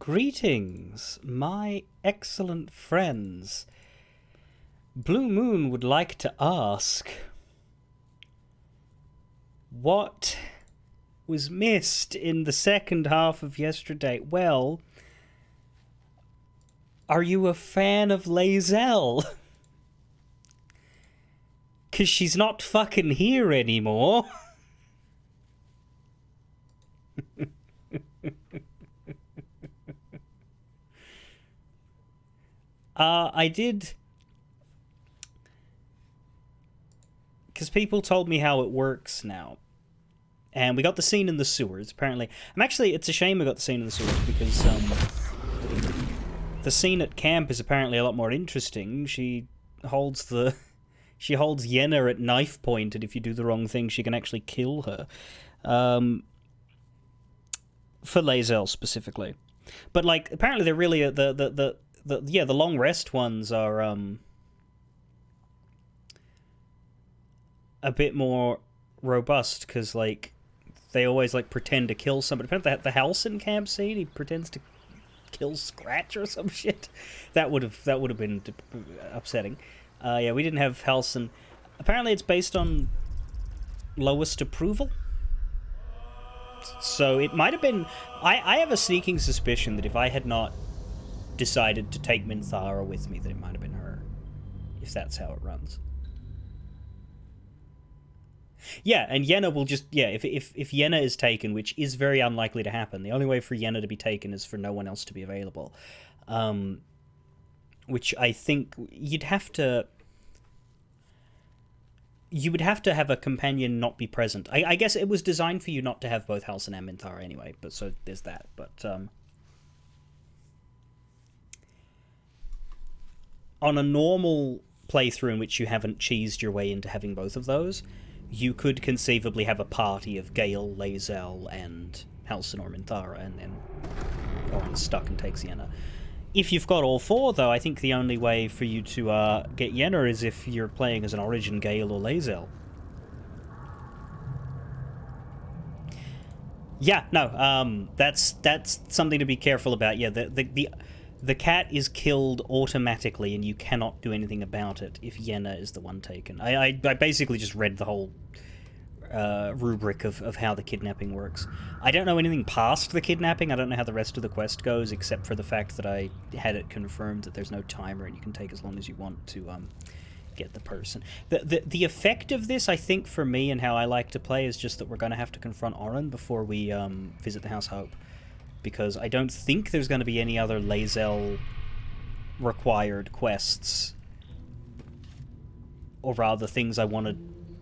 Greetings, my excellent friends. Blue Moon would like to ask, what was missed in the second half of yesterday? Well, are you a fan of Lae'zel? 'Cause she's not fucking here anymore. I did, because people told me how it works now. And we got the scene in the sewers, apparently. It's a shame we got the scene in the sewers, because the scene at camp is apparently a lot more interesting. She holds Yenna at knife point, and if you do the wrong thing, she can actually kill her. For Lae'zel specifically. But, like, apparently they're really, the long rest ones are, a bit more robust, because, like, they always, like, pretend to kill somebody. Apparently the Halcyon camp scene, he pretends to kill Scratch or some shit. That would have been upsetting. Yeah, we didn't have Halcyon. Apparently it's based on lowest approval. So it might have been... I have a sneaking suspicion that if I had not decided to take Minthara with me, that it might have been her. If that's how it runs. Yeah, and Yenna will just... Yeah, if Yenna is taken, which is very unlikely to happen, the only way for Yenna to be taken is for no one else to be available. Which I think you'd have to... You would have to have a companion not be present. I guess it was designed for you not to have both Halcyon and Minthara anyway, but so there's that. But on a normal playthrough in which you haven't cheesed your way into having both of those, you could conceivably have a party of Gale, Lae'zel, and Halcyon or Minthara, and then Orin's stuck and takes Yenna. If you've got all four, though, I think the only way for you to get Yenna is if you're playing as an Origin Gale or Lae'zel. Yeah, no, that's something to be careful about. Yeah, the cat is killed automatically, and you cannot do anything about it if Yenna is the one taken. I basically just read the whole rubric of how the kidnapping works. I don't know anything past the kidnapping. I don't know how the rest of the quest goes, except for the fact that I had it confirmed that there's no timer and you can take as long as you want to get the person. The effect of this, I think, for me and how I like to play is just that we're going to have to confront Orin before we visit the House Hope, because I don't think there's going to be any other Lae'zel required quests, or rather things I want to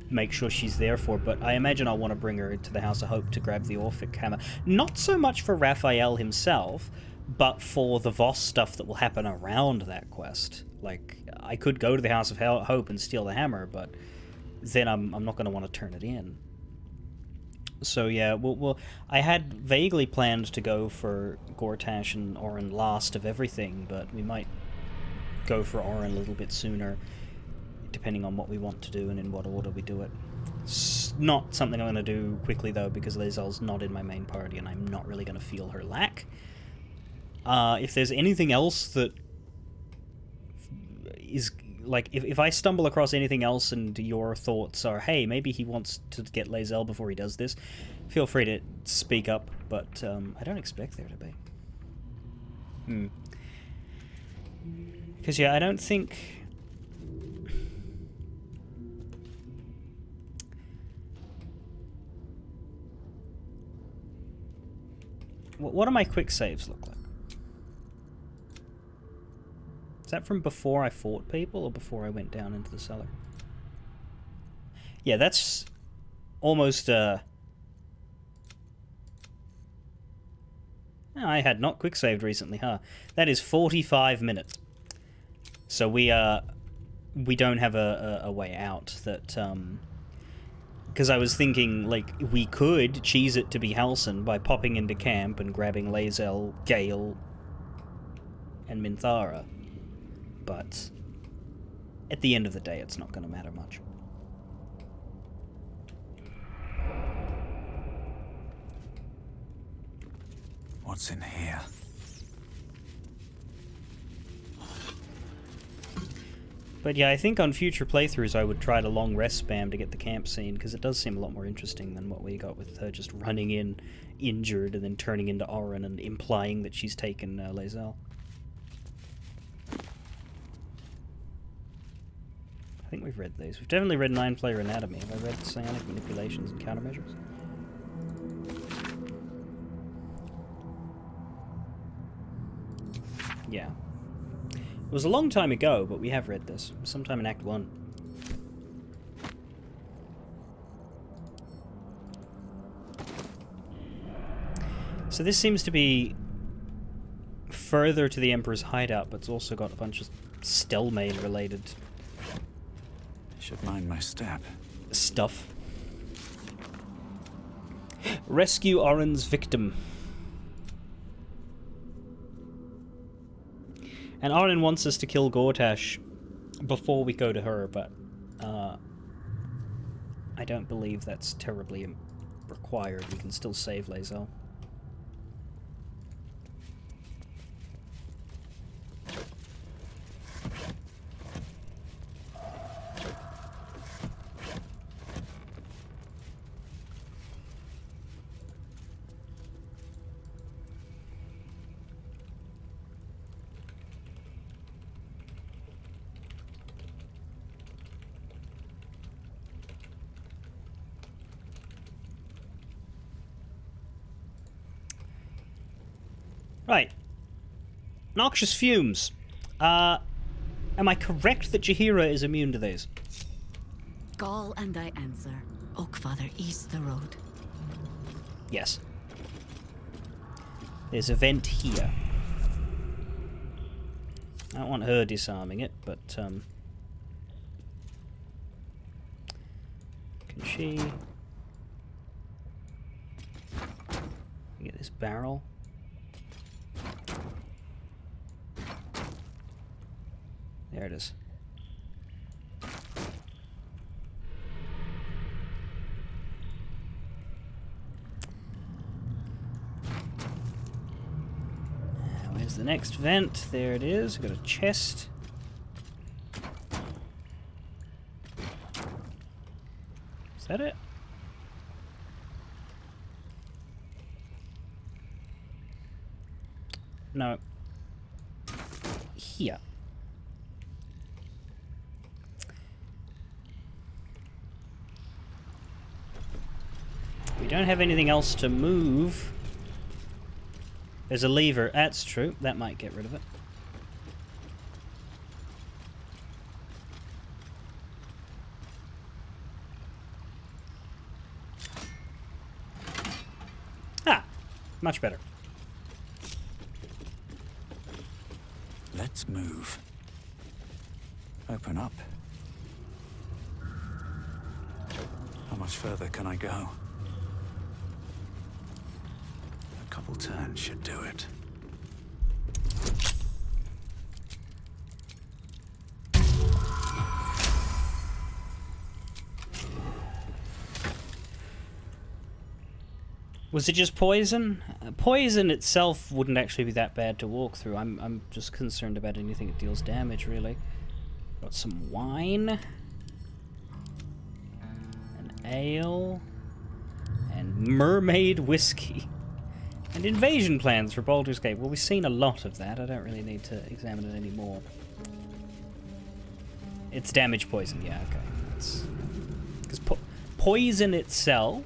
make sure she's there for, but I imagine I'll want to bring her into the House of Hope to grab the Orphic Hammer. Not so much for Raphael himself, but for the Voss stuff that will happen around that quest. Like, I could go to the House of Hope and steal the hammer, but then I'm not going to want to turn it in. So yeah, I had vaguely planned to go for Gortash and Orin last of everything, but we might go for Orin a little bit sooner, depending on what we want to do and in what order we do it. It's not something I'm going to do quickly, though, because Lae'zel's not in my main party, and I'm not really going to feel her lack. If there's anything else that is... Like, if I stumble across anything else and your thoughts are, hey, maybe he wants to get Lae'zel before he does this, feel free to speak up, but I don't expect there to be. Because, yeah, I don't think... What do my quick saves look like? Is that from before I fought people or before I went down into the cellar? Yeah, that's almost I had not quick saved recently, huh? That is 45 minutes. So we don't have a way out that because I was thinking, like, we could cheese it to be Halcyon by popping into camp and grabbing Lae'zel, Gale, and Minthara. But at the end of the day, it's not going to matter much. What's in here? But yeah, I think on future playthroughs I would try to long rest spam to get the camp scene, because it does seem a lot more interesting than what we got with her just running in injured and then turning into Orin and implying that she's taken Lae'zel. I think we've read these. We've definitely read 9-player anatomy. Have I read psionic manipulations and countermeasures? Yeah. It was a long time ago, but we have read this. Sometime in Act 1. So this seems to be further to the Emperor's hideout, but it's also got a bunch of Stelmane related should mind my step. Stuff. Rescue Orin's victim. And Orin wants us to kill Gortash before we go to her, but I don't believe that's terribly required. We can still save Lae'zel. Right. Noxious fumes. Am I correct that Jaheira is immune to these? Call and I answer. Oakfather east the road. Yes. There's a vent here. I don't want her disarming it, but, can she get this barrel? There it is. Where's the next vent? There it is. We've got a chest. Is that it? No. Here. We don't have anything else to move. There's a lever. That's true. That might get rid of it. Ah! Much better. Let's move. Open up. How much further can I go? A couple turns should do it. Was it just poison? Poison itself wouldn't actually be that bad to walk through. I'm just concerned about anything that deals damage, really. Got some wine. An ale. And mermaid whiskey. And invasion plans for Baldur's Gate. Well, we've seen a lot of that. I don't really need to examine it anymore. It's damage poison, yeah, okay. Because poison itself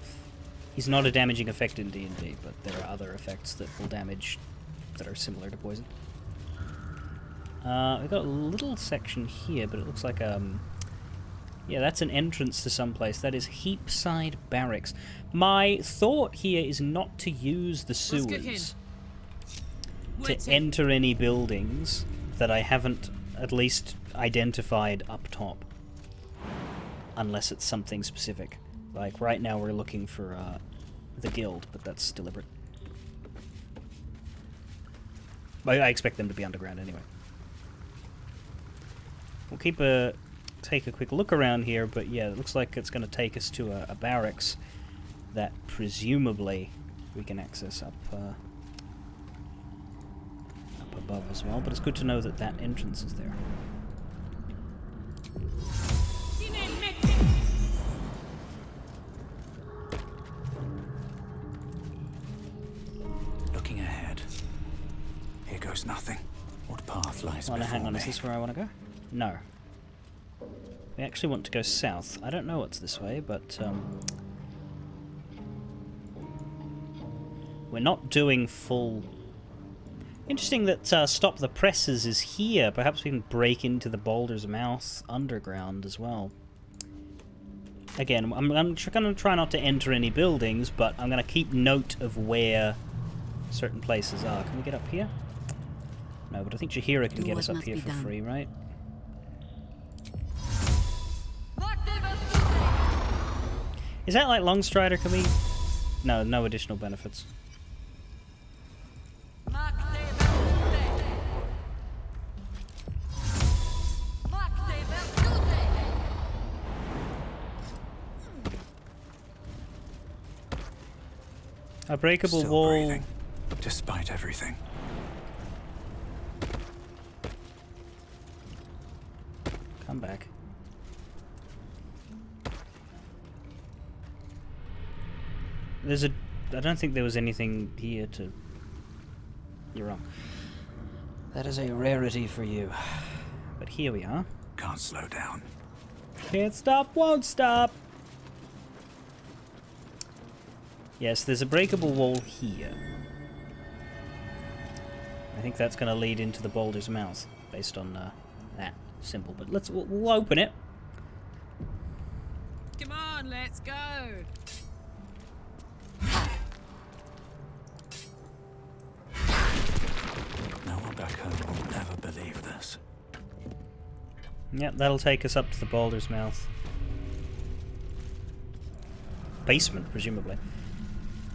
is not a damaging effect in D&D, but there are other effects that will damage that are similar to poison. We've got a little section here, but it looks like yeah, that's an entrance to someplace. That is Heapside Barracks. My thought here is not to use the sewers to enter any buildings that I haven't at least identified up top. Unless it's something specific. Like, right now we're looking for the guild, but that's deliberate. I expect them to be underground anyway. We'll take a quick look around here, but yeah, it looks like it's going to take us to a barracks that presumably we can access up above as well, but it's good to know that that entrance is there. Looking ahead. Here goes nothing. What path lies Oh, no, before hang on, me? is this where I want to go? No. We actually want to go south. I don't know what's this way, but we're not doing full... Interesting that Stop the Presses is here. Perhaps we can break into the Baldur's Mouth underground as well. Again, I'm going to try not to enter any buildings, but I'm going to keep note of where certain places are. Can we get up here? No, but I think Jahira can get us up here for free, right? Is that like Longstrider? Can we... No, no additional benefits. A breakable Still wall. breathing, despite everything. Come back. There's a... I don't think there was anything here to... You're wrong. That is a rarity for you. But here we are. Can't slow down. Can't stop, won't stop! Yes, there's a breakable wall here. I think that's going to lead into the Baldur's Mouth, based on that symbol. But we'll open it. Come on, let's go. No one back home will ever believe this. Yep, that'll take us up to the Baldur's Mouth. Basement, presumably.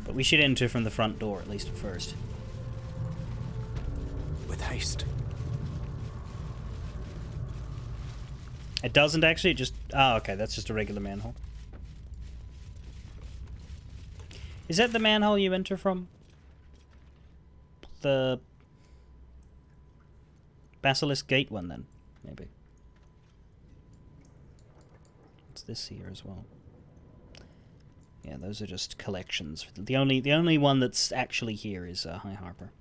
But we should enter from the front door, at least at first. With haste. It doesn't actually, it just... Oh, okay, that's just a regular manhole. Is that the manhole you enter from? The... Basilisk Gate one, then? Maybe. What's this here as well? Yeah, those are just collections. The only one that's actually here is High Harper.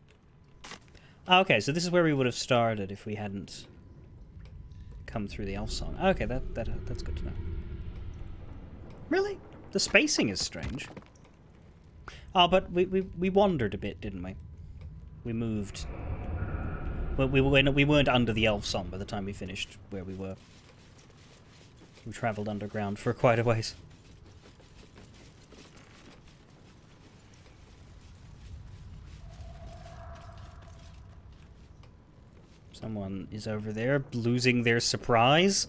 Oh, okay, so this is where we would have started if we hadn't come through the elf song. Okay, that's good to know. Really? The spacing is strange. Oh, but we wandered a bit, didn't we? We moved. Well, we weren't under the elf song by the time we finished where we were. We travelled underground for quite a ways. Someone is over there losing their surprise.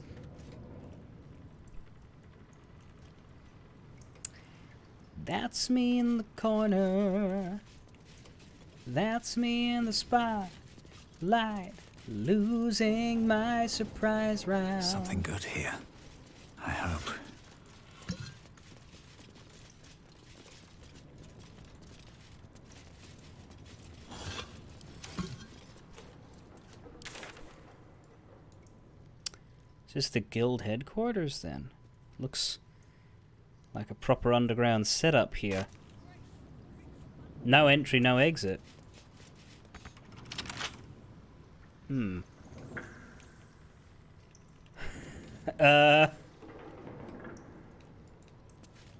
That's me in the corner. That's me in the spotlight. Losing my surprise round. Something good here. I hope. Is this the guild headquarters then? Looks like a proper underground setup here. No entry, no exit. Hmm.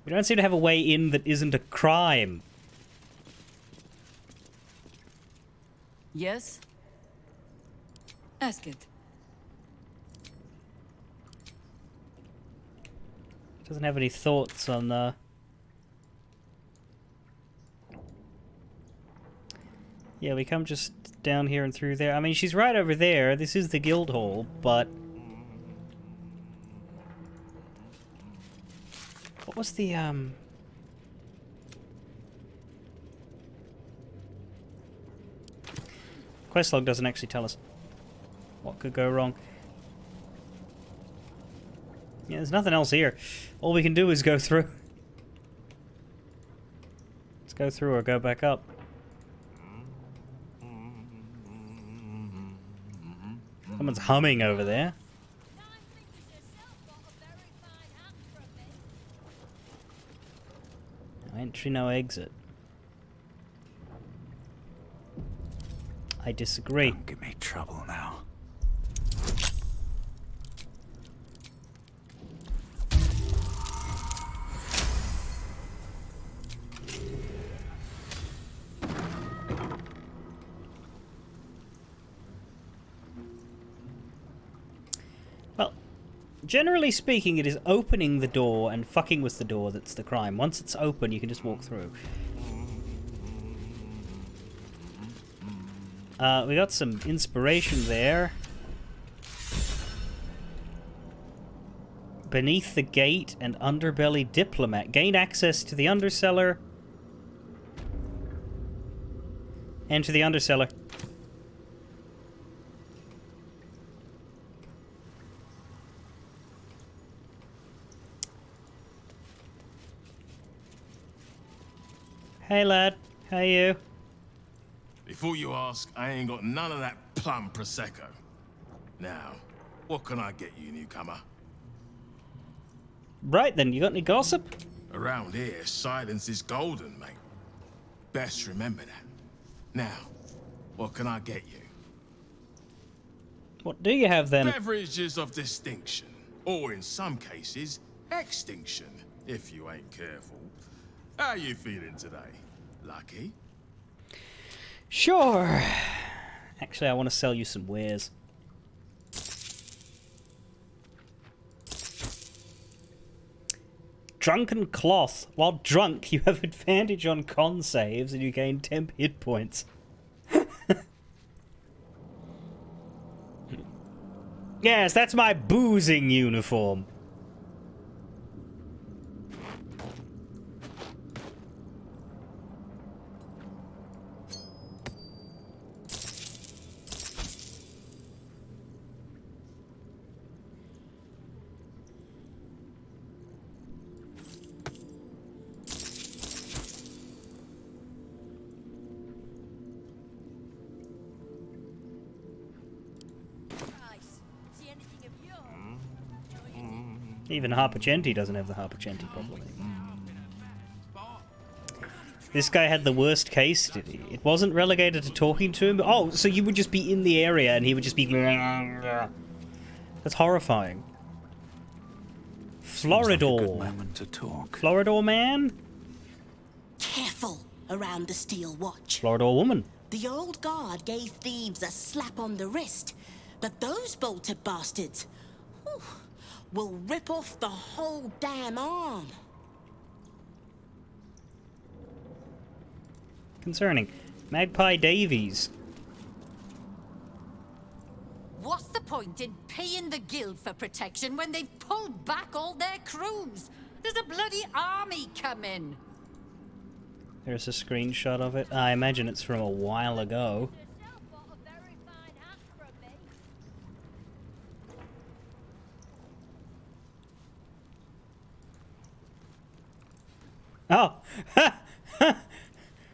We don't seem to have a way in that isn't a crime. Yes? Ask it. Doesn't have any thoughts on, Yeah, we come just down here and through there. I mean, she's right over there. This is the guild hall, but... What was the, Questlog doesn't actually tell us what could go wrong. Yeah, there's nothing else here. All we can do is go through. Let's go through or go back up. Someone's humming over there. No entry, no exit. I disagree. Don't give me trouble now. Well, generally speaking, it is opening the door and fucking with the door that's the crime. Once it's open, you can just walk through. We got some inspiration there. Beneath the gate and underbelly diplomat. Gain access to the undercellar. Enter the undercellar. Hey lad, how you? Before you ask, I ain't got none of that plum prosecco. Now, what can I get you, newcomer? Right then, you got any gossip? Around here, silence is golden, mate. Best remember that. Now, what can I get you? What do you have then? Beverages of distinction, or in some cases, extinction, if you ain't careful. How you feeling today? Lucky? Sure. Actually, I want to sell you some wares. Drunken cloth. While drunk, you have advantage on con saves and you gain 10 hit points. Yes, that's my boozing uniform. Even Harpagenti doesn't have the Harpagenti problem anymore. This guy had the worst case, did he? It wasn't relegated to talking to him? Oh, so you would just be in the area and he would just be... That's horrifying. Floridor. Like a good moment to talk. Floridor man? Careful around the Steel Watch. Floridor woman. The old guard gave thieves a slap on the wrist, but those bolted bastards will rip off the whole damn arm. Concerning. Magpie Davies. What's the point in paying the guild for protection when they've pulled back all their crews? There's a bloody army coming. There's a screenshot of it. I imagine it's from a while ago. Oh!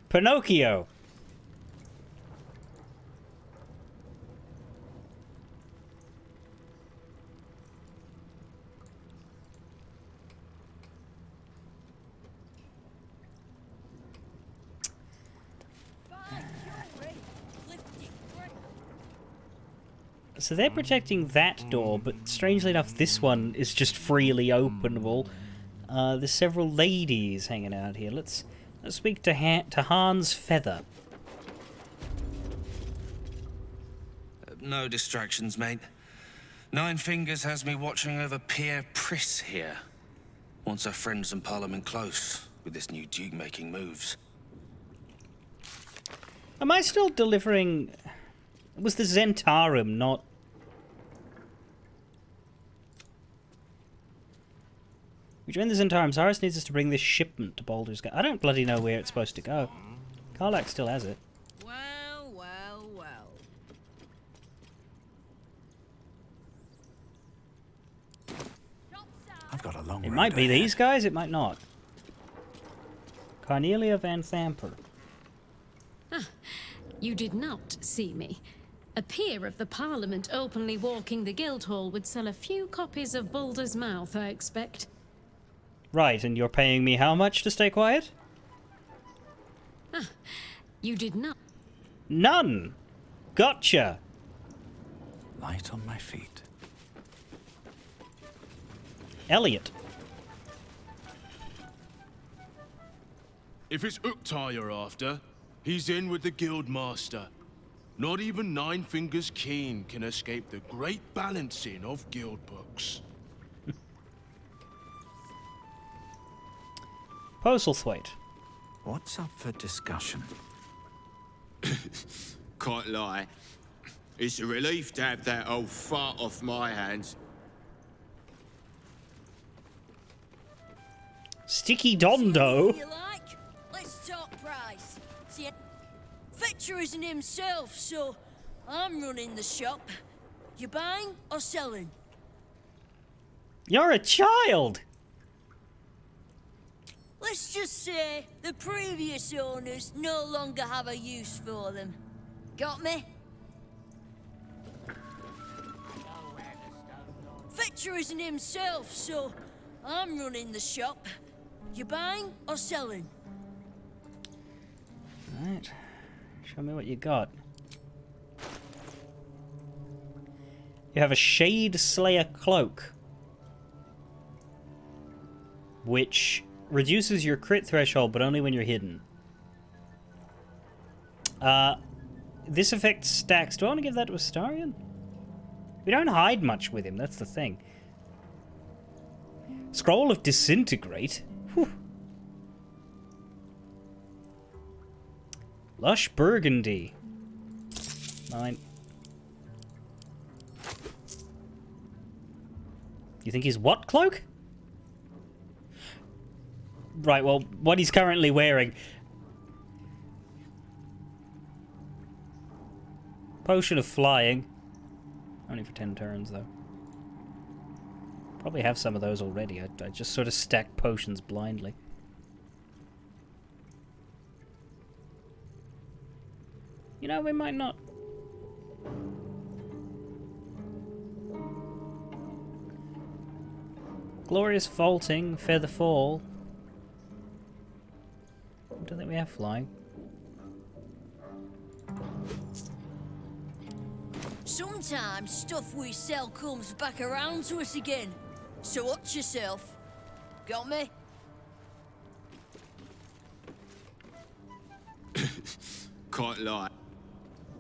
Pinocchio! So they're protecting that door, but strangely enough, this one is just freely openable. There's several ladies hanging out here. Let's speak to Hans Feather. No distractions, mate. Nine Fingers has me watching over Pierre Priss here. Wants her friends in Parliament close with this new Duke making moves. Am I still delivering... It was the Zentarum, not... We joined the Zentarum. Cyrus needs us to bring this shipment to Baldur's Gate. I don't bloody know where it's supposed to go. Karlach still has it. Well, well, well. I've got a long It road might be ahead. these guys, it might not. Cornelia Van Thamper. You did not see me. A peer of the Parliament openly walking the Guildhall would sell a few copies of Baldur's Mouth, I expect. Right, and you're paying me how much to stay quiet? You did not. None. Gotcha. Light on my feet. Elliot. If it's Uktar you're after, he's in with the Guildmaster. Not even Nine Fingers Keen can escape the great balancing of guild books. Postlethwaite. What's up for discussion? Can't lie. It's a relief to have that old fart off my hands. Sticky Dondo. You like? Let's talk price. See, Fetcher isn't himself, so I'm running the shop. You buying or selling? You're a child. Let's just say the previous owners no longer have a use for them. Got me? Fetcher isn't himself, so I'm running the shop. You buying or selling? Right. Show me what you got. You have a Shade Slayer cloak, which reduces your crit threshold, but only when you're hidden. This effect stacks. Do I want to give that to Astarion? We don't hide much with him, that's the thing. Scroll of Disintegrate? Whew. Lush Burgundy. 9. You think he's what cloak? Right, well, what he's currently wearing. Potion of Flying. Only for 10 turns, though. Probably have some of those already. I just sort of stack potions blindly. You know, we might not. Glorious Vaulting, Feather Fall. I don't think we have flying. Sometimes stuff we sell comes back around to us again. So watch yourself. Got me? Can't lie.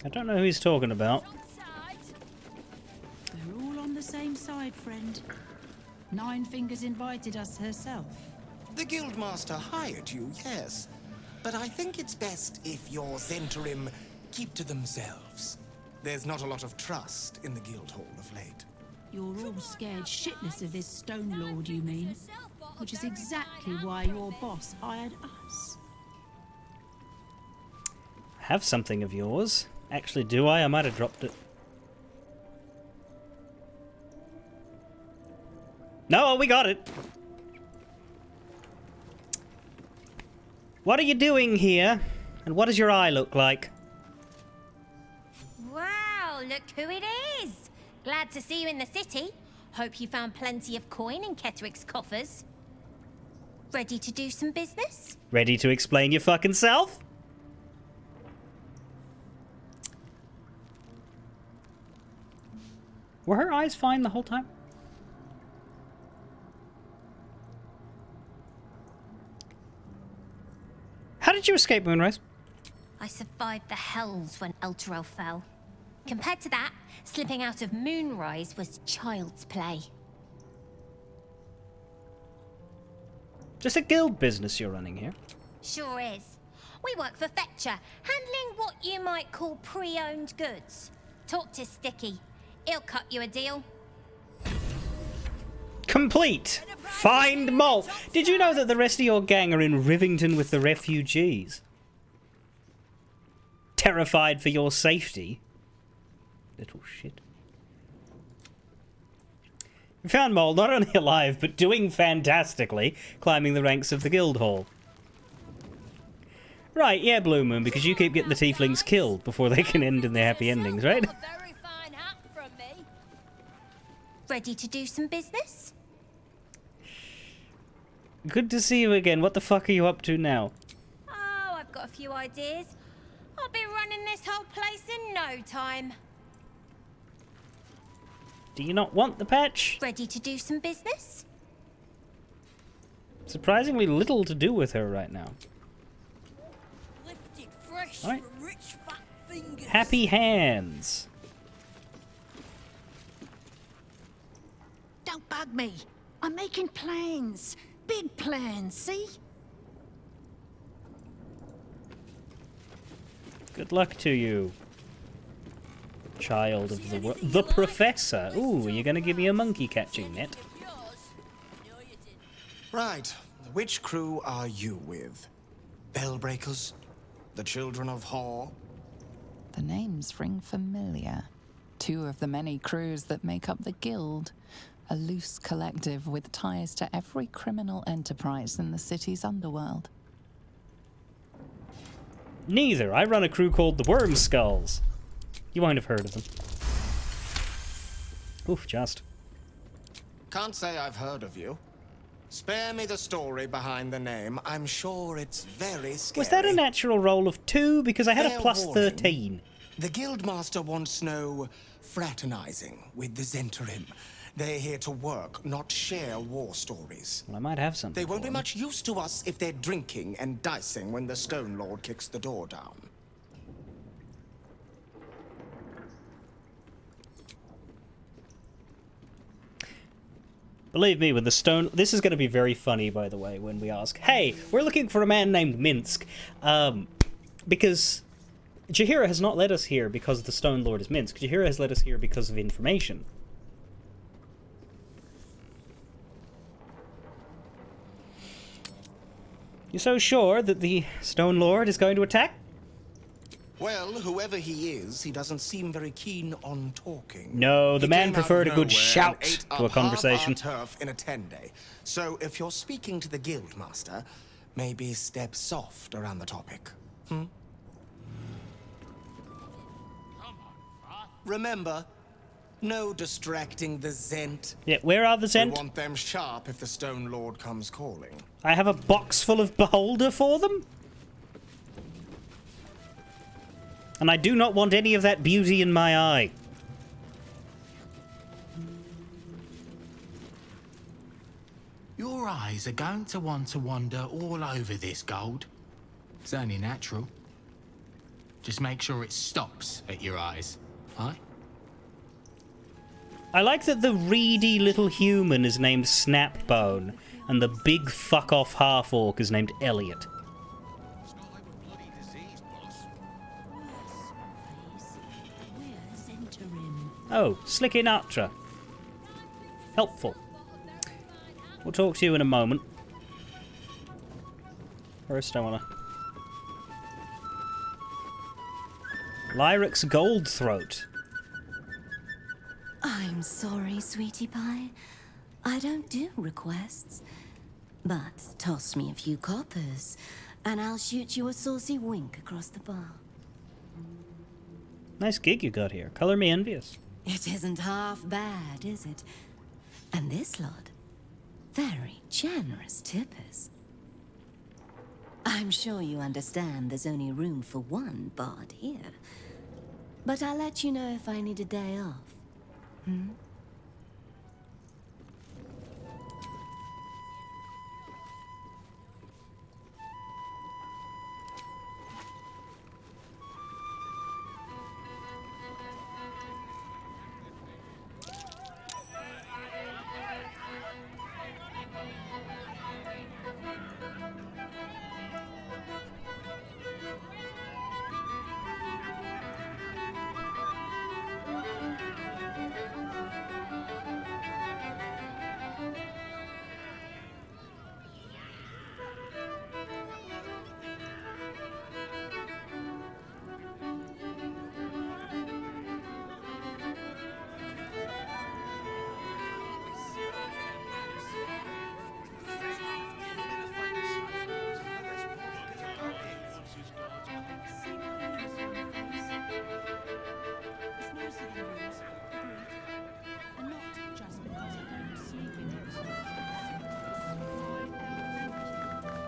I don't know who he's talking about. We're all on the same side, friend. Nine Fingers invited us herself. The Guildmaster hired you, yes. But I think it's best if your Zentrim keep to themselves. There's not a lot of trust in the Guildhall of late. You're all scared shitless of this Stone Lord, you mean? Which is exactly why your boss hired us. Have something of yours. Actually, do I? I might have dropped it. No, we got it. What are you doing here? And what does your eye look like? Wow, look who it is. Glad to see you in the city. Hope you found plenty of coin in Ketheric's coffers. Ready to do some business? Ready to explain your fucking self? Were her eyes fine the whole time? How did you escape, Moonrise? I survived the hells when Elturel fell. Compared to that, slipping out of Moonrise was child's play. Just a guild business you're running here. Sure is. We work for Fetcher, handling what you might call pre-owned goods. Talk to Sticky. He'll cut you a deal. Complete! Find Mole! Did you know that the rest of your gang are in Rivington with the refugees? Terrified for your safety? Little shit. We found Mole not only alive, but doing fantastically, climbing the ranks of the Guildhall. Right, yeah, Blue Moon, because you keep getting the tieflings killed before they can end in their happy endings, right? Ready to do some business? Good to see you again. What the fuck are you up to now? Oh, I've got a few few ideas. I'll be running this whole place in no time. Do you not want the patch? Ready to do some business? Surprisingly little to do with her right now. Lifted fresh Right. from rich fat fingers. Happy hands. Don't bug me. I'm making plans. Big plans, see? Good luck to you, child of the professor. Ooh, you're gonna give me a monkey catching net. Right. Which crew are you with? Bellbreakers? The Children of Hor? The names ring familiar. Two of the many crews that make up the Guild. A loose collective with ties to every criminal enterprise in the city's underworld. Neither. I run a crew called the Worm Skulls. You won't have heard of them. Oof, just. Can't say I've heard of you. Spare me the story behind the name. I'm sure it's very scary. Was that a natural roll of 2? Because I had Fair a plus warning. 13. The Guildmaster wants no fraternizing with the Zentarim. They're here to work, not share war stories. Well, I might have something. They won't for be them. much use to us if they're drinking and dicing when the Stone Lord kicks the door down. Believe me, when the stone... This is going to be very funny, by the way, when we ask, hey, we're looking for a man named Minsk. Because Jaheira has not led us here because the Stone Lord is Minsk. Jaheira has led us here because of information. You're so sure that the Stone Lord is going to attack? Well, whoever he is, he doesn't seem very keen on talking. No, the He man came out preferred a of good nowhere shout and ate to a up conversation. half our turf in a 10-day. So if you're speaking to the Guildmaster, maybe step soft around the topic. Remember, no distracting the Zent. Yeah, where are the We Zent? want them sharp if the Stone Lord comes calling. I have a box full of Beholder for them? And I do not want any of that beauty in my eye. Your eyes are going to want to wander all over this gold. It's only natural. Just make sure it stops at your eyes, aye? I like that the reedy little human is named Snapbone, and the big fuck-off half-orc is named Elliot. Oh, Slicky Natra. Helpful. We'll talk to you in a moment. First, I wanna... Lyric's Gold Throat. I'm sorry, sweetie pie. I don't do requests. But toss me a few coppers, and I'll shoot you a saucy wink across the bar. Nice gig you got here. Color me envious. It isn't half bad, is it? And this lot, very generous tippers. I'm sure you understand there's only room for one bard here. But I'll let you know if I need a day off.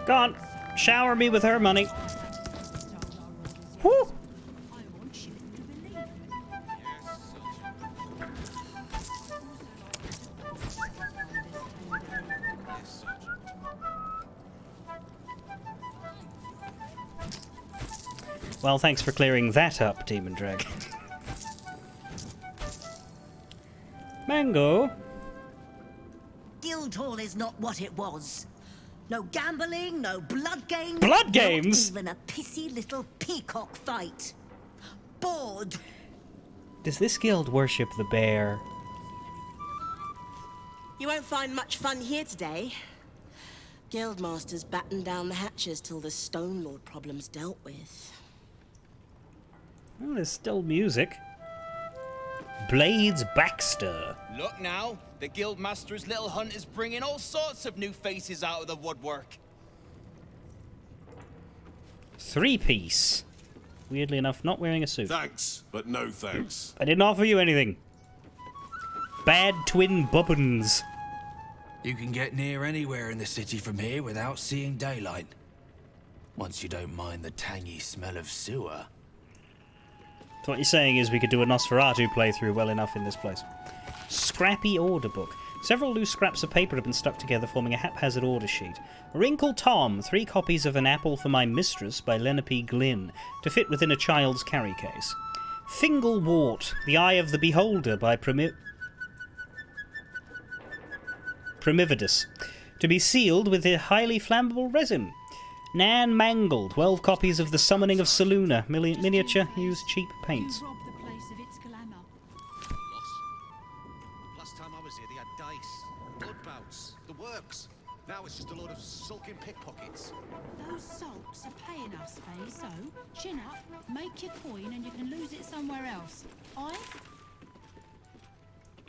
Go on, shower me with her money. Woo! Well, thanks for clearing that up, Demon Dragon. Mango? Guildhall is not what it was. No gambling, no blood games. Blood games? Not even a pissy little peacock fight. Bored. Does this guild worship the bear? You won't find much fun here today. Guildmasters batten down the hatches till the Stone Lord problem's dealt with. Oh, there's still music. Blades Baxter. Look now, the Guildmaster's little hunt is bringing all sorts of new faces out of the woodwork. 3-piece. Weirdly enough, not wearing a suit. Thanks, but no thanks. I didn't offer you anything. Bad twin bubbins. You can get near anywhere in the city from here without seeing daylight. Once you don't mind the tangy smell of sewer. So what you're saying is we could do a Nosferatu playthrough well enough in this place. Scrappy order book. Several loose scraps of paper have been stuck together, forming a haphazard order sheet. Wrinkle Tom, 3 copies of An Apple for My Mistress by Lenape Glynn, to fit within a child's carry case. Fingal Wart, The Eye of the Beholder by Primividus, to be sealed with a highly flammable resin. Nan Mangle, 12 copies of The Summoning of Saluna, miniature, use cheap paints. Last time I was here, they had dice, blood bouts, the works. Now it's just a load of sulking pickpockets. Those sulks are paying us, Faye, so chin up, make your coin, and you can lose it somewhere else.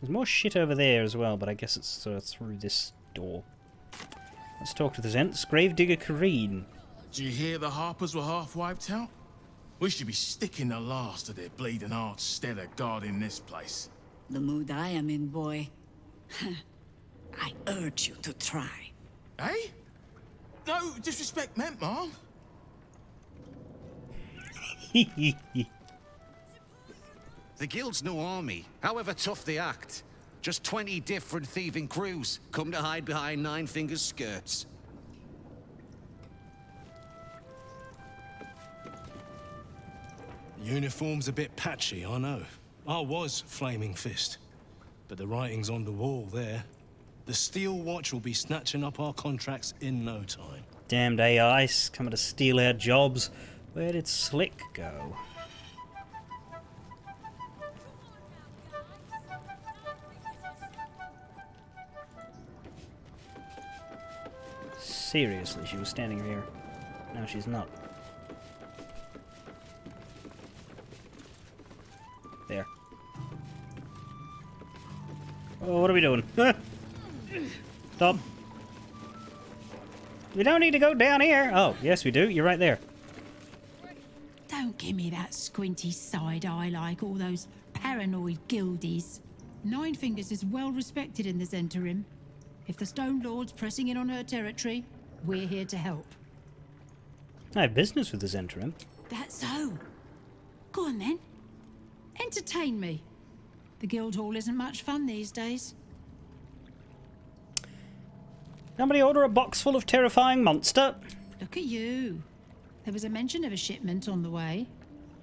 There's more shit over there as well, but I guess it's through this door. Let's talk to the Zents. Gravedigger Kareen. Do you hear the Harpers were half wiped out? We should be sticking the last of their bleeding hearts instead of guarding this place. The mood I am in, boy. I urge you to try. Eh? No disrespect meant, Mom. The Guild's no army, however tough they act. Just 20 different thieving crews come to hide behind Nine Fingers' skirts. Uniform's a bit patchy, I know. I was Flaming Fist. But the writing's on the wall there. The Steel Watch will be snatching up our contracts in no time. Damned AIs coming to steal our jobs. Where did Slick go? Seriously, she was standing here. Now she's not. There. Oh, what are we doing? Stop. We don't need to go down here. Oh, yes we do. You're right there. Don't give me that squinty side eye like all those paranoid guildies. Nine Fingers is well respected in the Zentarim. If the Stone Lord's pressing in on her territory, we're here to help. I have business with the Zentarim. That's so. Go on then. Entertain me. The Guildhall isn't much fun these days. Somebody order a box full of terrifying monster. Look at you. There was a mention of a shipment on the way.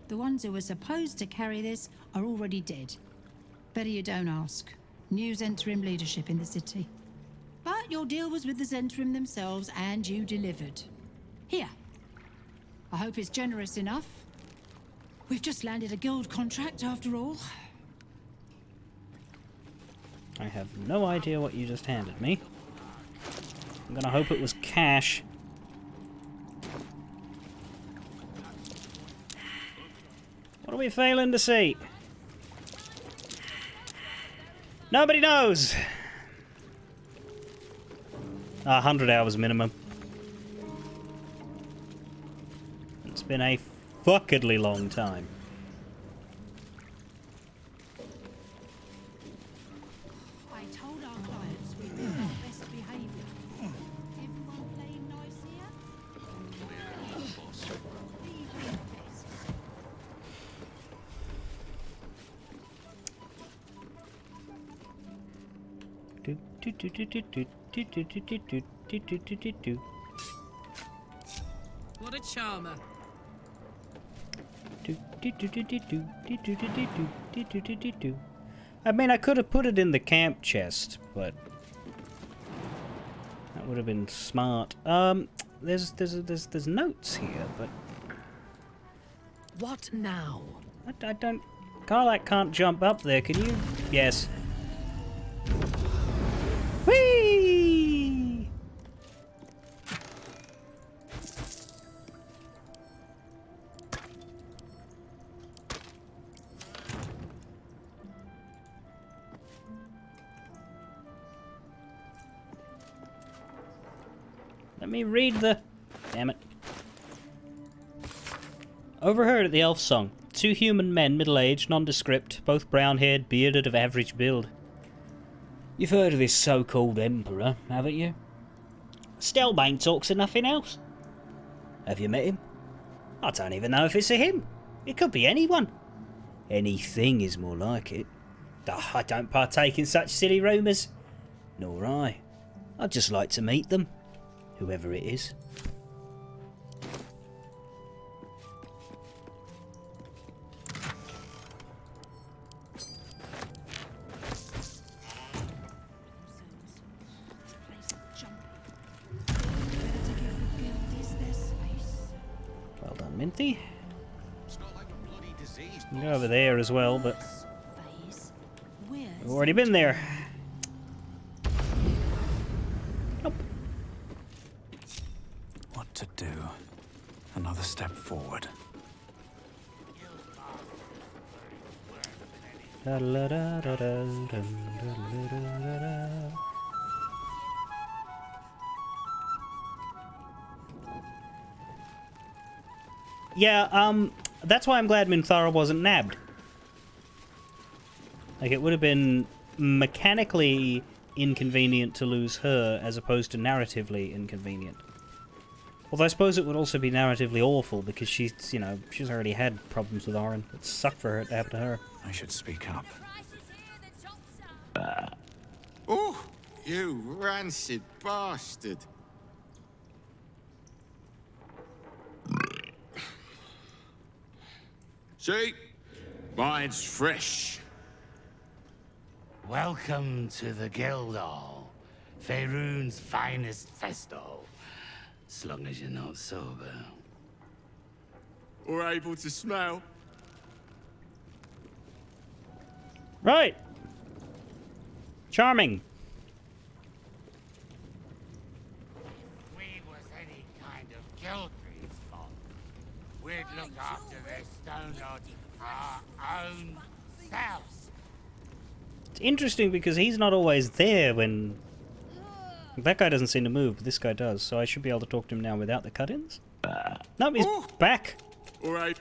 The ones who were supposed to carry this are already dead. Better you don't ask. New Zentarim leadership in the city. But your deal was with the Zentarim themselves, and you delivered. Here. I hope it's generous enough. We've just landed a guild contract, after all. I have no idea what you just handed me. I'm gonna hope it was cash. What are we failing to see? Nobody knows! 100 hours minimum. It's been a fuckedly long time. I told our clients we'd be on best behavior. Everyone playing nice here? What a charmer. I mean, I could have put it in the camp chest, but that would have been smart. There's notes here, but What now? I don't. Karlak can't jump up there, can you? Yes. Whee! Let me read the... Damn it. Overheard at the elf song. 2 human men, middle-aged, nondescript, both brown-haired, bearded, of average build. You've heard of this so-called emperor, haven't you? Stelbane talks of nothing else. Have you met him? I don't even know if it's a him. It could be anyone. Anything is more like it. Oh, I don't partake in such silly rumours. Nor I. I'd just like to meet them. Whoever it is. Well done, Minty. You go over there as well, but we've already been there. Nope. What to do? Another step forward. Da -da -da -da -da -da -da -da -da. Yeah, that's why I'm glad Minthara wasn't nabbed. Like, it would have been mechanically inconvenient to lose her as opposed to narratively inconvenient. Although I suppose it would also be narratively awful because she's, you know, she's already had problems with Orin. It'd suck for her to happen to her. I should speak up. Oh, you rancid bastard. See? Mine's fresh. Welcome to the Guildhall, Faerun's finest festo. As long as you're not sober. Or able to smell. Right. Charming. If we was any kind of guildry's fault, we'd look after this stone lord our own selves. It's interesting because he's not always there when... That guy doesn't seem to move, but this guy does, so I should be able to talk to him now without the cut-ins. Nope, he's back. All right.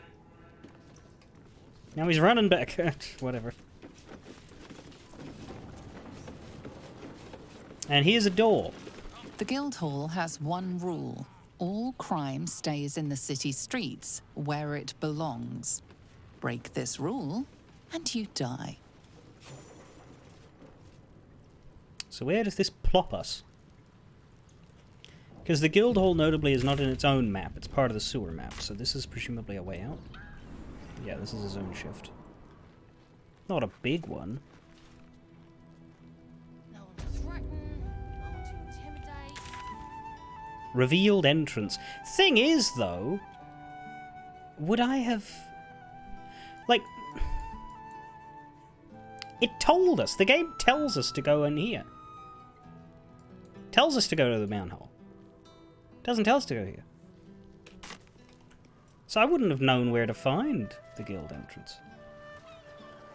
Now he's running back. Whatever. And here's a door. The Guildhall has one rule. All crime stays in the city streets, where it belongs. Break this rule, and you die. So where does this plop us? Because the Guildhall, notably, is not in its own map. It's part of the sewer map, so this is presumably a way out. Yeah, this is a zone shift. Not a big one. Revealed entrance. Thing is, though, would I have... Like... It told us. The game tells us to go in here. Tells us to go to the manhole. Doesn't tell us to go here. So I wouldn't have known where to find the guild entrance.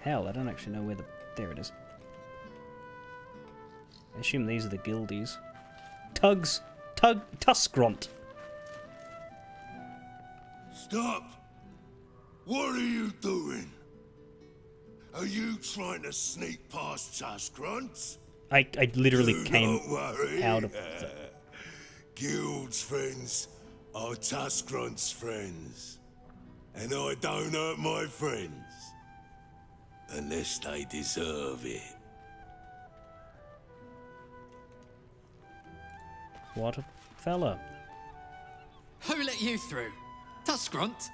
Hell, I don't actually know where the... There it is. I assume these are the guildies. Tuskront. Stop! What are you doing? Are you trying to sneak past Tuskrunts? I literally came Don't worry. out of... Guild's friends are Tuskrunts' friends. And I don't hurt my friends. Unless they deserve it. What a fella. Who let you through? That's Grunt.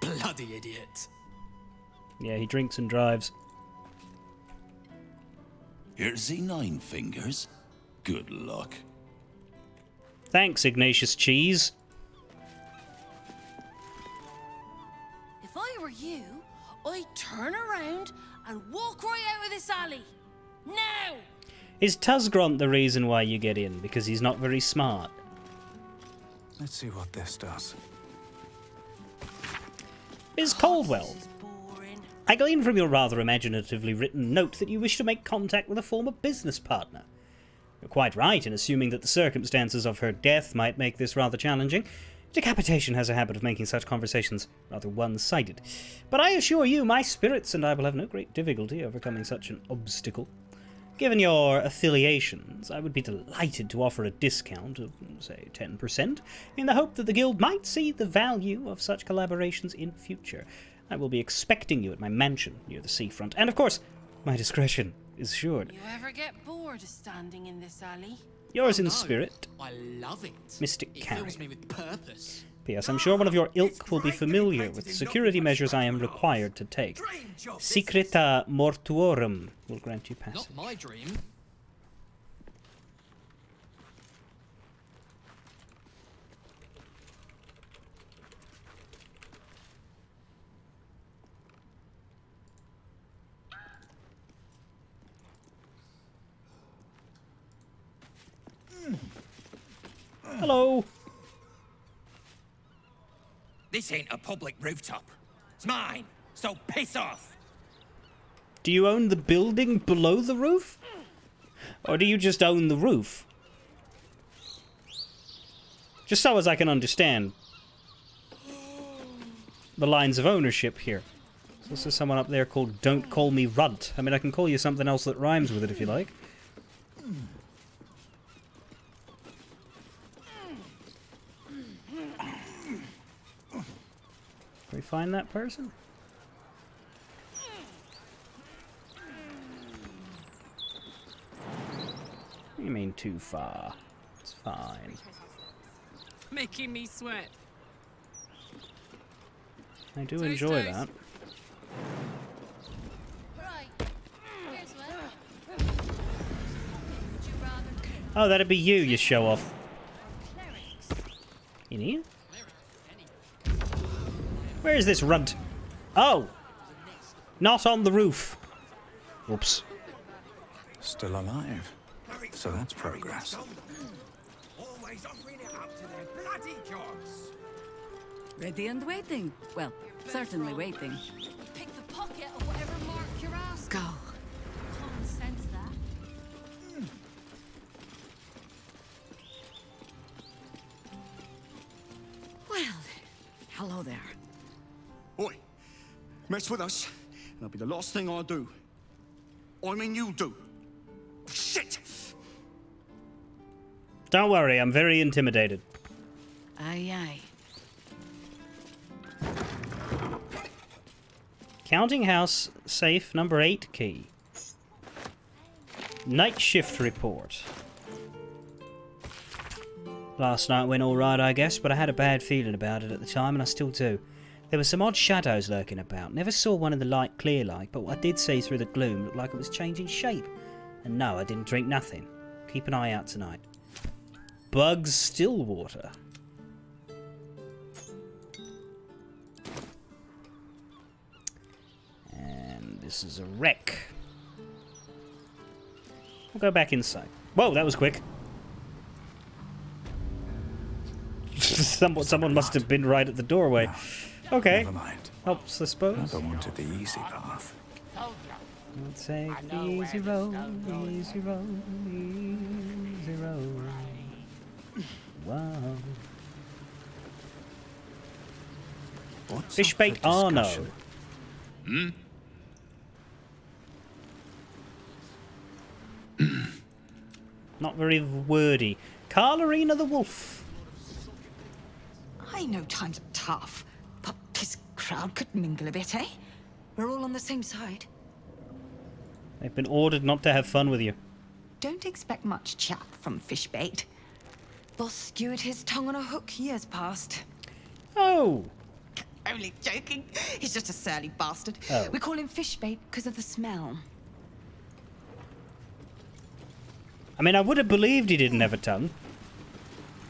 Bloody idiot. Yeah, he drinks and drives. Here's the 9 fingers. Good luck. Thanks, Ignatius Cheese. If I were you, I'd turn around and walk right out of this alley. Now! Is Tuzgrunt the reason why you get in? Because he's not very smart? Let's see what this does. Ms. Caldwell, I glean from your rather imaginatively written note that you wish to make contact with a former business partner. You're quite right in assuming that the circumstances of her death might make this rather challenging. Decapitation has a habit of making such conversations rather one-sided. But I assure you, my spirits and I will have no great difficulty overcoming such an obstacle. Given your affiliations, I would be delighted to offer a discount of, say, 10%, in the hope that the Guild might see the value of such collaborations in future. I will be expecting you at my mansion near the seafront, and of course, my discretion is assured. You ever get bored of standing in this alley? Yours in spirit, I love it. Mystic It Carrie. fills me with purpose. P.S. I'm sure one of your ilk will be familiar with the security measures I am required to take. Secreta Mortuorum will grant you passage. Not my dream. Hello. This ain't a public rooftop. It's mine, so piss off. Do you own the building below the roof? Or do you just own the roof? Just so as I can understand the lines of ownership here. So this is someone up there called Don't Call Me Runt. I mean, I can call you something else that rhymes with it if you like. Can we find that person? What do you mean too far? It's fine. Making me sweat. I do enjoy that. Oh, that'd be you, you show off. In here? Where is this runt? Oh! Not on the roof. Oops. Still alive. So that's progress. Always offering it up to their bloody gods. Ready and waiting. Well, certainly waiting. Pick the pocket of whatever mark you're asking. Go. Common sense, that. Well, hello there. Oi, mess with us, and it'll be the last thing I do. I mean you do. Shit! Don't worry, I'm very intimidated. Aye, aye. Counting house safe number 8 key. Night shift report. Last night went alright, I guess, but I had a bad feeling about it at the time, and I still do. There were some odd shadows lurking about. Never saw one in the light clear like, but what I did see through the gloom looked like it was changing shape. And no, I didn't drink nothing. Keep an eye out tonight. Bugs Stillwater. And this is a wreck. We'll go back inside. Whoa, that was quick. Someone must have been right at the doorway. Okay. Never mind. Helps, I suppose. Never wanted the easy path. We'll take the easy road, easy road, easy road. Wow. Fish bait Arno. Hmm? Not very wordy. Carlarina the Wolf. I know times are tough, but this crowd could mingle a bit, eh? We're all on the same side. They've been ordered not to have fun with you. Don't expect much chat from Fishbait. boss skewered his tongue on a hook years past. Oh! Only joking. He's just a surly bastard. Oh. We call him fish bait because of the smell. I mean, I would have believed he didn't have a tongue.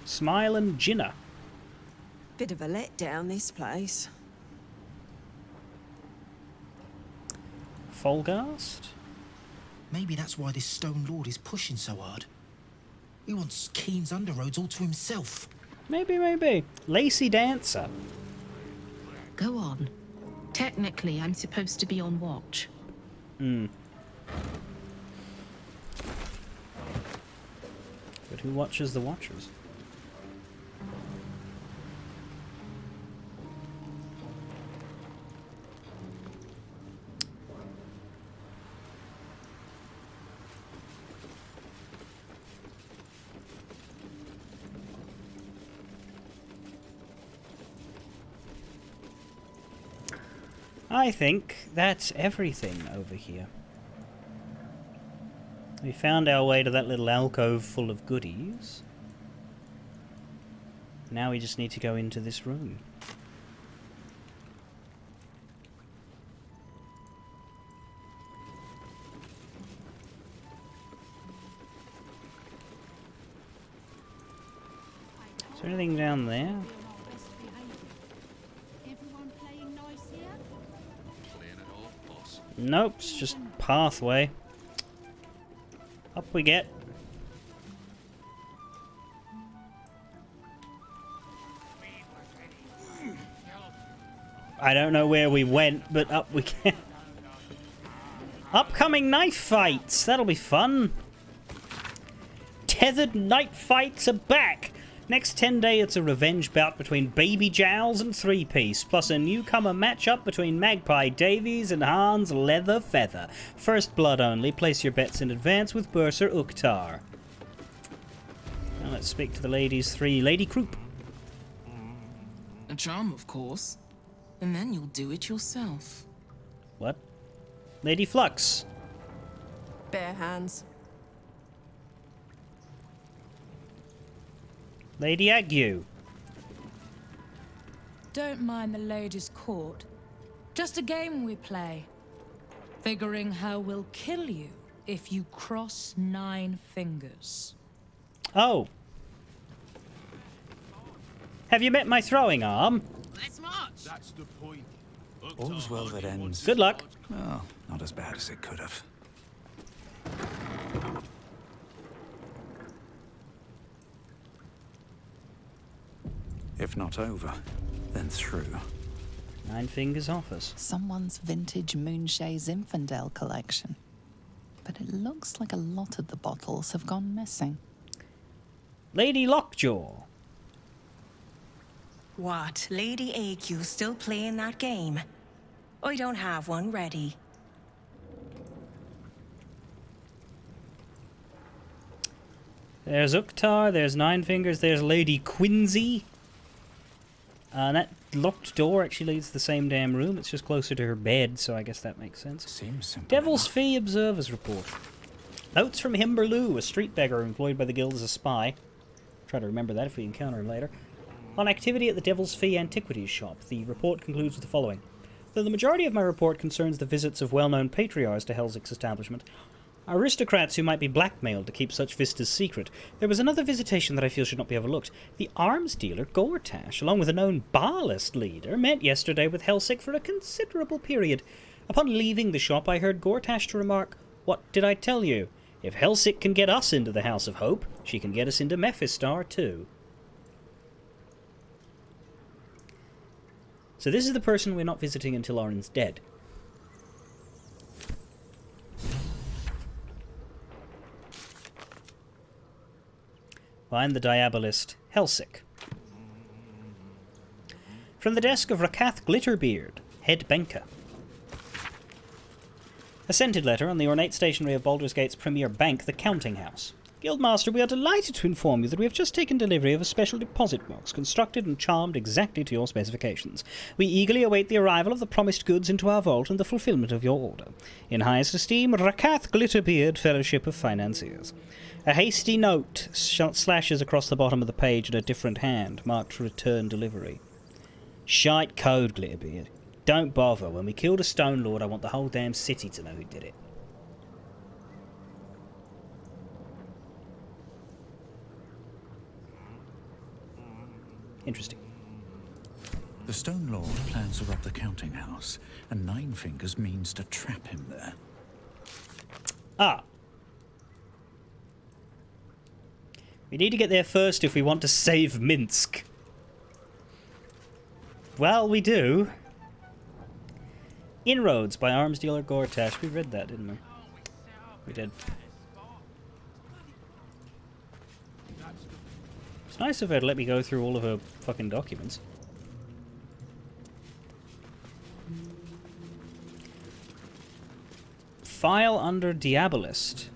Smile and Jinnah. Bit of a letdown, this place. Folgast? Maybe that's why this Stone Lord is pushing so hard. He wants Keen's underroads all to himself. Maybe. Lacey Dancer. Go on. Technically, I'm supposed to be on watch. But who watches the Watchers? I think that's everything over here. We found our way to that little alcove full of goodies. Now we just need to go into this room. Is there anything down there? Nope, it's just pathway. Up we get. I don't know where we went, but up we get. Upcoming knife fights! That'll be fun. Tethered night fights are back! Next 10 day, it's a revenge bout between Baby Jowls and Three Piece, plus a newcomer matchup between Magpie Davies and Hans Leather Feather. First blood only. Place your bets in advance with Bursar Uktar. Now let's speak to the ladies three. Lady Croup. A charm, of course. And then you'll do it yourself. What? Lady Flux. Bare hands. Lady Ague. Don't mind the ladies' court. Just a game we play. Figuring how we'll kill you if you cross 9 fingers. Oh. Have you met my throwing arm? Let's march. That's the point. All's well that ends. Good luck. Well, not as bad as it could have. If not over, then through. 9 fingers offers. Someone's vintage Moonshay Zinfandel collection. But it looks like a lot of the bottles have gone missing. Lady Lockjaw. What? Lady AQ still playing that game? I don't have one ready. There's Uktar, there's 9 fingers, there's Lady Quincy. And that locked door actually leads to the same damn room. It's just closer to her bed, so I guess that makes sense. Seems simple. Devil's Fee Observer's Report. Notes from Himberloo, a street beggar employed by the guild as a spy. Try to remember that if we encounter him later. On activity at the Devil's Fee Antiquities Shop, the report concludes with the following. Though the majority of my report concerns the visits of well-known patriarchs to Helzic's establishment, aristocrats who might be blackmailed to keep such vistas secret, there was another visitation that I feel should not be overlooked. The arms dealer Gortash, along with a known Baalist leader, met yesterday with Helsic for a considerable period. Upon leaving the shop, I heard Gortash to remark, "What did I tell you? If Helsic can get us into the House of Hope, she can get us into Mephistar too." So this is the person we're not visiting until Orin's dead. Find the Diabolist, Helsic. From the desk of Rakath Glitterbeard, head banker. A scented letter on the ornate stationery of Baldur's Gate's premier bank, the Counting House. Guildmaster, we are delighted to inform you that we have just taken delivery of a special deposit box, constructed and charmed exactly to your specifications. We eagerly await the arrival of the promised goods into our vault and the fulfillment of your order. In highest esteem, Rakath Glitterbeard, Fellowship of Financiers. A hasty note slashes across the bottom of the page in a different hand, marked return delivery. Shite code, Glitterbeard. Don't bother. When we killed a Stone Lord, I want the whole damn city to know who did it. Interesting. The Stone Lord plans to rob the counting house, and Nine Fingers means to trap him there. Ah. We need to get there first if we want to save Minsk. Well, we do. Inroads by arms dealer Gortash. We read that, didn't we? We did. It's nice of her to let me go through all of her fucking documents. File under Diabolist.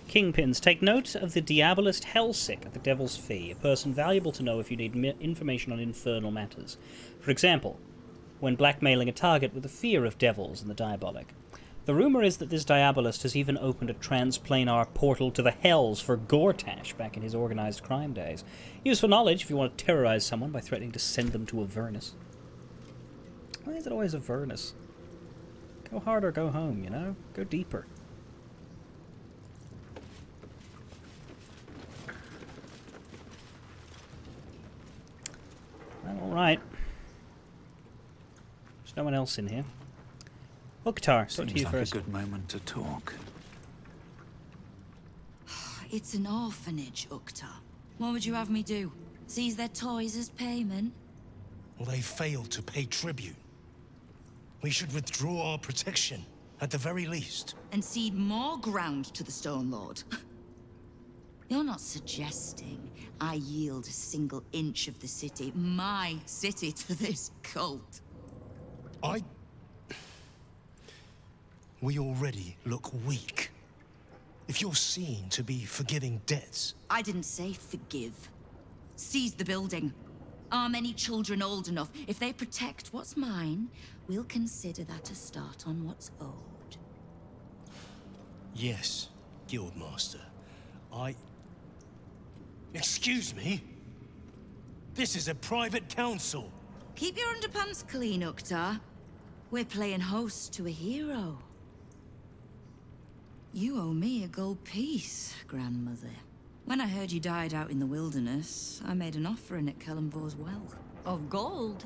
Kingpins. Take note of the Diabolist Hellsick at the Devil's Fee, a person valuable to know if you need information on infernal matters. For example, when blackmailing a target with the fear of devils and the diabolic. The rumor is that this Diabolist has even opened a transplanar portal to the Hells for Gortash back in his organized crime days. Useful knowledge if you want to terrorize someone by threatening to send them to Avernus. Why is it always Avernus? Go hard or go home, you know? Go deeper. Well, alright. There's no one else in here. Uktar, talk to you like first. A good moment to talk. It's an orphanage, Uktar. What would you have me do? Seize their toys as payment? Well, they failed to pay tribute. We should withdraw our protection, at the very least. And cede more ground to the Stone Lord? You're not suggesting I yield a single inch of the city, my city, to this cult? We already look weak. If you're seen to be forgiving debts... I didn't say forgive. Seize the building. Arm any children old enough. If they protect what's mine, we'll consider that a start on what's owed. Yes, Guildmaster. Excuse me? This is a private council. Keep your underpants clean, Uktar. We're playing host to a hero. You owe me a gold piece, grandmother. When I heard you died out in the wilderness, I made an offering at Kellenvor's well. Of gold?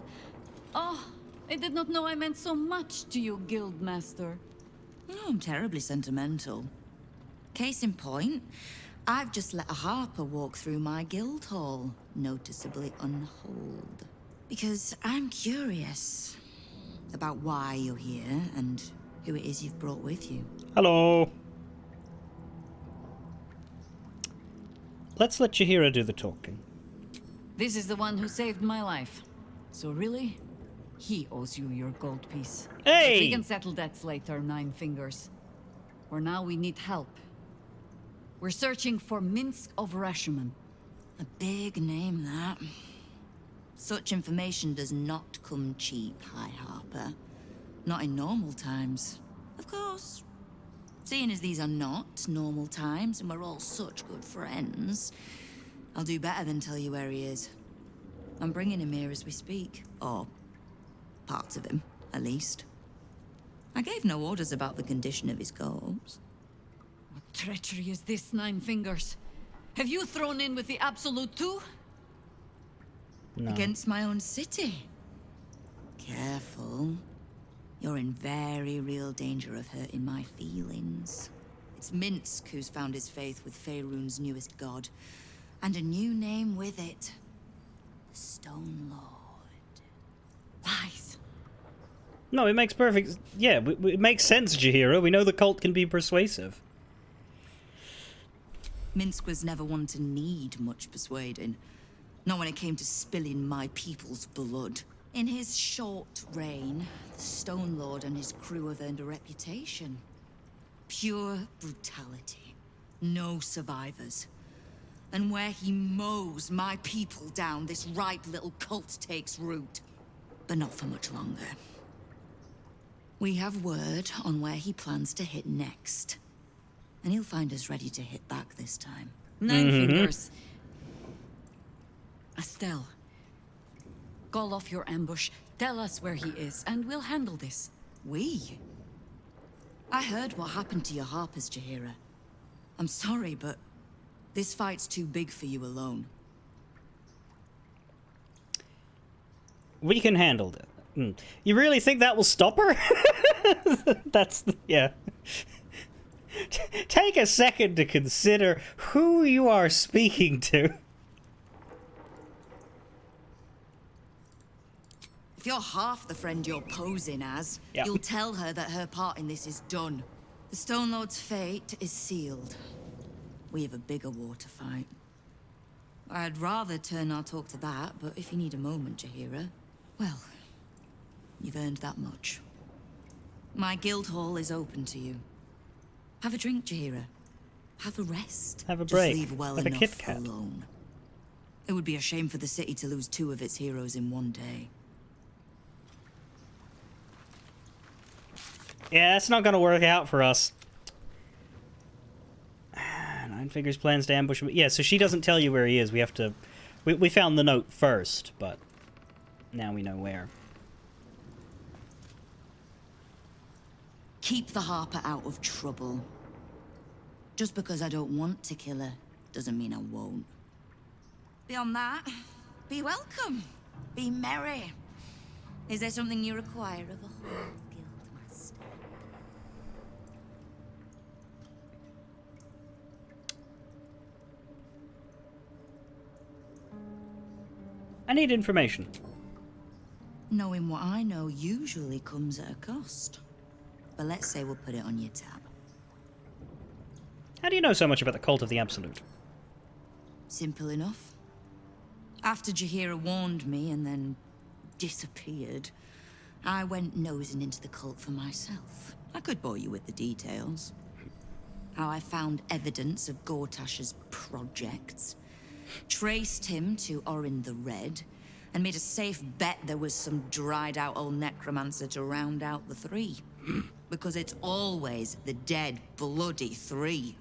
Oh, I did not know I meant so much to you, Guildmaster. Oh, I'm terribly sentimental. Case in point, I've just let a harper walk through my guild hall, noticeably unholed. Because I'm curious about why you're here and who it is you've brought with you. Hello. Let's let Jaheira do the talking. This is the one who saved my life. So really, he owes you your gold piece. Hey! But we can settle debts later, Nine Fingers. For now, we need help. We're searching for Minsk of Rashomon. A big name, that. Such information does not come cheap, High Harper. Not in normal times. Of course. Seeing as these are not normal times and we're all such good friends, I'll do better than tell you where he is. I'm bringing him here as we speak. Or parts of him, at least. I gave no orders about the condition of his corpse. What treachery is this, Nine Fingers? Have you thrown in with the Absolute too? No. Against my own city. Careful. You're in very real danger of hurting my feelings. It's Minsk who's found his faith with Faerun's newest god. And a new name with it. The Stone Lord. Lies. No, it makes perfect... Yeah, it makes sense, Jaheira. We know the cult can be persuasive. Minsk was never one to need much persuading. Not when it came to spilling my people's blood. In his short reign, the Stone Lord and his crew have earned a reputation. Pure brutality. No survivors. And where he mows my people down, this ripe little cult takes root. But not for much longer. We have word on where he plans to hit next. And he'll find us ready to hit back this time. Nine fingers. Estelle, call off your ambush. Tell us where he is, and we'll handle this. We? I heard what happened to your harpers, Jaheira. I'm sorry, but this fight's too big for you alone. We can handle it. You really think that will stop her? Yeah. Take a second to consider who you are speaking to. If you're half the friend you're posing as, you'll tell her that her part in this is done. The Stone Lord's fate is sealed. We have a bigger war to fight. I'd rather turn our talk to that, but if you need a moment, Jaheira, well, you've earned that much. My guild hall is open to you. Have a drink, Jaheira. Have a rest. Have a break. Just leave well Have a enough Kit Kat. alone. It would be a shame for the city to lose 2 of its heroes in one day. Yeah, that's not gonna work out for us. Nine Fingers plans to ambush him. Yeah, so she doesn't tell you where he is. We have to... We found the note first, but now we know where. Keep the Harper out of trouble. Just because I don't want to kill her doesn't mean I won't. Beyond that, be welcome. Be merry. Is there something you require of a whole guildmaster? I need information. Knowing what I know usually comes at a cost. But let's say we'll put it on your tab. How do you know so much about the Cult of the Absolute? Simple enough. After Jaheira warned me and then disappeared, I went nosing into the cult for myself. I could bore you with the details. How I found evidence of Gortash's projects, traced him to Orin the Red, and made a safe bet there was some dried-out old necromancer to round out the 3. Because it's always the dead, bloody 3.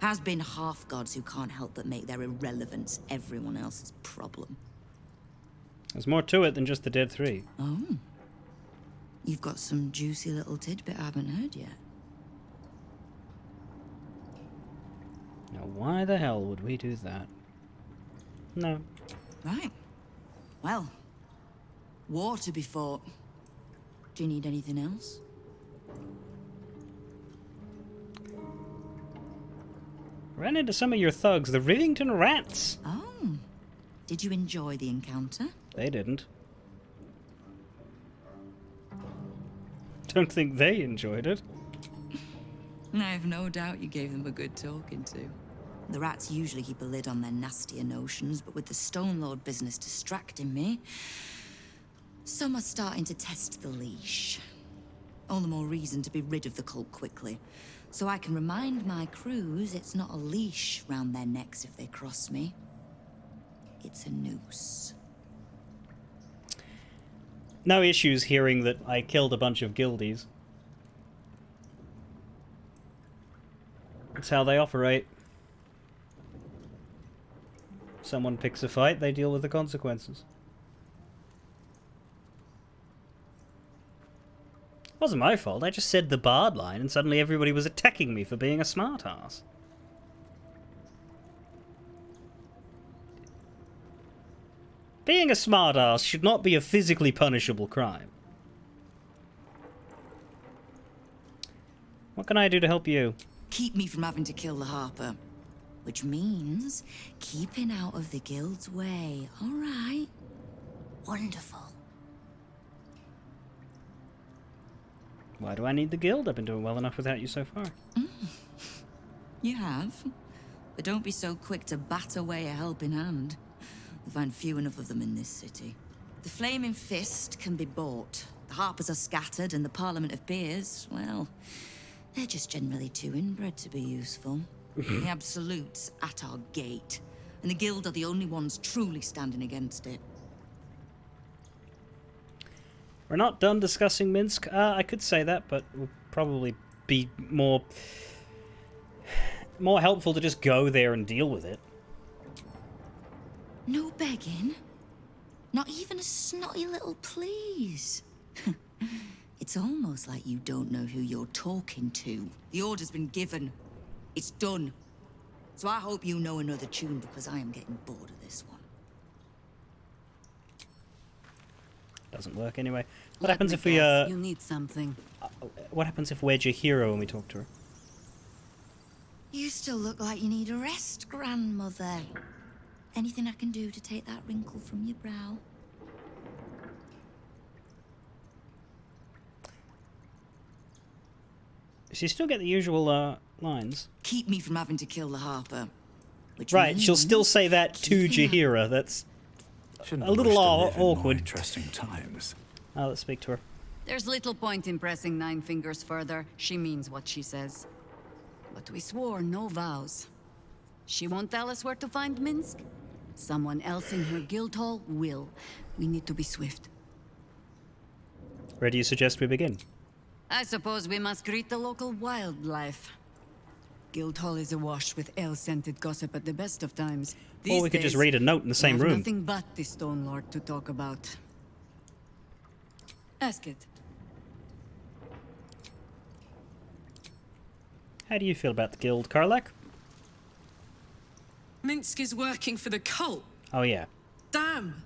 Has been half-gods who can't help but make their irrelevance everyone else's problem. There's more to it than just the dead 3. Oh. You've got some juicy little tidbit I haven't heard yet. Now, why the hell would we do that? No. Right. Well, war to be fought. Do you need anything else? Ran into some of your thugs, the Rivington Rats. Oh. Did you enjoy the encounter? They didn't. Don't think they enjoyed it. I have no doubt you gave them a good talking to. The rats usually keep a lid on their nastier notions, but with the Stone Lord business distracting me, some are starting to test the leash. All the more reason to be rid of the cult quickly, so I can remind my crews it's not a leash round their necks if they cross me. It's a noose. No issues hearing that I killed a bunch of guildies. That's how they operate. Someone picks a fight, they deal with the consequences. It wasn't my fault, I just said the bard line and suddenly everybody was attacking me for being a smartass. Being a smartass should not be a physically punishable crime. What can I do to help you? Keep me from having to kill the Harper. Which means keeping out of the guild's way. All right. Wonderful. Why do I need the guild? I've been doing well enough without you so far. You have. But don't be so quick to bat away a helping hand. You'll find few enough of them in this city. The Flaming Fist can be bought. The Harpers are scattered, and the Parliament of Peers, well, they're just generally too inbred to be useful. The Absolute's at our gate, and the Guild are the only ones truly standing against it. We're not done discussing Minsk. I could say that, but we'll probably be more more helpful to just go there and deal with it. No begging? Not even a snotty little please? It's almost like you don't know who you're talking to. The order's been given. It's done. So I hope you know another tune, because I am getting bored of this one. Doesn't work anyway. What Let happens me if we, guess, you need something. What happens if we're Jahira when we talk to her? You still look like you need a rest, grandmother. Anything I can do to take that wrinkle from your brow? She still get the usual lines. Keep me from having to kill the Harper. Which Right, she'll means still say that to Jahira. That's a little awkward. Interesting times. Let's speak to her. There's little point in pressing Nine Fingers further. She means what she says. But we swore no vows. She won't tell us where to find Minsk. Someone else in her guild hall will. We need to be swift. Where do you suggest we begin? I suppose we must greet the local wildlife. Guildhall is awash with ale-scented gossip at the best of times. Or we could just read a note in the same we have room. Nothing but the Stone Lord to talk about. Ask it. How do you feel about the guild, Karlak? Minsk is working for the cult. Oh yeah. Damn.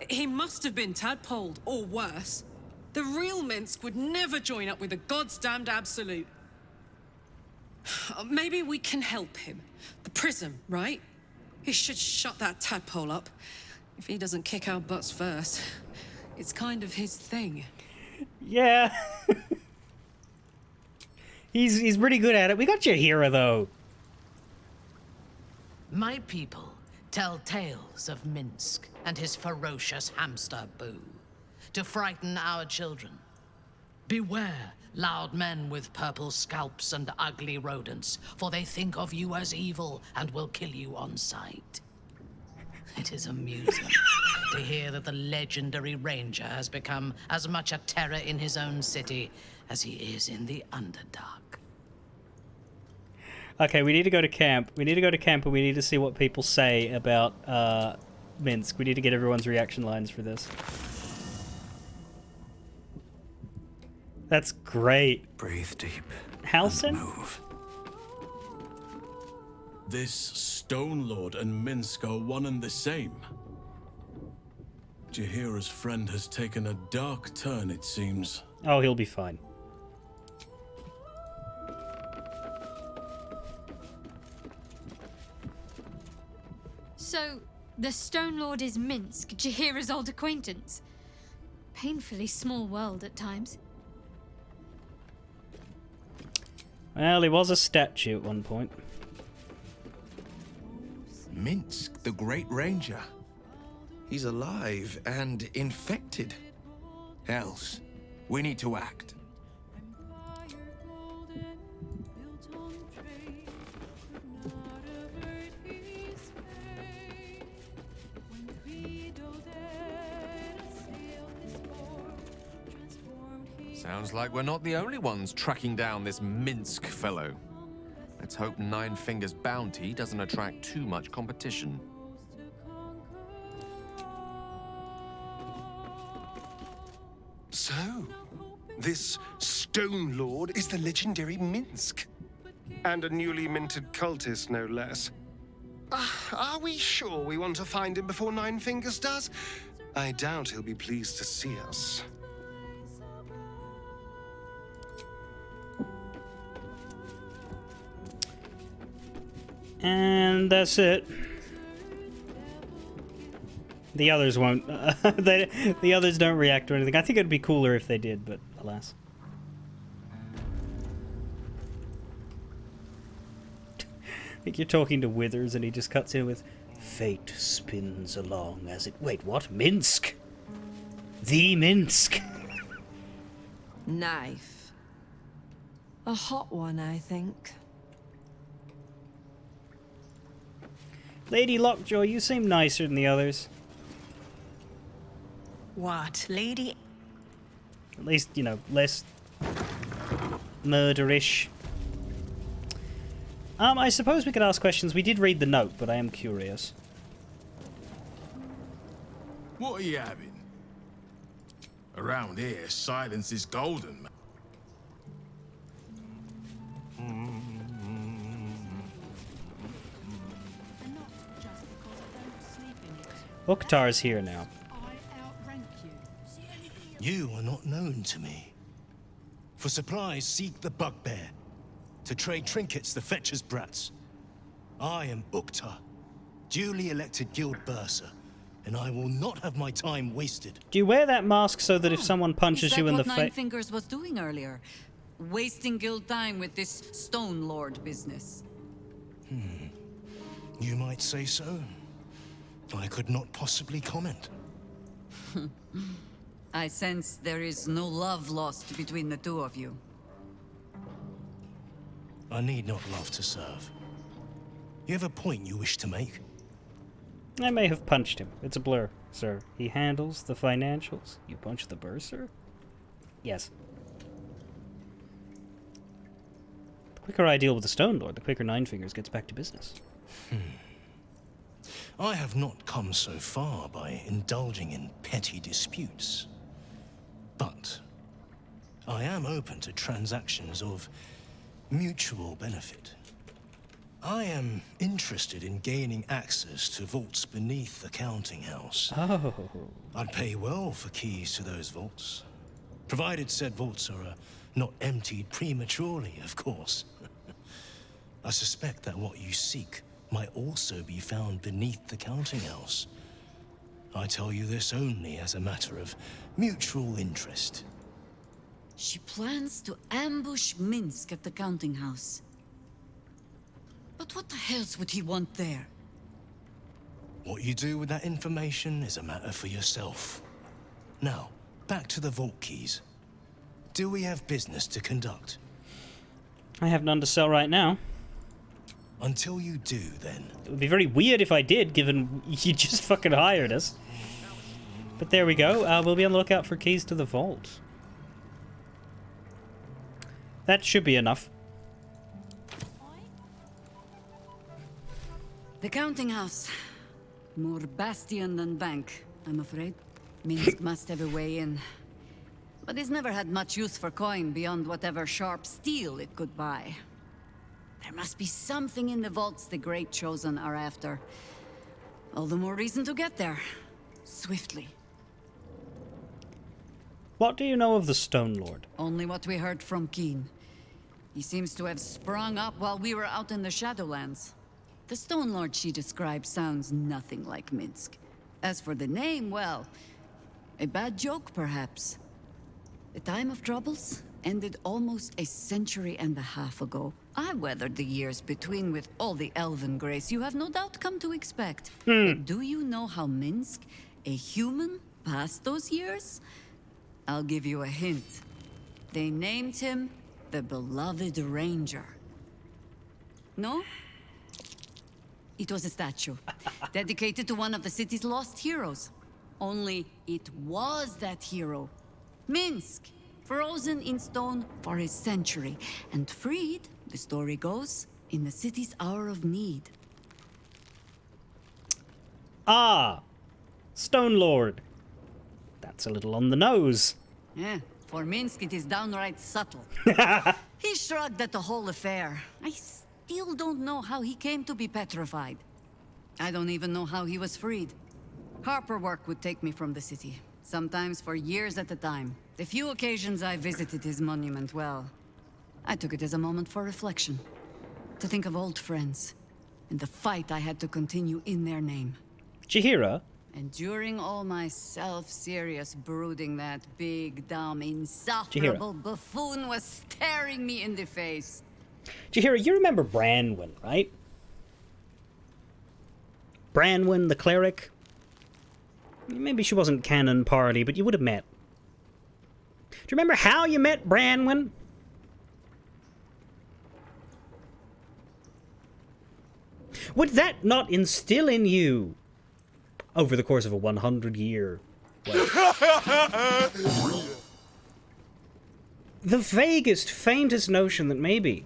He must have been tadpoled, or worse. The real Minsk would never join up with the God's damned Absolute. Maybe we can help him. The prism, right? He should shut that tadpole up. If he doesn't kick our butts first. It's kind of his thing. Yeah. He's pretty good at it. We got Jahira though. My people tell tales of Minsk and his ferocious hamster Boo, to frighten our children. Beware, loud men with purple scalps and ugly rodents, for they think of you as evil and will kill you on sight. It is amusing to hear that the legendary ranger has become as much a terror in his own city as he is in the Underdark. Okay, we need to go to camp. We need to go to camp and we need to see what people say about Minsk. We need to get everyone's reaction lines for this. That's great. Breathe deep. Halsin? Move. This Stone Lord and Minsk are one and the same. Jahira's friend has taken a dark turn, it seems. Oh, he'll be fine. So, the Stone Lord is Minsk, Jahira's old acquaintance. Painfully small world at times. Well, he was a statue at one point. Minsk, the Great Ranger. He's alive and infected. Else, we need to act. Sounds like we're not the only ones tracking down this Minsk fellow. Let's hope Nine Fingers' bounty doesn't attract too much competition. So, this Stone Lord is the legendary Minsk. And a newly minted cultist, no less. Are we sure we want to find him before Nine Fingers does? I doubt he'll be pleased to see us. And that's it. The others won't. The others don't react to anything. I think it'd be cooler if they did, but alas. I think you're talking to Withers and he just cuts in with, "Fate spins along as it..." Wait, what? Minsk? The Minsk? Knife. A hot one, I think. Lady Lockjaw, you seem nicer than the others. What, lady? At least, you know, less murderish. I suppose we could ask questions. We did read the note, but I am curious. What are you having? Around here, silence is golden, man. Oktar is here now. You are not known to me. For supplies, seek the bugbear. To trade trinkets, the fetcher's brats. I am Uktar, duly elected guild bursar, and I will not have my time wasted. Do you wear that mask so that if someone punches you in the Is that what Nine face... Fingers was doing earlier? Wasting guild time with this Stone Lord business. You might say so. I could not possibly comment. I sense there is no love lost between the two of you. I need not love to serve. You have a point you wish to make? I may have punched him. It's a blur, sir. He handles the financials. You punch the bursar? Yes. The quicker I deal with the Stone Lord, the quicker Nine Fingers gets back to business. I have not come so far by indulging in petty disputes. But I am open to transactions of mutual benefit. I am interested in gaining access to vaults beneath the counting house. Oh. I'd pay well for keys to those vaults, provided said vaults are not emptied prematurely, of course. I suspect that what you seek might also be found beneath the counting house. I tell you this only as a matter of mutual interest. She plans to ambush Minsk at the counting house. But what the hells would he want there? What you do with that information is a matter for yourself. Now, back to the vault keys. Do we have business to conduct? I have none to sell right now. Until you do, then. It would be very weird if I did, given you just fucking hired us. But there we go. We'll be on the lookout for keys to the vault. That should be enough. The counting house. More bastion than bank, I'm afraid. Minsk must have a way in. But it's never had much use for coin beyond whatever sharp steel it could buy. There must be something in the vaults the Great Chosen are after. All the more reason to get there. Swiftly. What do you know of the Stone Lord? Only what we heard from Keen. He seems to have sprung up while we were out in the Shadowlands. The Stone Lord she described sounds nothing like Minsk. As for the name, well, a bad joke perhaps. The time of troubles ended almost a century and a half ago. I weathered the years between with all the elven grace you have no doubt come to expect. But do you know how Minsk, a human, passed those years? I'll give you a hint. They named him the Beloved Ranger. No? It was a statue, dedicated to one of the city's lost heroes. Only it was that hero, Minsk, frozen in stone for a century, and freed, the story goes, in the city's hour of need. Ah! Stone Lord. That's a little on the nose. Yeah, for Minsk it is downright subtle. He shrugged at the whole affair. I still don't know how he came to be petrified. I don't even know how he was freed. Harper work would take me from the city, sometimes for years at a time. The few occasions I visited his monument, well, I took it as a moment for reflection. To think of old friends, and the fight I had to continue in their name. Jaheira? And during all my self-serious brooding, that big, dumb, insufferable buffoon was staring me in the face. Jaheira, you remember Branwen, right? Branwen, the cleric? Maybe she wasn't canon party, but you would have met. Do you remember how you met Branwen? Would that not instill in you, over the course of a 100-year wait, the vaguest, faintest notion that maybe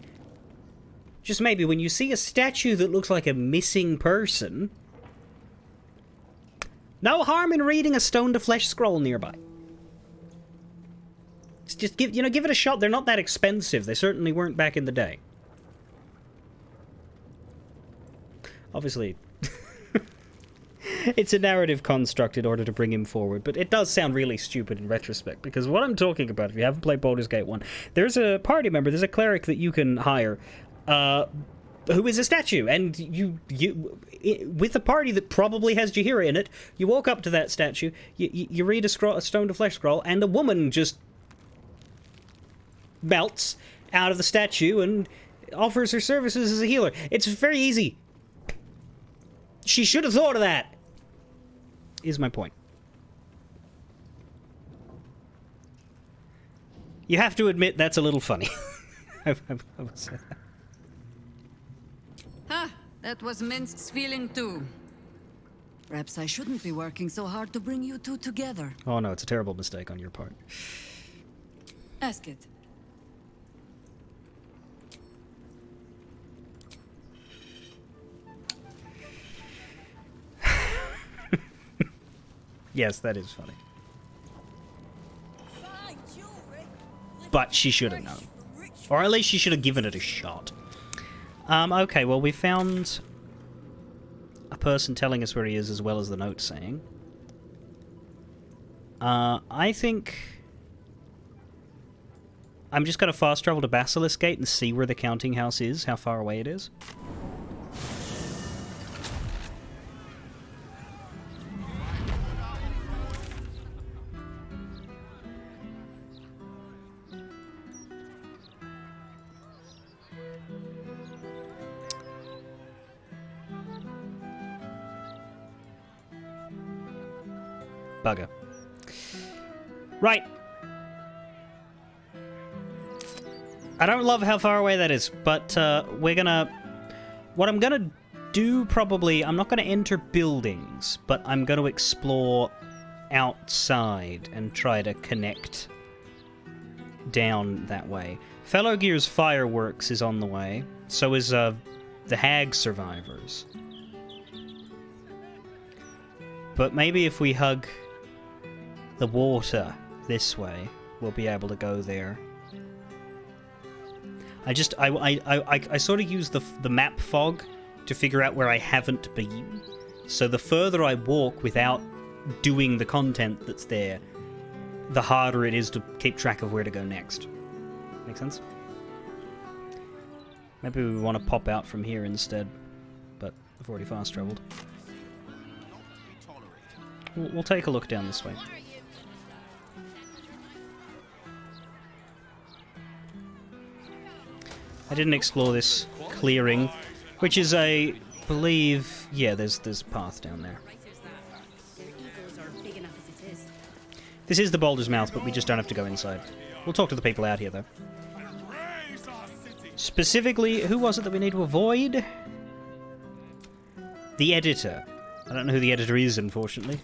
Just maybe when you see a statue that looks like a missing person, no harm in reading a stone to flesh scroll nearby. Just give it a shot. They're not that expensive. They certainly weren't back in the day. Obviously, it's a narrative construct in order to bring him forward, but it does sound really stupid in retrospect, because what I'm talking about, if you haven't played Baldur's Gate 1, there's a party member, there's a cleric that you can hire, who is a statue, and you with a party that probably has Jaheira in it, you walk up to that statue, you read a stone to flesh scroll, and a woman just melts out of the statue and offers her services as a healer. It's very easy. She should have thought of that, is my point. You have to admit that's a little funny. I would say that. Ha! That was Minsk's feeling too. Perhaps I shouldn't be working so hard to bring you two together. Oh no, it's a terrible mistake on your part. Ask it. Yes, that is funny. But she should have known. Or at least she should have given it a shot. Okay, well, we found a person telling us where he is as well as the note saying. I think I'm just going to fast travel to Basilisk Gate and see where the counting house is, how far away it is. Bugger. Right. I don't love how far away that is, but we're gonna... What I'm gonna do probably... I'm not gonna enter buildings, but I'm gonna explore outside and try to connect down that way. Fellow Gear's Fireworks is on the way. So is the Hag Survivors. But maybe if we hug the water this way, we'll be able to go there. I sort of use the map fog to figure out where I haven't been. So the further I walk without doing the content that's there, the harder it is to keep track of where to go next. Make sense? Maybe we want to pop out from here instead, but I've already fast traveled. We'll take a look down this way. I didn't explore this clearing, which is a, believe, yeah, there's a path down there. This is the Baldur's Mouth, but we just don't have to go inside. We'll talk to the people out here, though. Specifically, who was it that we need to avoid? The editor. I don't know who the editor is, unfortunately.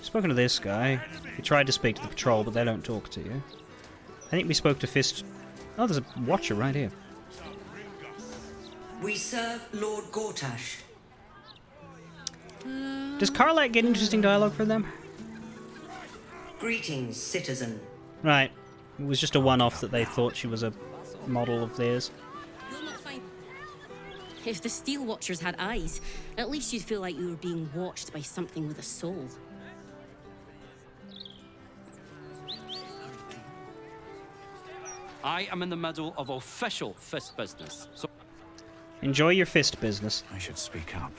Spoken to this guy. He tried to speak to the patrol, but they don't talk to you. I think we spoke to Fist... Oh, there's a watcher right here. We serve Lord Gortash. Does Karlak get interesting dialogue for them? Greetings, citizen. Right. It was just a one-off that they thought she was a model of theirs. If the Steel Watchers had eyes, at least you'd feel like you were being watched by something with a soul. I am in the middle of official fist business, so... Enjoy your fist business. I should speak up.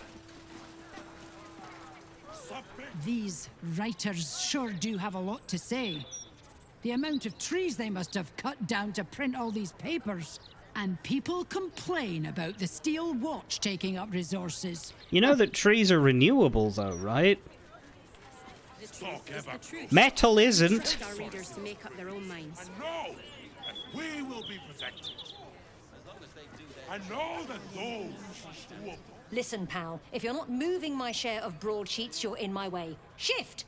These writers sure do have a lot to say. The amount of trees they must have cut down to print all these papers. And people complain about the Steel Watch taking up resources. You know that trees are renewable, though, right? Metal isn't. Our readers to make up their own minds. No! We will be protected. I know that those who are... Listen, pal, if you're not moving my share of broadsheets, you're in my way. Shift!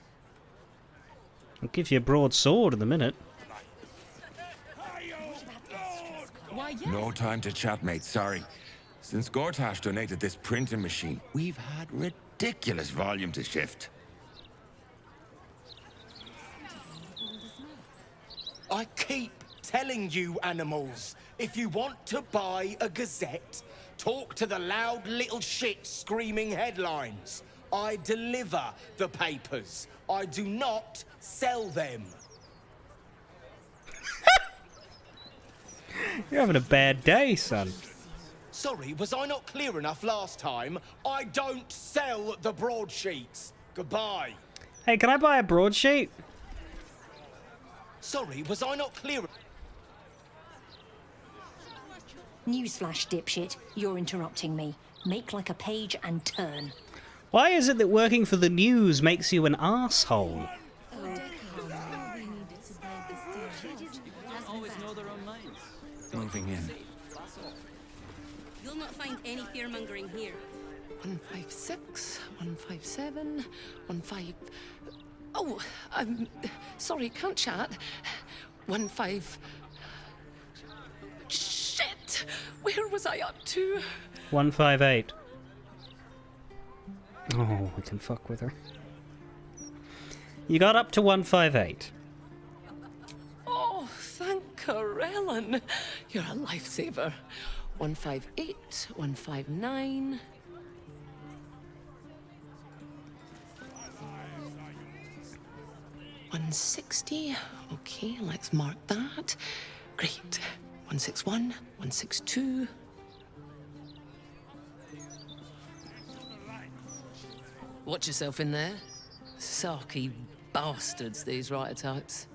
I'll give you a broadsword in a minute. Why, yes. No time to chat, mate, sorry. Since Gortash donated this printing machine, we've had ridiculous volume to shift. I keep telling you animals, if you want to buy a gazette, talk to the loud little shit screaming headlines. I deliver the papers. I do not sell them. You're having a bad day, son. Sorry, was I not clear enough last time? I don't sell the broadsheets. Goodbye. Hey, can I buy a broadsheet? Sorry, was I not clear? Newsflash, dipshit. You're interrupting me. Make like a page and turn. Why is it that working for the news makes you an asshole? Moving in. You'll not find any fear-mongering here. 156, 157, 15... Oh, sorry, can't chat. 15... Shit! Where was I up to? 158. Oh, we can fuck with her. You got up to 158. Oh, thank Corellin. You're a lifesaver. 158, 159... 160. Okay, let's mark that. Great. 161, 162. Watch yourself in there. Sarky bastards, these writer types.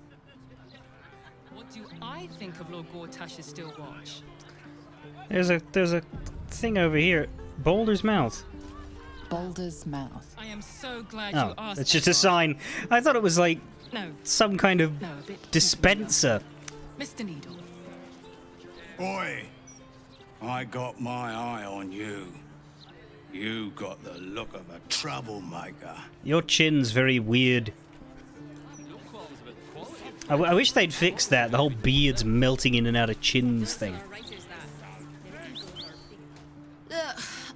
What do I think of Lord Gortash's still watch? There's a thing over here. Baldur's mouth. Baldur's mouth. I am so glad you Oh, asked. it's just a sign. I thought it was like some kind of dispenser. Mr. Needle. Oi! I got my eye on you. You got the look of a troublemaker. Your chin's very weird. I wish they'd fix that. The whole beards melting in and out of chins thing.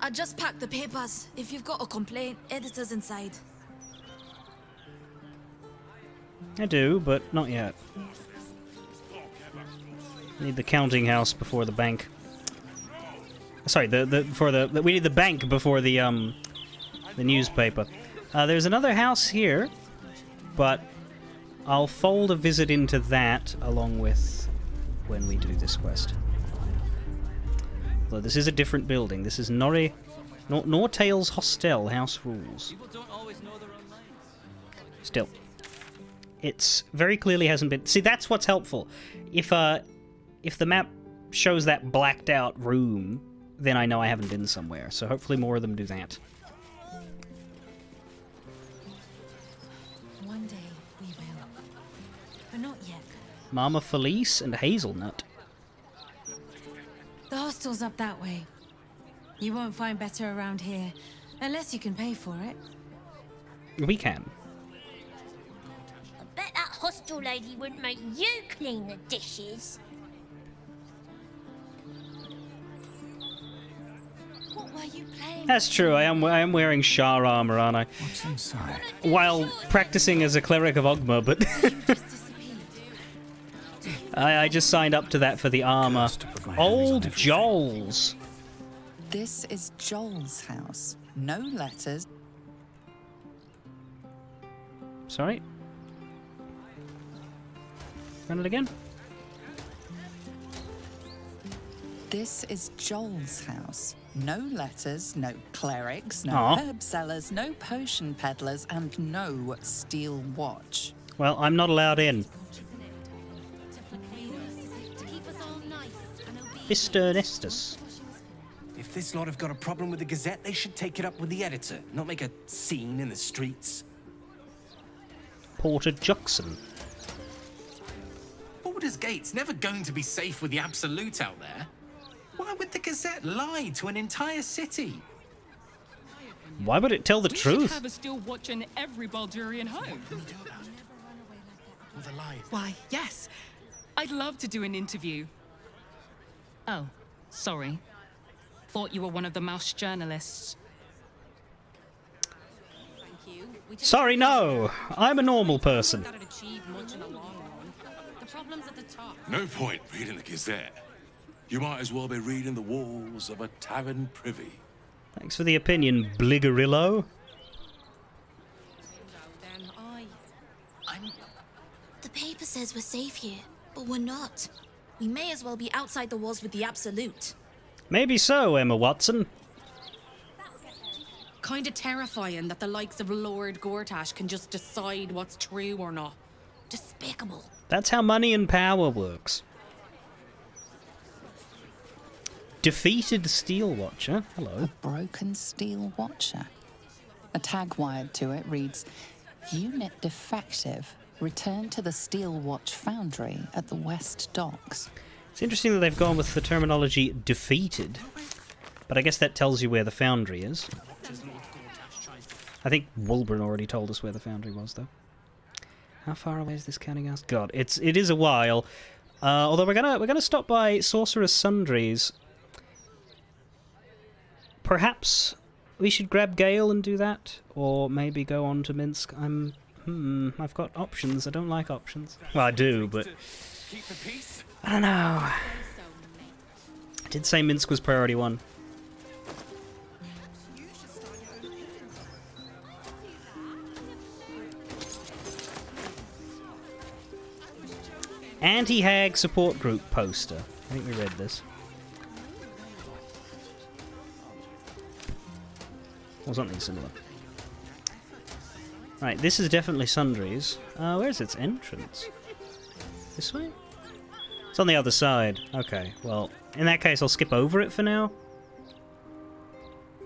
I just packed the papers. If you've got a complaint, editor's inside. I do, but not yet. Need the counting house before the bank. Sorry, we need the bank before the newspaper. There's another house here, but I'll fold a visit into that along with when we do this quest. Although this is a different building. This is Nortail's Hostel House Rules. Still, it's very clearly hasn't been. See, that's what's helpful. If the map shows that blacked out room, then I know I haven't been somewhere. So hopefully more of them do that. One day we will. But not yet. Mama Felice and Hazelnut. The hostel's up that way. You won't find better around here, unless you can pay for it. We can. I bet that hostel lady wouldn't make you clean the dishes. What were you playing? That's true. I am wearing Shah armor, aren't I? What's inside? While practicing as a cleric of Ogma, but I just signed up to that for the armor. Old Joel's. This is Joel's house. No letters. Sorry. Run it again. This is Joel's house. No letters, no clerics, no Aw. herb sellers, no potion peddlers, and no steel watch. Well, I'm not allowed in. Mr. Nestus. If this lot have got a problem with the Gazette, they should take it up with the editor, not make a scene in the streets. Porter Juxon. Baldur's Gate's never going to be safe with the Absolute out there. Why would the Gazette lie to an entire city? Why would it tell the We truth? should have a still watch in every Baldurian home. With a lie. Why, yes. I'd love to do an interview. Oh, sorry. Thought you were one of the mouse journalists. Thank you. We just Sorry, no. I'm a normal person. that'd achieve much in the long run. The problem's at the top. No point reading the Gazette. You might as well be reading the walls of a tavern privy. Thanks for the opinion, Bligarillo. Then The paper says we're safe here, but we're not. We may as well be outside the walls with the Absolute. Maybe so, Emma Watson. Kinda terrifying that the likes of Lord Gortash can just decide what's true or not. Despicable. That's how money and power works. Defeated Steel Watcher. Hello. Broken Steel Watcher. A tag wired to it reads, Unit defective. Return to the Steel Watch Foundry at the West Docks. It's interesting that they've gone with the terminology defeated. But I guess that tells you where the foundry is. I think Wolbern already told us where the foundry was, though. How far away is this counting house? God, it is a while. Although we're gonna stop by Sorcerer's Sundries. Perhaps we should grab Gale and do that, or maybe go on to Minsk. I've got options. I don't like options. Well, I do, but I don't know. I did say Minsk was priority 1. Anti-Hag support group poster. I think we read this. Or something similar. Right, this is definitely Sundries. Where's its entrance? This way? It's on the other side. Okay, well, in that case I'll skip over it for now.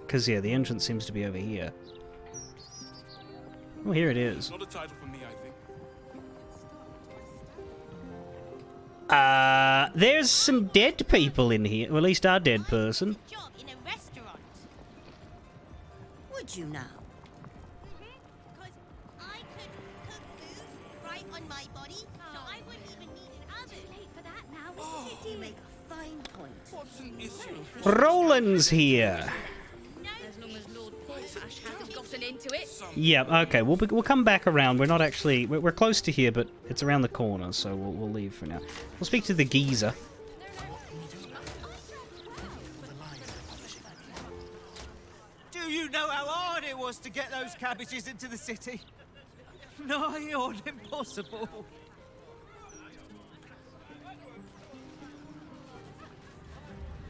Because, yeah, the entrance seems to be over here. Oh, here it is. Not a title for me, I think. There's some dead people in here. Well, at least our dead person. Job in a restaurant. Would you now? Because I could cook food right on my body, so I wouldn't even need an oven. Too late for that now. You make a fine point. What's an issue? Roland's here. As long as Lord Gortash hasn't gotten into it. Yeah, okay, we'll come back around. We're not actually... We're close to here, but it's around the corner, so we'll leave for now. We'll speak to the geezer. Do you know how hard it was to get those cabbages into the city? Nigh on impossible.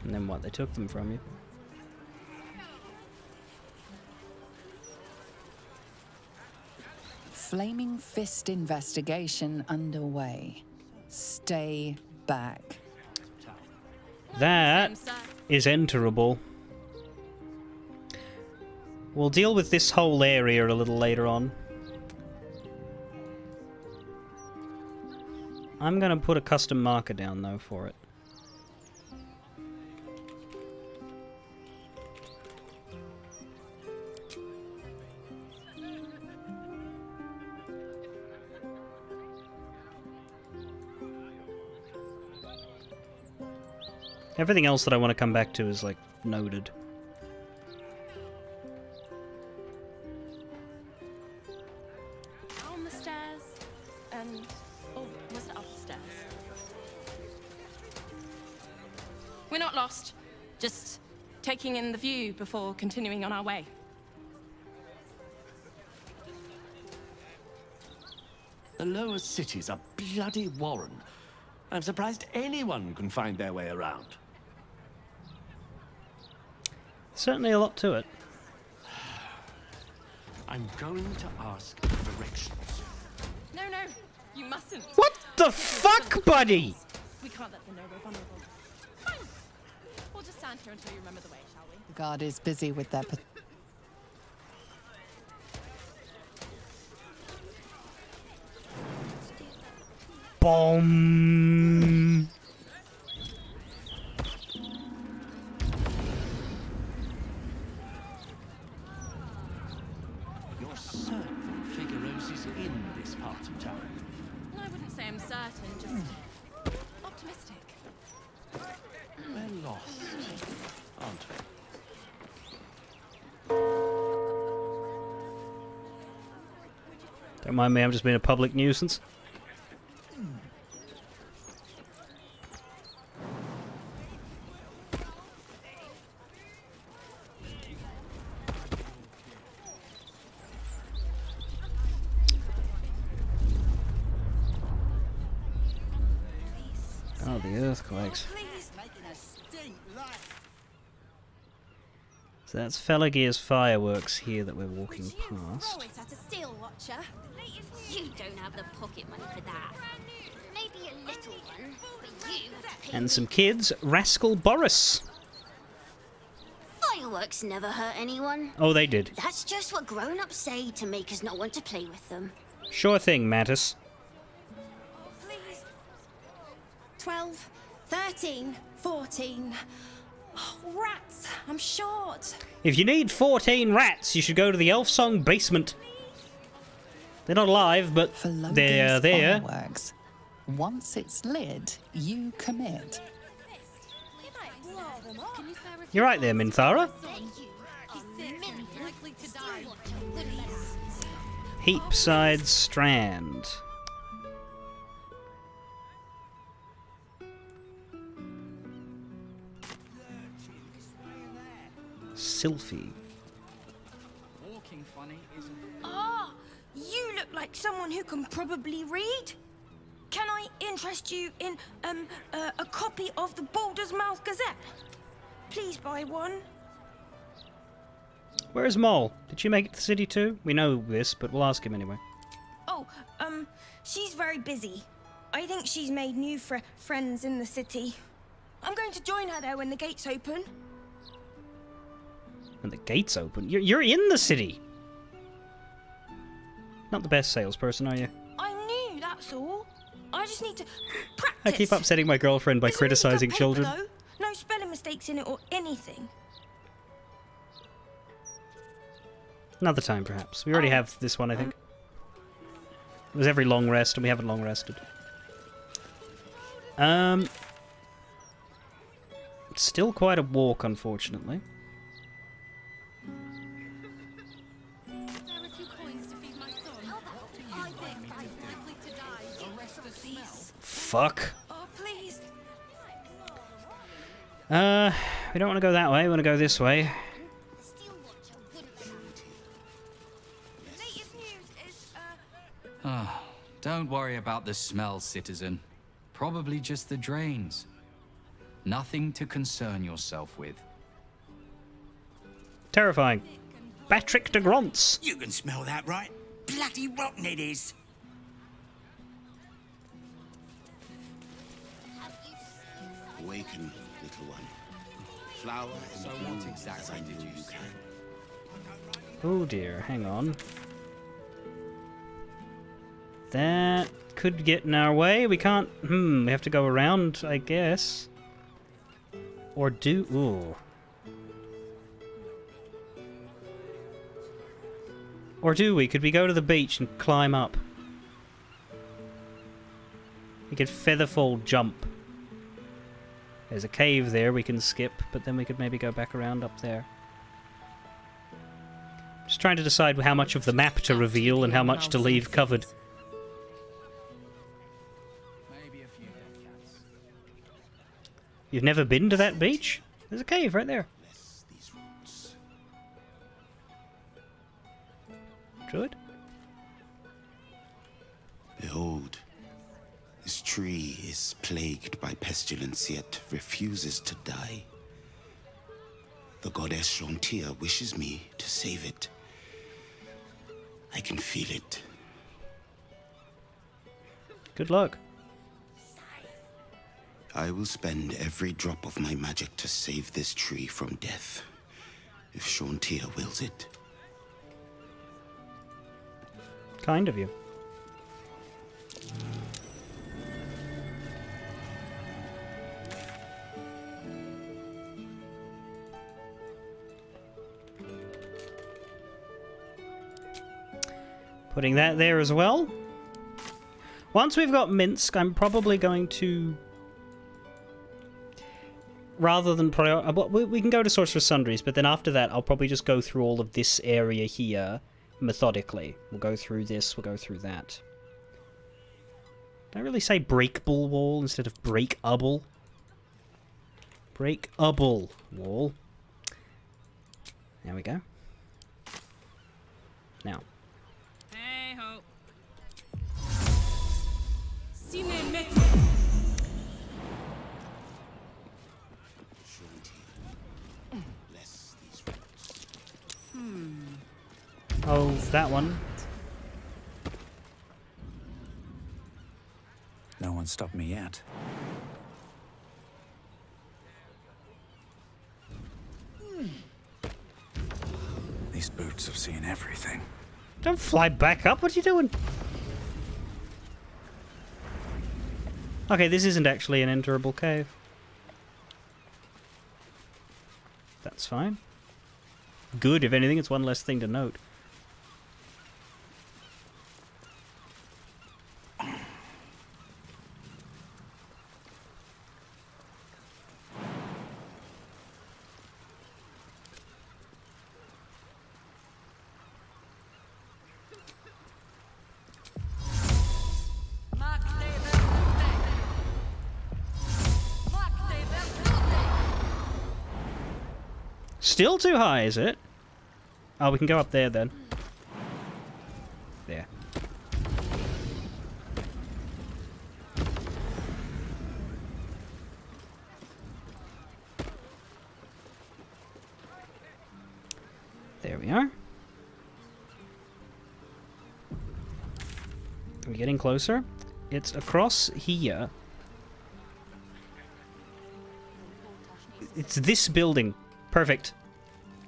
And then what? They took them from you. Flaming Fist investigation underway. Stay back. That is enterable. We'll deal with this whole area a little later on. I'm gonna put a custom marker down though for it. Everything else that I want to come back to is, like, noted. Down the stairs and... Oh, was it up the stairs? We're not lost. Just taking in the view before continuing on our way. The lower city's a bloody warren. I'm surprised anyone can find their way around. Certainly a lot to it. I'm going to ask for directions. No, you mustn't. What the fuck, buddy? We can't let them know we're vulnerable. Fine. We'll just stand here until you remember the way, shall we? The guard is busy with their... Bomb. You're certain Figueroa's is in this part of town? I wouldn't say I'm certain, just optimistic. We're lost, aren't we? Don't mind me, I'm just being a public nuisance. Oh, the earthquakes. So that's Felagir's fireworks here that we're walking past. At a steel watcher. You don't have the pocket money for that. Maybe a little one, but you have to pay. And some kids, Rascal Boris. Fireworks never hurt anyone. Oh, they did. That's just what grown-ups say to make us not want to play with them. Sure thing, Mattis. 12, 13, 14. Oh, rats, I'm short. If you need 14 rats, you should go to the Elf Song basement. They're not alive, but they're there. Fireworks. Once it's lit, you commit. You're right there, Minthara. Heapside Strand. Sylphie. Walking funny isn't. Ah, you look like someone who can probably read. Can I interest you in a copy of the Baldur's Mouth Gazette? Please buy one. Where's Mole? Did she make it to the city too? We know this, but we'll ask him anyway. Oh, she's very busy. I think she's made new friends in the city. I'm going to join her there when the gates open. When the gates open? You're in the city! Not the best salesperson, are you? I'm new, that's all. I just need to practice. I keep upsetting my girlfriend by criticizing children. Though. No spelling mistakes in it or anything. Another time, perhaps. We already have this one, I think. It was every long rest, and we haven't long rested. Still quite a walk, unfortunately. Fuck. Oh, please. We don't want to go that way, we want to go this way. Ah, don't worry about the smell, citizen. Probably just the drains. Nothing to concern yourself with. Terrifying. Patrick de Grants. You can smell that, right? Bloody rotten it is. Awaken, little one. Flower and So bloom what exactly as I did know you you say? can. Oh dear, hang on. That could get in our way. We can't... we have to go around, I guess. Or do... Ooh. Or do we? Could we go to the beach and climb up? We could featherfall jump. There's a cave there we can skip, but then we could maybe go back around up there. Just trying to decide how much of the map to reveal and how much to leave covered. You've never been to that beach? There's a cave right there. Druid? Behold, this tree is plagued by pestilence, yet refuses to die. The goddess Shontia wishes me to save it. I can feel it. Good luck. I will spend every drop of my magic to save this tree from death, if Shontia wills it. Kind of you. Putting that there as well. Once we've got Minsk, I'm probably going to rather than we can go to Sorcerer's Sundries, but then after that I'll probably just go through all of this area here methodically. We'll go through this, we'll go through that. Did I really say breakable wall instead of breakable? Breakable wall. There we go. Now. Hey ho. Oh, that one. No one stopped me yet. These boots have seen everything. Don't fly back up. What are you doing? Okay, this isn't actually an enterable cave. That's fine. Good, if anything, it's one less thing to note. Still too high, is it? Oh, we can go up there then. There. There we are. Are we getting closer? It's across here. It's this building. Perfect.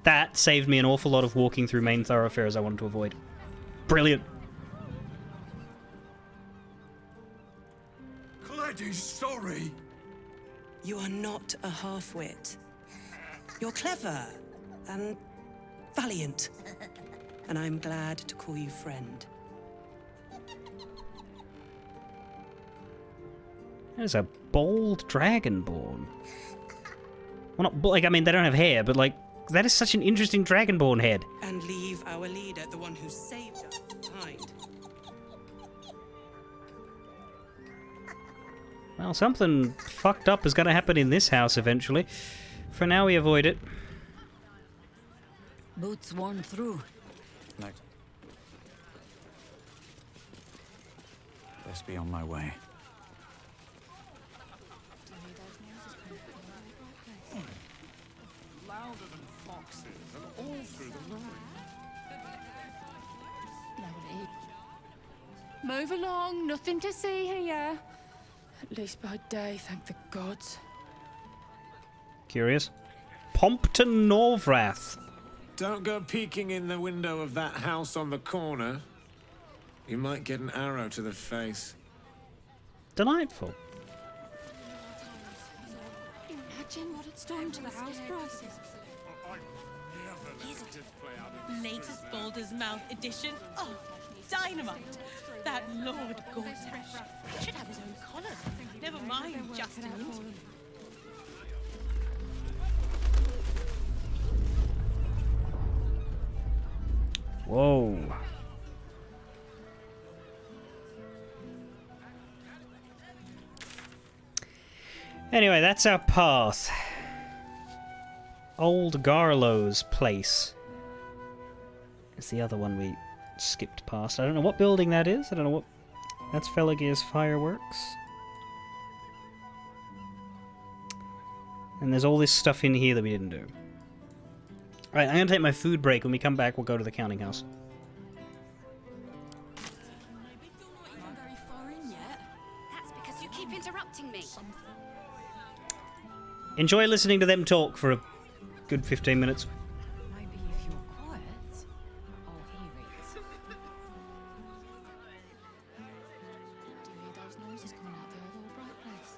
That saved me an awful lot of walking through main thoroughfares I wanted to avoid. Brilliant. Cleddy's sorry. You are not a half-wit. You're clever and valiant. And I'm glad to call you friend. There's a bald dragonborn. Well, not like, I mean, they don't have hair, but like, that is such an interesting dragonborn head. And leave our leader, the one who saved us, behind. Well, something fucked up is going to happen in this house eventually. For now, we avoid it. Boots worn through. Night. Best be on my way. Louder than foxes and all through the night. Move along, nothing to see here. At least by day, thank the gods. Curious. Pompton Norvrath. Don't go peeking in the window of that house on the corner. You might get an arrow to the face. Delightful. Imagine what it's done to the house prices. Latest Baldur's Mouth edition. Oh, dynamite! That Lord Gortash should have his own collar. Never mind Justin Winter. Whoa. Anyway, that's our path. Old Garlow's place. It's the other one we skipped past. I don't know what building that is. I don't know what... That's Felagir's fireworks. And there's all this stuff in here that we didn't do. Alright, I'm going to take my food break. When we come back, we'll go to the counting house. That's because you keep interrupting me. Enjoy listening to them talk for a good 15 minutes. Maybe if you're quiet, I'll hear it. Do you hear those noises coming out the old bright place?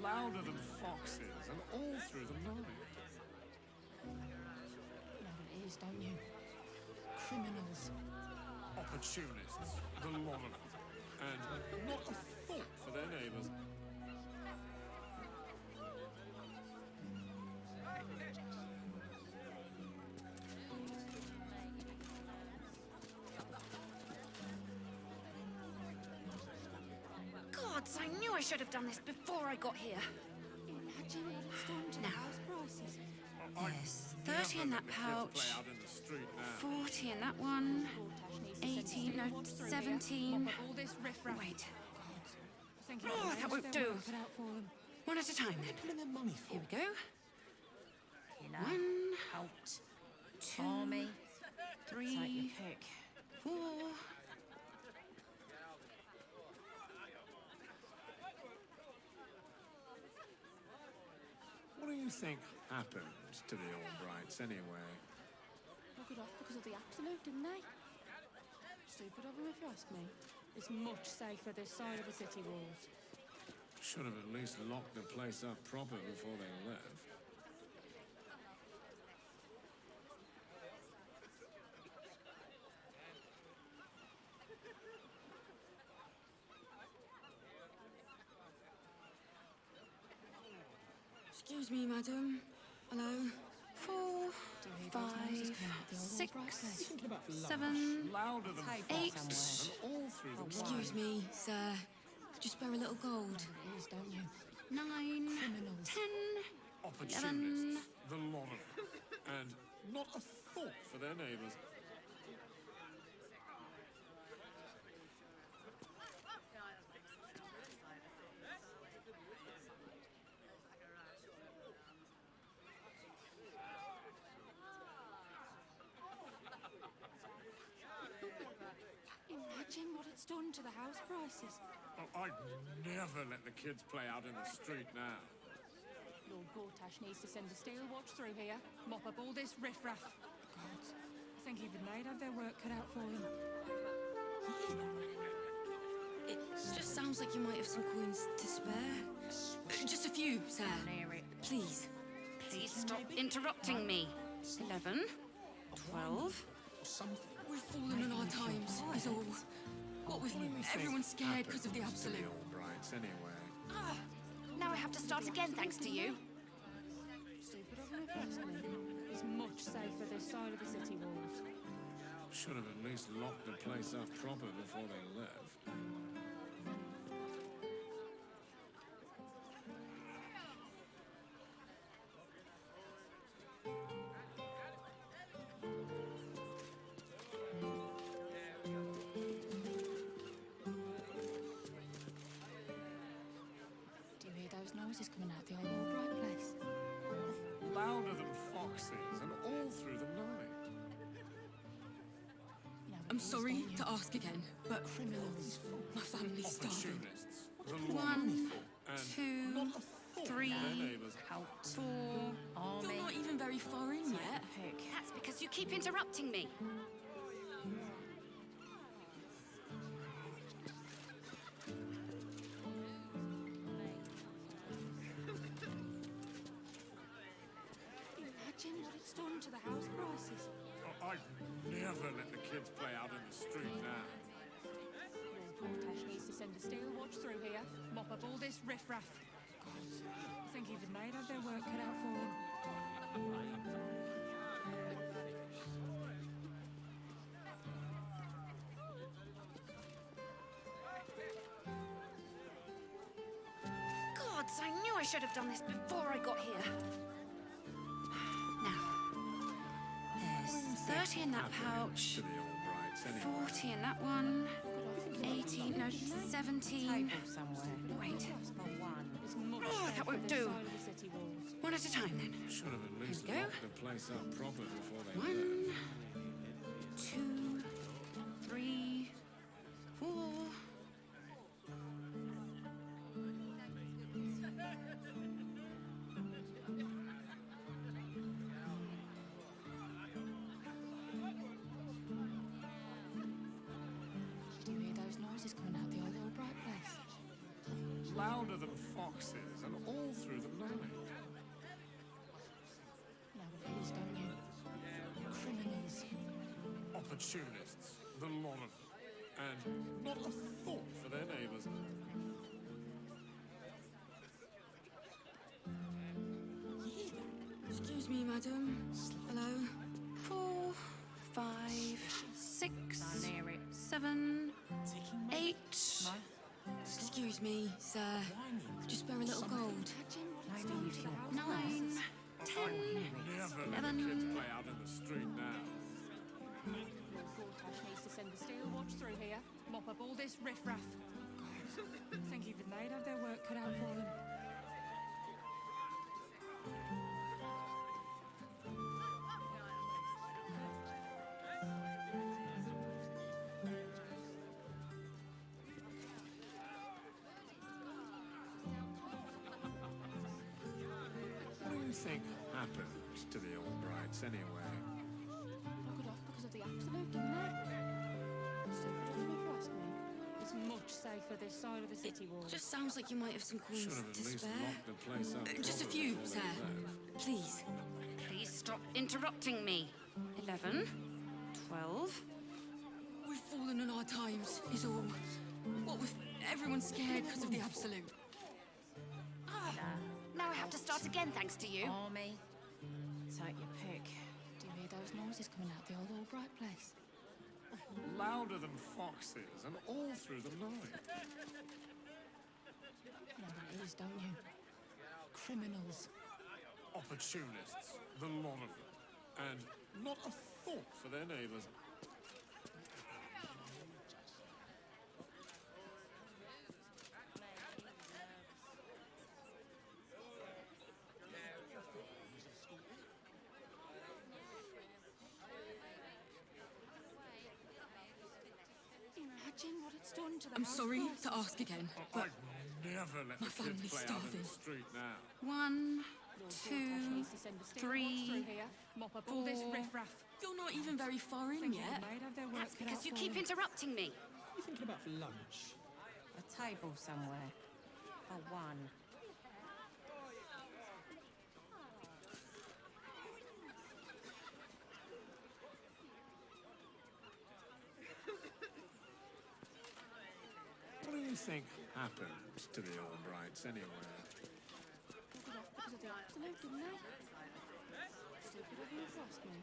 Louder than foxes and all through the night. You know what it is, don't you? Criminals. Opportunists, the lot of them. And not a thought for their neighbours. Gods, I knew I should have done this before I got here. Imagine what it's done to the house prices. Yes, 30 in that pouch, Out in the street now. 40 in that one, 18, no, 17. All this riffraff. Wait. Thank Oh, that won't do. Put out for them. One at a time, then. Pulling their money for. Here we go. Enough. One, Out. two, Army. Take three, your pick. 4. What do you think happened to the Albrights anyway? Buggered off because of the absolute, didn't they? Stupid of them, if you ask me. It's much safer this side of the city walls. Should have at least locked the place up proper before they left. Excuse me, madam. Hello. 4, 5, 6, 7, Louder than 8. foxes and all through the Excuse me, sir. Could you spare a little gold? Please, don't you? 9, 10, 11. Opportunists, the lot of them. And not a thought for their neighbours. Imagine what it's done to the house prices. Oh, I'd never let the kids play out in the street now. Lord Gortash needs to send a steel watch through here, mop up all this riffraff. God, I think even they'd have their work cut out for them. It just sounds like you might have some coins to spare. Just a few, sir. Please. Please stop interrupting me. 11, 12. We've fallen on our times, is all. What with everyone scared because of the absolute. Albrights anyway. Now I have to start again thanks to you. Stupid of them, if you ask me. It's much safer this side of the city walls. Should have at least locked the place up proper before they left. Do you hear those noises coming out the old Albright place? Louder than foxes and all through the night. I'm sorry to ask again, but criminals, my family's starving. Opportunists, the lot 1, and 2, 3, neighbours. 4. You're not even very far in yet. That's because you keep interrupting me. Imagine what it's done to the house prices. Oh, I'd never let the kids play out in the street now. Lord Gortash needs to send a steel watch through here, mop up all this riffraff. God, I think even they'd have their work cut out for them. Gods, I knew I should have done this before I got here. Now, there's 30 in that pouch, 40 in that one, 18, no, 17. Wait. Oh, that won't do. One at a time, then. Should have at least Here we go. locked the place up proper before they 1, left. 2, 3, 4. Do you hear those noises coming out the old Albright place? Louder than foxes and all through the night. Now, please, don't you? Criminals. Opportunists, the lot of them. And not a thought for their neighbours. Excuse Excuse me, madam. Hello. 4, 5, 6, 7, 8. Excuse me, sir. Could you spare a little gold? 9, 10, Never let the 11. kids play out in the street now. Lord Gortash needs to send the steel watch through here, mop up all this riffraff. God, I think even they'd have their work cut out for them. What do you think happened to the Albrights anyway? Knock it off because of the absolute, didn't they? Stupid of them if you ask me. It's much safer this side of the city wall. Just sounds like you might have some coins Should have at to least spare. locked the place up. Just a properly few, before sir. they left. Please. Please stop interrupting me. 11, 12. We've fallen on our times, is all. What with everyone scared because of the absolute. Now I have to start again thanks to you. Army. Take your pick. Do you hear those noises coming out the old Albright place? Louder than foxes and all through the night. You know what it is, don't you? Criminals. Opportunists, the lot of them. And not a thought for their neighbours. Imagine what it's done to the I'm house sorry prices. to ask again, but I'd never let my the kids family's play out in starving. the street now. 1, Lord Gortash 2, needs to send the steel watch through 3, here, mop up all this 4. riffraff. You're not even very far in Think yet. they'd have their work That's cut because out you for keep them. interrupting me. What are you thinking about for lunch? A table somewhere. For one. What do you think happened to the Albrights anyway? Knock it off because of the absolute, didn't they? Stupid of them if you ask me.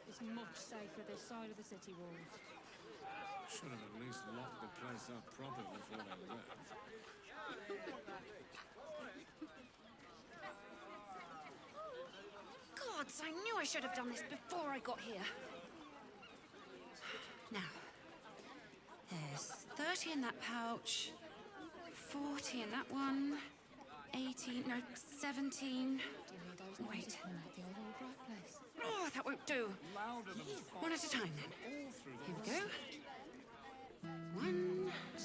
It's much safer this side of the city walls. Should have at least locked the place up properly before they left. Gods, I knew I should have done this before I got here. Now, there's 30 in that pouch, 40 in that one, 18, no, 17. Do you hear those noises Wait. coming out the old Albright place? Oh, that won't do. Louder than One at a time, then. all through the Here we go. 1, 2,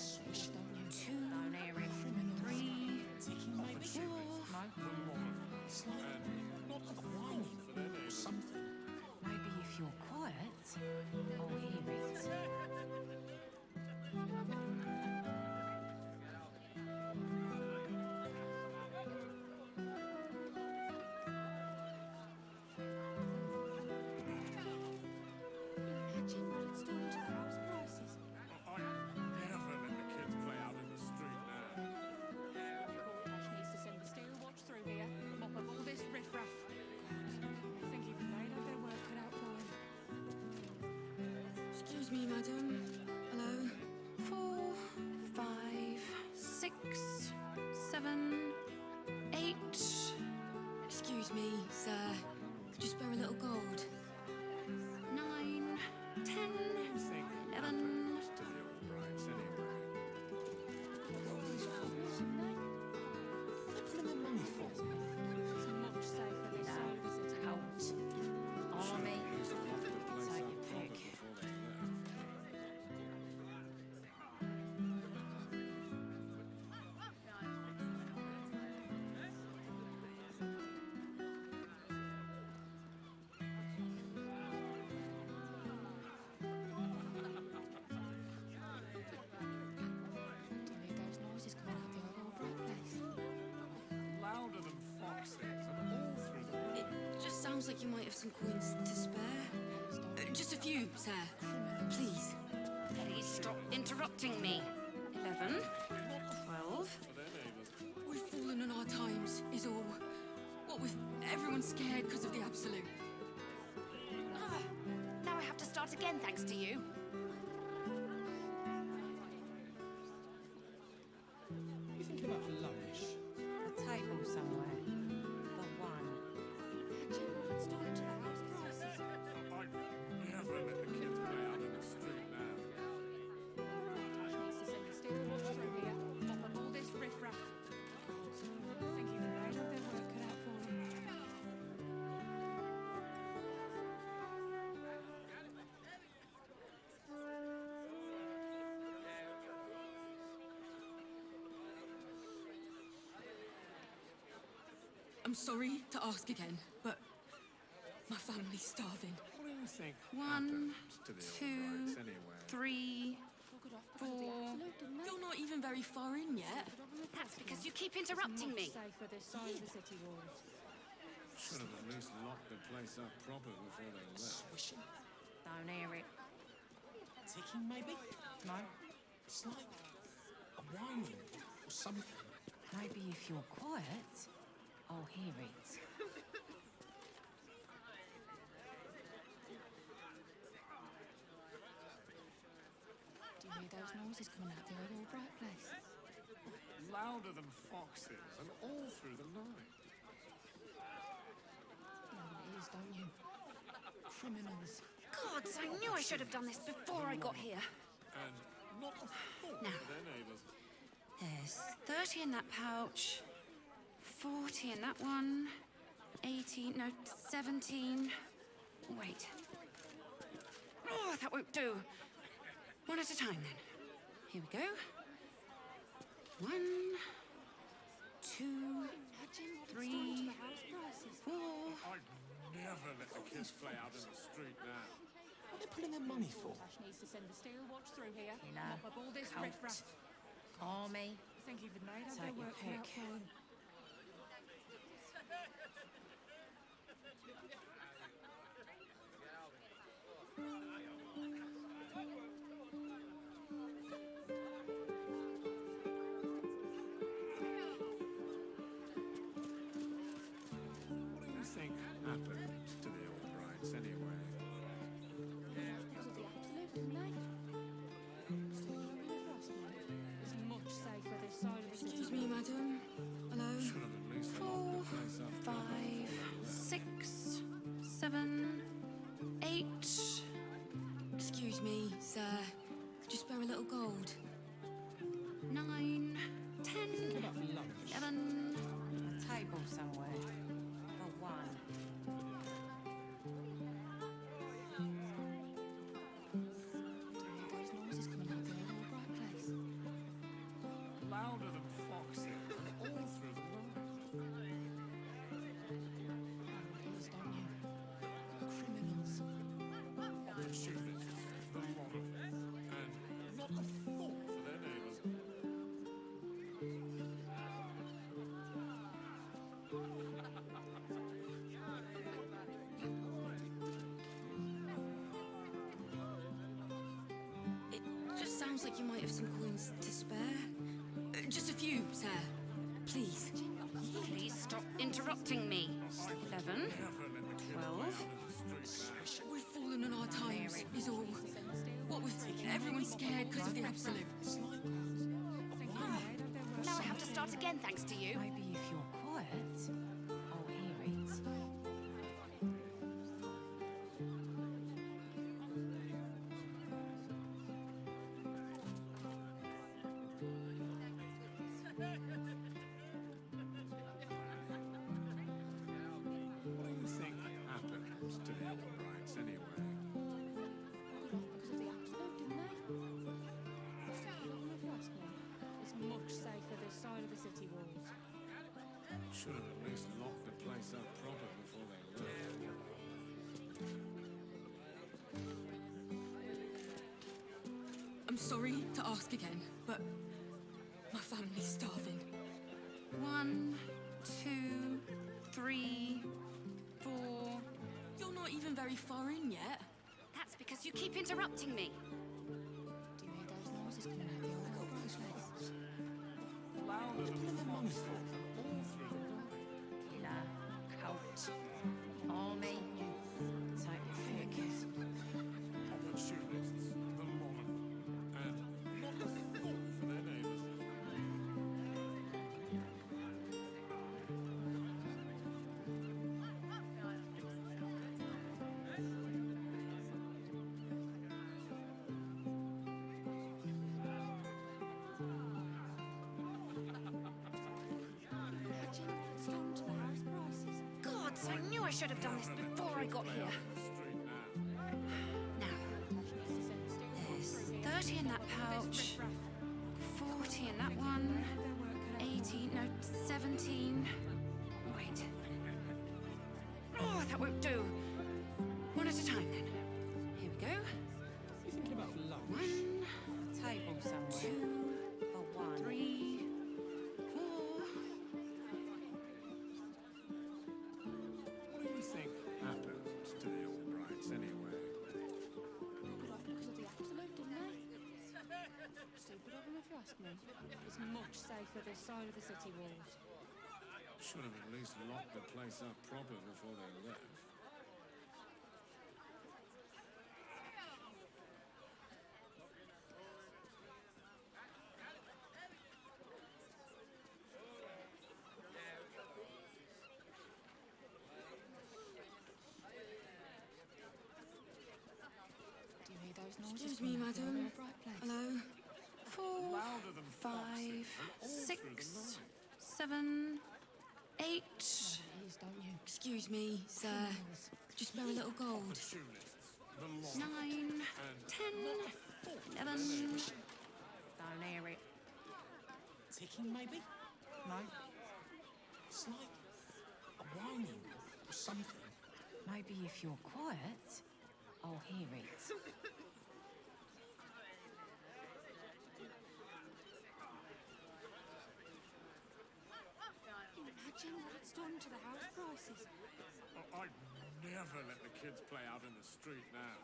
Don't hear it. 3, 4. And not a thought for their neighbours. Maybe if you're quiet, I'll hear it. Imagine what it's done to the house prices. I'd never let the kids play out in the street now. Lord Gortash needs to send the steel watch through here, mop up all this riffraff. God, I think even they'd have their work cut out for them. Excuse me, madam. Hello. 4, 5, 6, 7, 8. Excuse me, sir. Could you spare a little gold? 9, 10, 11. To the Albrights anyway. It's much safer this side of the city walls. Army. At least locked the place Take up your properly pick. before they left. Do you hear those noises coming out the old Albright place? Louder than foxes and all through the night. It just sounds like you might have some coins to spare. Just a few, sir. Please. Please stop interrupting me. 11, 12. For their neighbours. We've fallen on our times, is all. What What with everyone scared because of the Absolute? Now I have to start again thanks to you. You thinking about lunch? A table somewhere. For one. I never let the kids play out in the street now. Needs to send the steel watch through here. Mop up all this riffraff. Think even they have their work cut out for them. I'm sorry to ask again, but my family's starving. What do you think One, happened to the two, old brides anyway? 3, 4. You're not even very far in yet. That's because you keep interrupting me. Safer this side of the city walls. Should have at least locked the place up proper before they left. Swishing? Don't hear it. Ticking, maybe? No? It's like a whining or something. Maybe if you're quiet, I'll hear it. Do you hear those noises coming out the old bright place? Louder than foxes, and all through the night. You know what it is, don't you? Criminals. Gods, I knew I should have done this before I got here. And not a thought Now. for their neighbours. There's 30 in that pouch, 40 in that one, 18, no, 17. Wait. Oh, that won't do. One at a time, then. Here we go. 1, 2, 3, 4. I'd never let the kids play out in the street now. What are they putting their money for? Needs to send the steel watch through here. Killer, Mop up all this cult, riffraff. army. Think even they have Take their your work cut out pick. for them. What do you think happened to the old brides anyway? Because of the Absolute, didn't they? It's much safer this side of the city. Excuse me, madam. Hello. Should have at least 4, locked the place up proper 5, before they left. 6, 7, 8. Excuse me, sir. Could you spare a little gold? 9, 10, 11. A table somewhere. For one. Those noises coming out the old bright place. Louder than foxes, and all through the night. Please, don't you? Criminals. Opportunists, the lot of them. And not a thought for their neighbours. It just sounds like you might have some coins to spare. Just a few, sir. Please. Please stop interrupting me. 11, 12. We've fallen on our times, is all. What with everyone scared because of the Absolute? Now I have to start again thanks to you. Maybe if you're quiet, I'll hear it. What do you think happened to the old brides anyway? Because of the Absolute, didn't they? It's much safer this side of the city walls. Should have at least locked the place up proper before they left. I'm sorry to ask again, but my family's starving. 1, 2, 3, 4. You're not even very far in yet. That's because you keep interrupting me. Do you hear those noises coming out the old bright place? Louder than foxes, and all through the night. Killer, Gods, I knew I should have done this before I got here. Now, there's 30 in that pouch, 40 in that one, 18, no, 17. Wait. Oh, that won't do. One at a time, then. Here we go. You thinking about lunch? 1, A table somewhere. 2, For one. 3, 4. What do you think happened to the Albrights anyway? Knocked off because of the absolute, didn't they? Stupid of them if you ask me. It's much safer this side of the city walls. Should have at least locked the place up proper before they left. Do you hear those noises? Excuse me, coming out of madam. your bright place? Hello? 4, Louder than 5, all through the 6, night. 7, 8. Please, don't you? Excuse me, sir. Could you spare a little gold? Opportunists, the long 9, and 10, 11. Don't hear it. Ticking, maybe? No. It's like a whining or something. Maybe if you're quiet, I'll hear it. Imagine what it's done to the house prices. Oh, I'd never let the kids play out in the street now.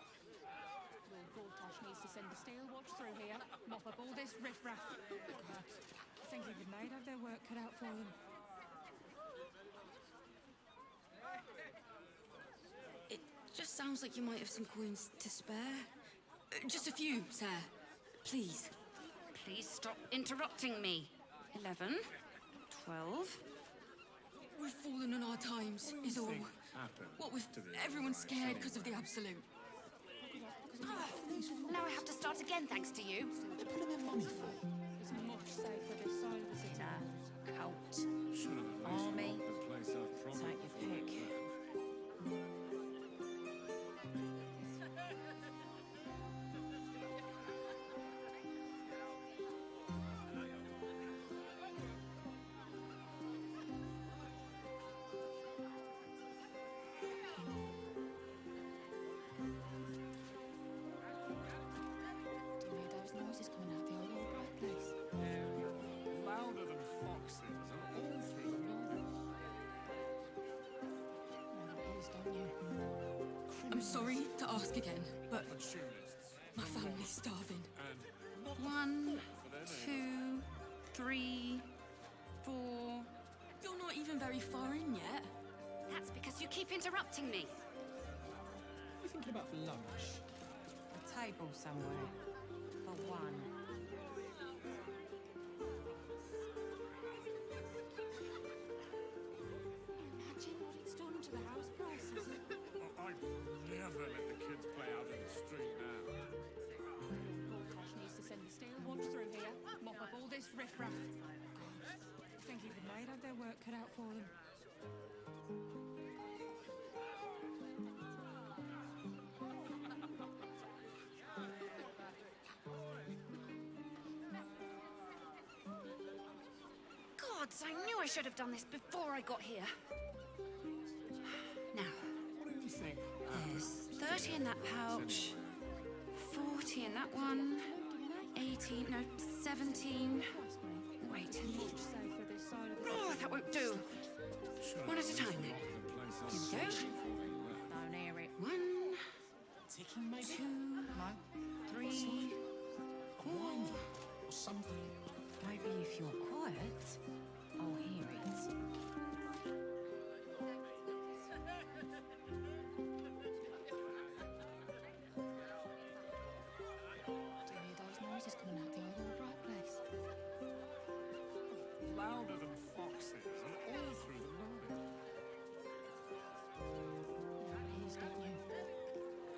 Lord Gortash needs to send a steel watch through here, mop up all this riffraff. God, I think even they'd have their work cut out for them. It just sounds like you might have some coins to spare. Just a few, sir. Please. Please stop interrupting me. 11, 12. We've fallen on our times, is all. Happened What with to the everyone Albrights scared because of the anyway? absolute. Now I have to start again thanks to you. They put them in money for. It's much safer this side of the city. Cult. Should have at least Army. locked the place up proper Take your before they pick. left. Do you hear those noises coming out of the old Albright place? Louder than foxes and all through the night. Please, don't you? I'm sorry to ask again, but Opportunists, my family's starving. and not 1, for their name. 2, 3, 4. You're not even very far in yet. That's because you keep interrupting me. You thinking about for lunch? A table somewhere. For one. Imagine what it's done to the house prices. Oh, I'd never let the kids play out in the street now. Gortash needs to send a steel watch through here, mop up all this riffraff. God, I think even they'd have their work cut out for them. Gods, I knew I should have done this before I got here. Now, What do you think? there's 30 in that pouch, 40 in that one, 18, no, 17. Wait. Much safer this side of the Oh, city. that won't do. Should have One at a least time, then. locked the place up Here we go. proper before they left. Don't hear it. 1, Ticking, maybe? 2, 3, 4. Or something. Maybe if you're quiet, I'll hear it. Do you hear those noises coming out of the old Albright place? Louder than foxes and all through the night. Please, don't you?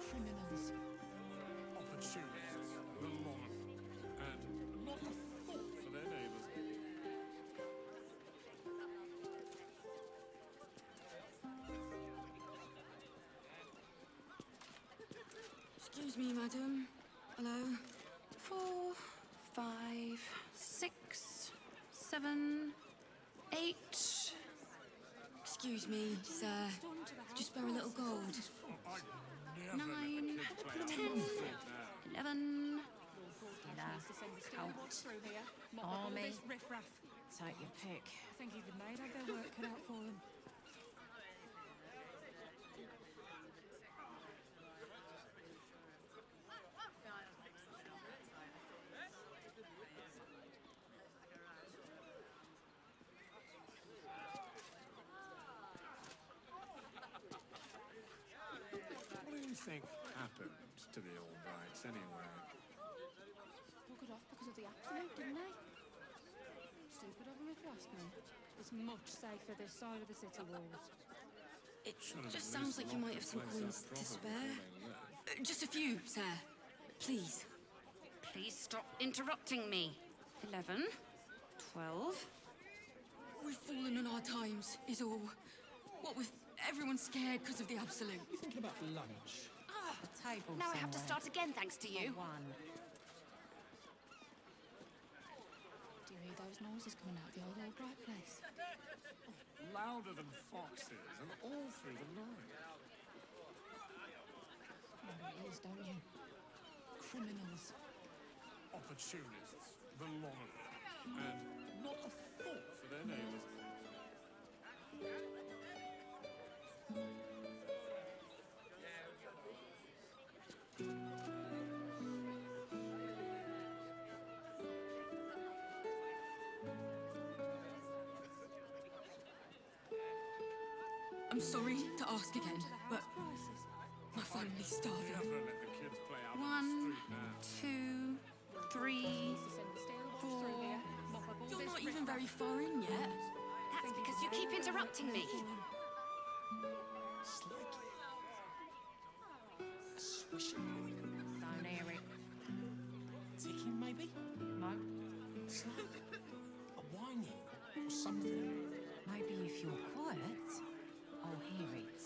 Criminals. Excuse me, madam. Hello. 4, 5, 6, 7, 8. Excuse me, sir. Could you spare a little gold? 9, 10, 11. Count. Army. Take your pick. I think even they'd have their work cut out for them. What do you think happened to the Albrights anyway? Buggered off because of the absolute, didn't they? Stupid of them if you ask me. It's much safer this side of the city walls. It just sounds like you might have some coins to spare. Just a few, sir. Please. Please stop interrupting me. 11, 12. We've fallen on our times, is all. What with everyone scared because of the absolute. You thinking about lunch? Ah, A table now I have to somewhere. start again thanks to you. For one. Do you hear those noises coming out of the old Albright place? Louder than foxes, and all through the night. You know what it is, don't you? Criminals. Opportunists, the lot of them, and not a thought for their neighbours. I'm sorry to ask again, but my family's starving. Never let the kids play out 1, on the street now. 2, 3, 4. You're not even very far in yet. That's because you keep interrupting me. Slightly. A swishing. Don't hear it. Ticking, maybe? No. Slap. A whining. Or something. Maybe if you're quiet, I'll hear it.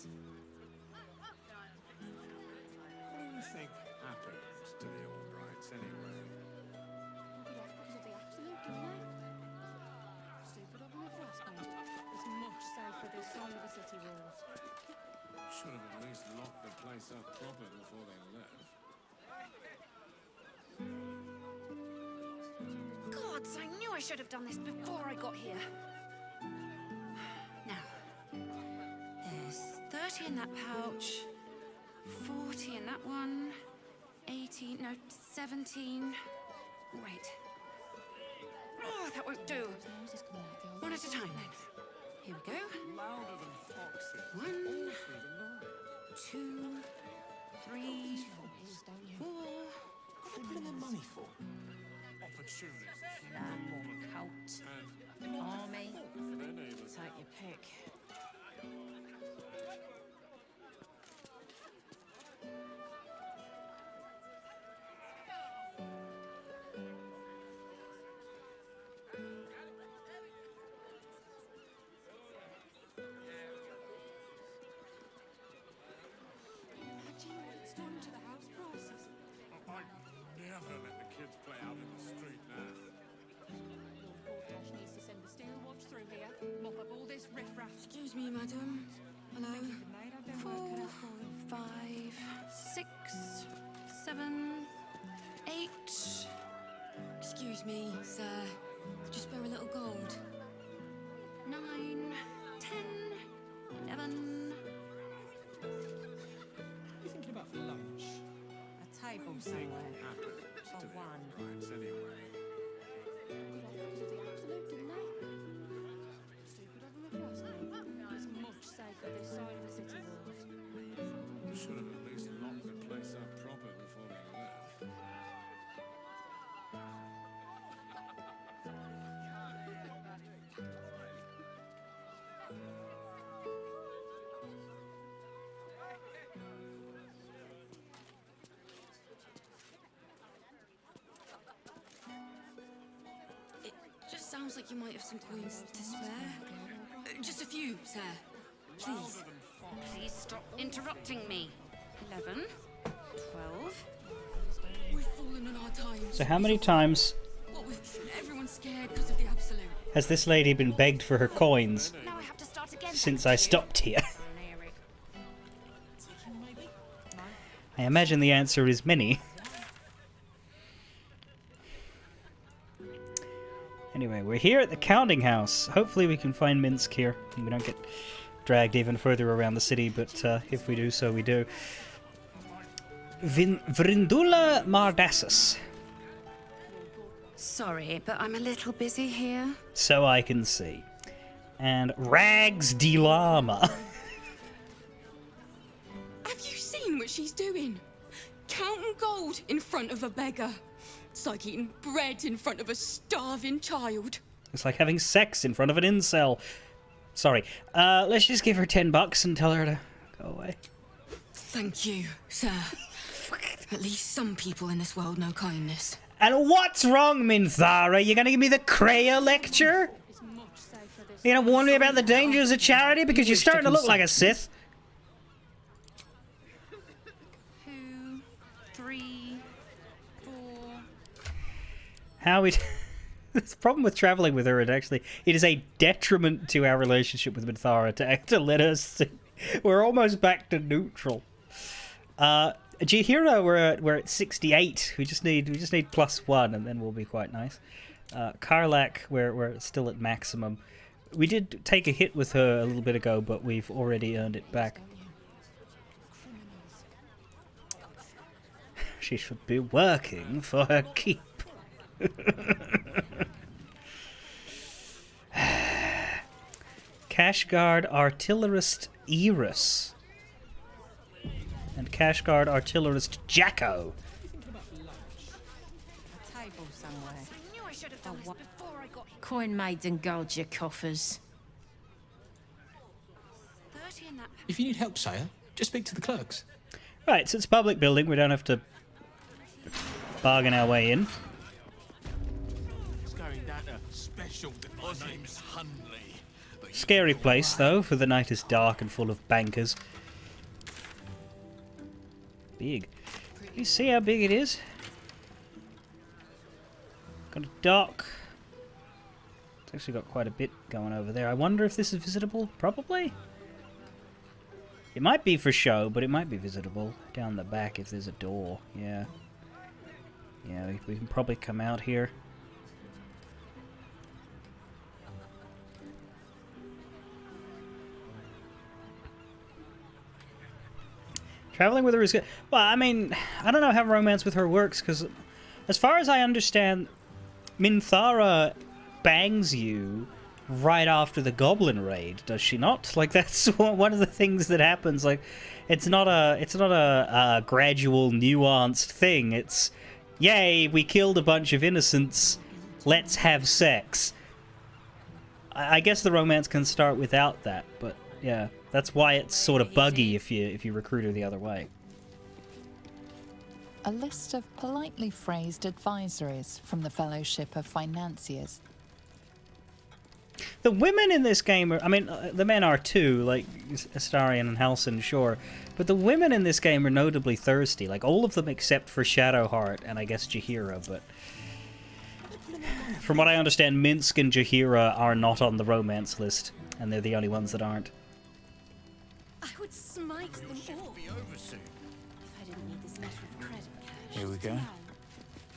What do you think happened to the Albrights anyway? Buggered off because of the absolute, didn't they? Stupid of them if you ask me. It's much safer this side of the city walls. Should have at least locked the place up proper before they left. Gods, I knew I should have done this before I got here. Now, there's 30 in that pouch, 40 in that one, 18, no, 17. Wait. Oh, that won't do. One at a time, then. Here we go. Louder than foxes. 1, All through the night. 2, 3, 4. What are they putting their money for? Opportunists, Cult. and Army. for their neighbours. Take your pick. Imagine what it's done to the house prices. I'd never let the kids play out in the street now. Lord Broadcash needs to send the steel watch through here, mop up all this riffraff. Excuse me, madam. Hello. They'd have their work cut 4, out for them. 5, 6, 7, 8. Excuse me, sir. Could you spare a little gold? 9, 10, 11. You thinking about for lunch? A table What somewhere. happened For to the one. Albrights anyway? Buggered off because of the absolute, didn't they? Stupid of them if you ask me. It's much safer this side of the city walls. Should have at least locked the place up proper before they left. It just sounds like you might have some coins to spare. Just a few, sir. Please. Louder than foxes. Please stop interrupting me. 11, 12. in our times. So how many times What with everyone scared because of the absolute? has this lady been begged for her coins Now I have to start again. since I stopped here? I imagine the answer is many. Anyway, we're here at the counting house. Hopefully we can find Minsk here and we don't get dragged even further around the city, but if we do so, we do. Vrindula Mardassus. Sorry, but I'm a little busy here. So I can see. And Rags de Llama. Have you seen what she's doing? Counting gold in front of a beggar. It's like eating bread in front of a starving child. It's like having sex in front of an incel. Sorry. Let's just give her $10 and tell her to go away. Thank you, sir. At least some people in this world know kindness. And what's wrong, Minthara? You gonna give me the Kreia lecture? You gonna warn me about the dangers of charity? Because you're starting to look like a Sith. 2, 3, 4. How we... The problem with traveling with her, it is a detriment to our relationship with Minthara to let us... We're almost back to neutral. Jihira, we're at 68. We just need +1, and then we'll be quite nice. Karlak, we're still at maximum. We did take a hit with her a little bit ago, but we've already earned it back. She should be working for her keep. Cashguard Artillerist Eris. And Cashguard Artillerist Jacko. A table somewhere. Coin maids and guard your coffers. If you need help, sire, just speak to the clerks. Right, so it's a public building. We don't have to bargain our way in. Scary place, though, for the night is dark and full of bankers. Big. You see how big it is? Got a dock. It's actually got quite a bit going over there. I wonder if this is visitable? Probably. It might be for show, but it might be visitable. Down the back if there's a door. Yeah. Yeah, we can probably come out here. Traveling with her is good. Well, I mean, I don't know how romance with her works, because as far as I understand, Minthara bangs you right after the goblin raid, does she not? Like, that's one of the things that happens. Like, it's not a gradual, nuanced thing. It's, yay, we killed a bunch of innocents, let's have sex. I guess the romance can start without that, but yeah. That's why it's sort of buggy if you recruit her the other way. A list of politely phrased advisories from the Fellowship of Financiers. The women in this game are, I mean, the men are too, like Astarion and Halsin, sure. But the women in this game are notably thirsty. Like, all of them except for Shadowheart and I guess Jahira, but... From what I understand, Minsk and Jahira are not on the romance list, and they're the only ones that aren't. I would smite them all. If I didn't need this letter of credit cash. Here we go.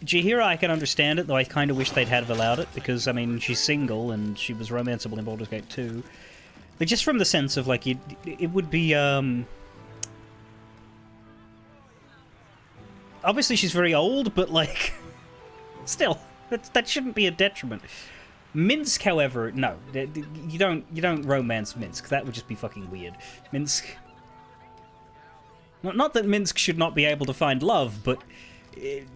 Jahira, I can understand it, though I kind of wish they'd have allowed it, because, I mean, she's single, and she was romanceable in Baldur's Gate 2. But just from the sense of, like, it would be, obviously she's very old, but, like, still, that shouldn't be a detriment. Minsk, however, no, you don't romance Minsk. That would just be fucking weird. Minsk, not that Minsk should not be able to find love, but it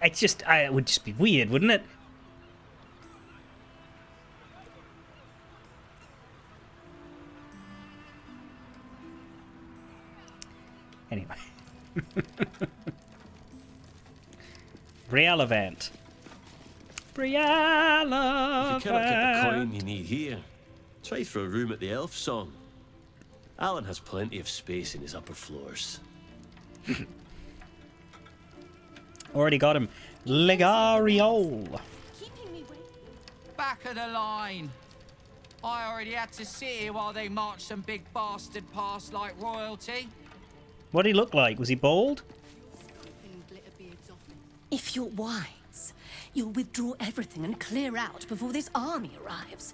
would just be weird, wouldn't it? Anyway, Realavant. If you cannot get the coin you need here, try for a room at the Elf Song. Alan has plenty of space in his upper floors. Already got him. Legariol. Back of the line. I already had to sit here while they marched some big bastard past like royalty. What did he look like? Was he bald? If you're wise, you'll withdraw everything and clear out before this army arrives.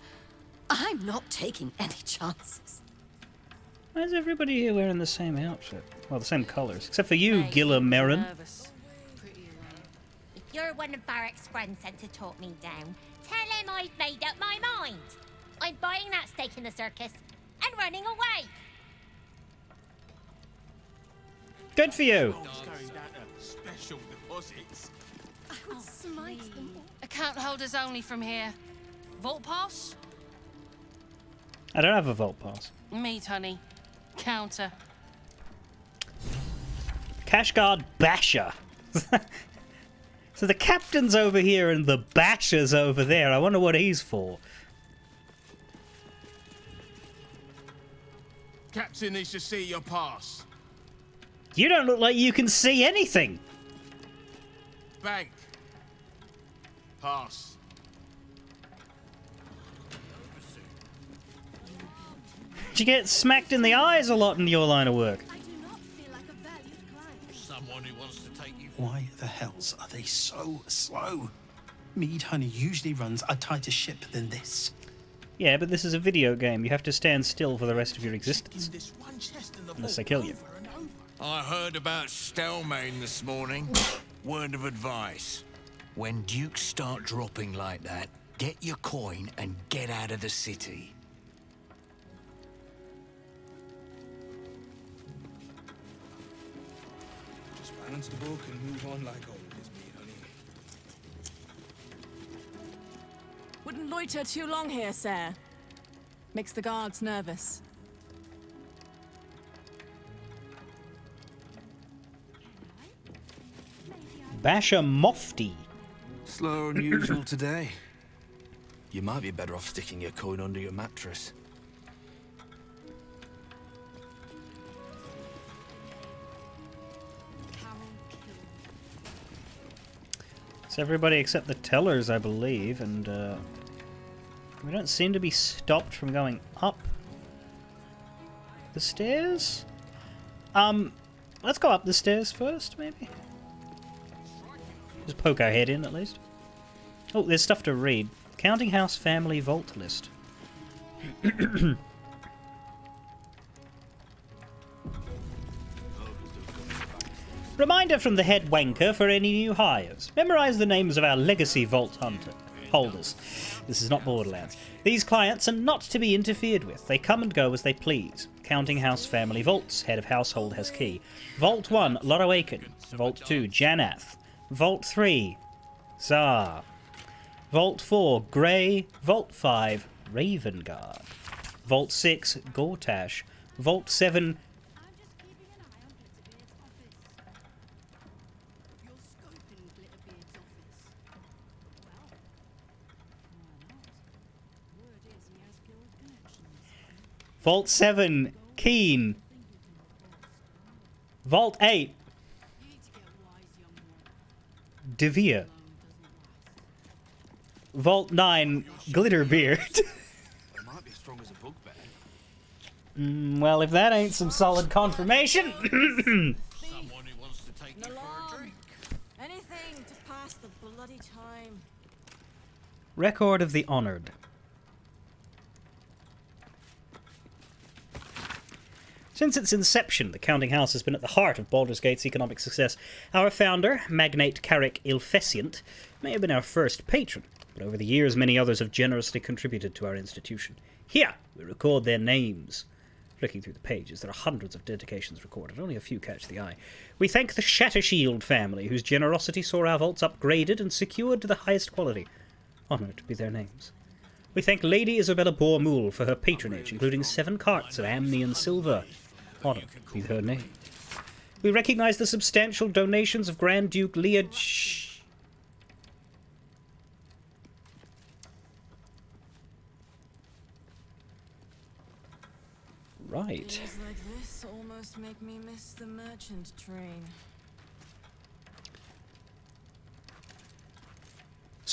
I'm not taking any chances. Why is everybody here wearing the same outfit? Well, the same colours. Except for you, Gilla Merrin. If you're one of Barrack's friends sent to talk me down, tell him I've made up my mind. I'm buying that stake in the circus and running away. Good for you. Special deposits. I would smite them all. Account holders only from here. Vault pass? I don't have a vault pass. Meat, honey. Counter. Cash guard Basher. So the captain's over here and the Basher's over there. I wonder what he's for. Captain needs to see your pass. You don't look like you can see anything. Bank. Pass. Did you get smacked in the eyes a lot in your line of work? Someone who wants to take you. Why the hells are they so slow? Mead Honey usually runs a tighter ship than this. Yeah, but this is a video game. You have to stand still for the rest of your existence. Unless they kill you. I heard about Stelmane this morning. Word of advice. When dukes start dropping like that, get your coin and get out of the city. Just balance the book and move on like always, Mead Honey. Wouldn't loiter too long here, sir. Makes the guards nervous. Basher Mofty. Slower than usual today. You might be better off sticking your coin under your mattress. It's everybody except the tellers, I believe, and we don't seem to be stopped from going up the stairs. Let's go up the stairs first, maybe. Just poke our head in, at least. Oh, there's stuff to read. Counting House Family Vault List. Reminder from the head wanker for any new hires. Memorize the names of our legacy vault holders. This is not Borderlands. These clients are not to be interfered with. They come and go as they please. Counting House Family Vaults. Head of household has key. Vault 1, Loroaken. Vault 2, Janath. Vault 3, Zar. Vault 4, Grey. Vault 5, Ravenguard. Vault 6, Gortash. Vault 7, Vault 7, Keen. Vault 8, Devere. Vault 9, Glitterbeard. Well, if that ain't some solid confirmation. Anything to pass the bloody time. Record of the Honored. Since its inception, the Counting House has been at the heart of Baldur's Gate's economic success. Our founder, Magnate Carrick Ilfescient, may have been our first patron, but over the years many others have generously contributed to our institution. Here, we record their names. Flicking through the pages, there are hundreds of dedications recorded, only a few catch the eye. We thank the Shattershield family, whose generosity saw our vaults upgraded and secured to the highest quality. Honoured be their names. We thank Lady Isabella Bormool for her patronage, including 7 carts of Amnian silver. Honoured be her name. We recognise the substantial donations of Grand Duke Leah Right. Days like this almost make me miss the merchant train.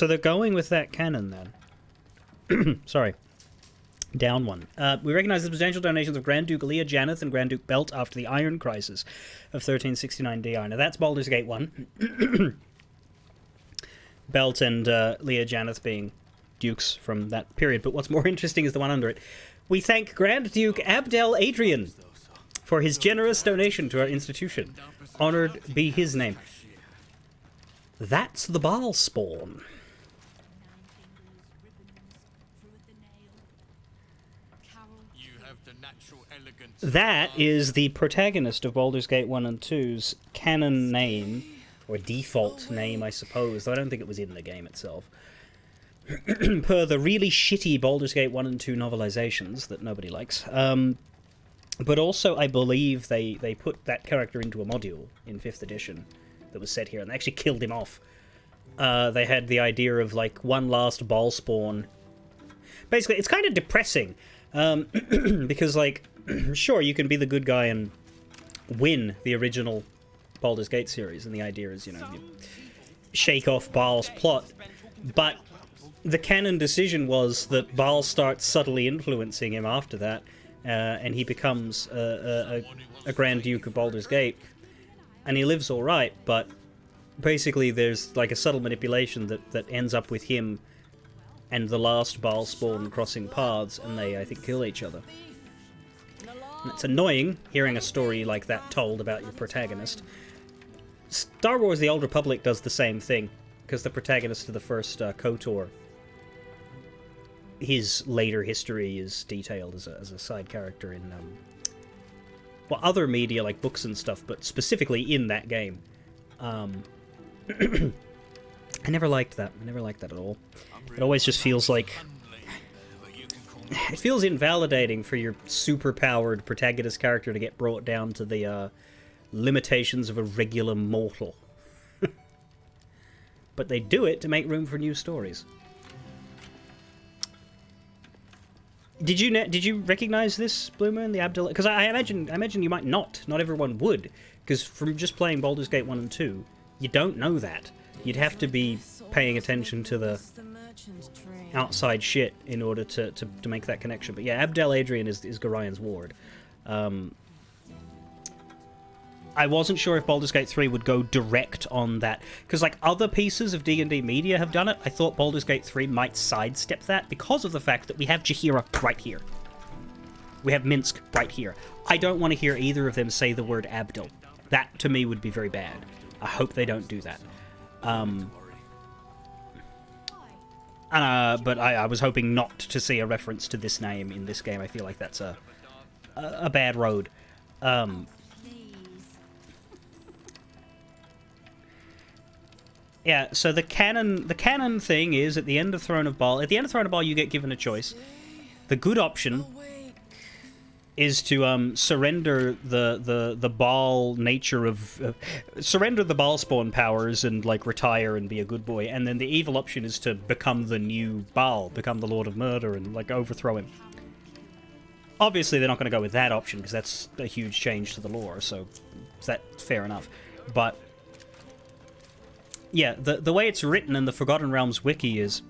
So they're going with that canon then. Sorry. Down one. We recognize the substantial donations of Grand Duke Leah Janeth and Grand Duke Belt after the Iron Crisis of 1369 DI. Now that's Baldur's Gate 1. Belt and Leah Janeth being dukes from that period. But what's more interesting is the one under it. We thank Grand Duke Abdel Adrian for his generous donation to our institution. Honored be his name. That's the Baal spawn. That is the protagonist of Baldur's Gate 1 and 2's canon name, or default name, I suppose, though I don't think it was in the game itself. Per the really shitty Baldur's Gate 1 and 2 novelizations that nobody likes. But also, I believe they put that character into a module in 5th edition that was set here, and they actually killed him off. They had the idea of, like, one last Baal spawn. Basically, it's kind of depressing, because, like, sure, you can be the good guy and win the original Baldur's Gate series, and the idea is, you know, you shake off Baal's plot, but the canon decision was that Baal starts subtly influencing him after that, and he becomes a Grand Duke of Baldur's Gate, and he lives all right, but basically there's like a subtle manipulation that ends up with him and the last Baal spawn crossing paths, and they, I think, kill each other. And it's annoying hearing a story like that told about your protagonist. Star Wars The Old Republic does the same thing, because the protagonist of the first KOTOR, his later history is detailed as a side character in well, other media like books and stuff, but specifically in that game. I never liked that. I never liked that at all. It always just feels like... It feels invalidating for your super-powered protagonist character to get brought down to the limitations of a regular mortal. But they do it to make room for new stories. Did you recognize this, Blue Moon, the Abdul? Because I imagine you might not. Not everyone would, because from just playing Baldur's Gate 1 and 2, you don't know that. You'd have to be paying attention to the outside shit in order to make that connection. But yeah, Abdel Adrian is Gorian's ward. I wasn't sure if Baldur's Gate 3 would go direct on that, because like other pieces of D&D media have done it. I thought Baldur's Gate 3 might sidestep that because of the fact that we have Jaheira right here. We have Minsk right here. I don't want to hear either of them say the word Abdel. That, to me, would be very bad. I hope they don't do that. But I was hoping not to see a reference to this name in this game. I feel like that's a bad road. Yeah, so the canon thing is at the end of Throne of Baal. At the end of Throne of Baal, you get given a choice. The good option is to surrender the Baal nature of surrender the Baal spawn powers and like retire and be a good boy. And then the evil option is to become the new Baal, become the Lord of Murder and like overthrow him. Obviously, they're not going to go with that option because that's a huge change to the lore. So that's fair enough, but. Yeah, the way it's written in the Forgotten Realms wiki is...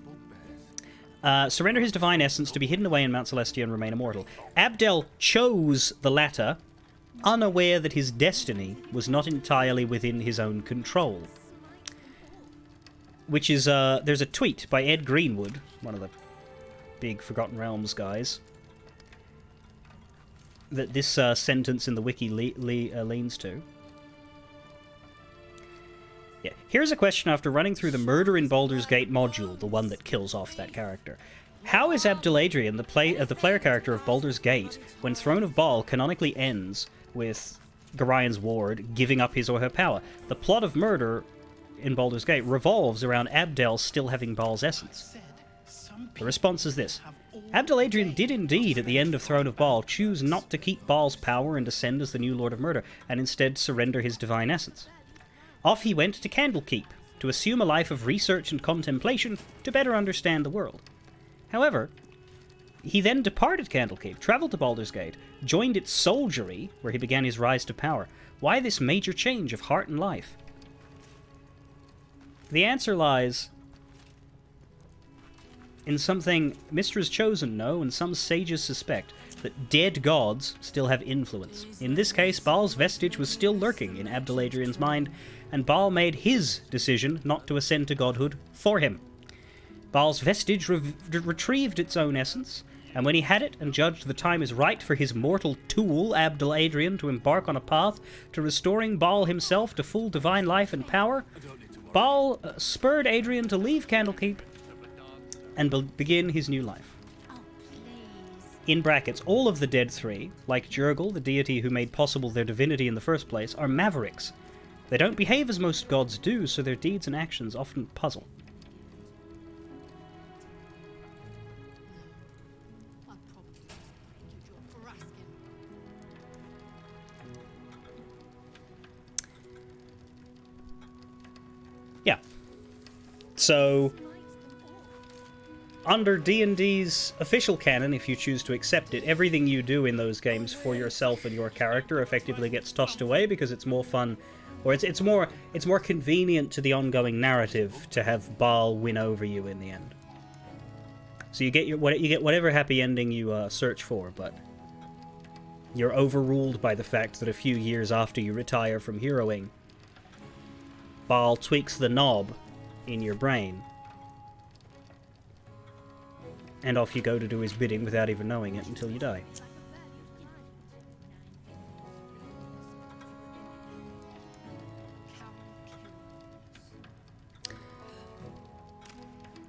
surrender his divine essence to be hidden away in Mount Celestia and remain immortal. Abdel chose the latter, unaware that his destiny was not entirely within his own control. Which is, there's a tweet by Ed Greenwood, one of the big Forgotten Realms guys, that this sentence in the wiki leans to. Yeah. Here's a question after running through the Murder in Baldur's Gate module, the one that kills off that character. How is Abdel Adrian, the player character of Baldur's Gate, when Throne of Baal canonically ends with Gorian's ward giving up his or her power? The plot of Murder in Baldur's Gate revolves around Abdel still having Baal's essence. The response is this. Abdel Adrian did indeed, at the end of Throne of Baal, choose not to keep Baal's power and ascend as the new Lord of Murder, and instead surrender his divine essence. Off he went to Candlekeep, to assume a life of research and contemplation to better understand the world. However, he then departed Candlekeep, travelled to Baldur's Gate, joined its soldiery, where he began his rise to power. Why this major change of heart and life? The answer lies in something Mistra's chosen know, and some sages suspect, that dead gods still have influence. In this case, Baal's vestige was still lurking in Abdel Adrian's mind, and Baal made his decision not to ascend to godhood for him. Baal's vestige retrieved its own essence, and when he had it and judged the time is right for his mortal tool, Abdel Adrian, to embark on a path to restoring Baal himself to full divine life and power, Baal spurred Adrian to leave Candlekeep and begin his new life. In brackets, all of the dead three, like Jurgle, the deity who made possible their divinity in the first place, are mavericks. They don't behave as most gods do, so their deeds and actions often puzzle. Yeah. So, under D&D's official canon, if you choose to accept it, everything you do in those games for yourself and your character effectively gets tossed away because it's more fun, or it's more convenient to the ongoing narrative to have Baal win over you in the end. So you get whatever happy ending you search for, but you're overruled by the fact that a few years after you retire from heroing, Baal tweaks the knob in your brain, and off you go to do his bidding without even knowing it until you die.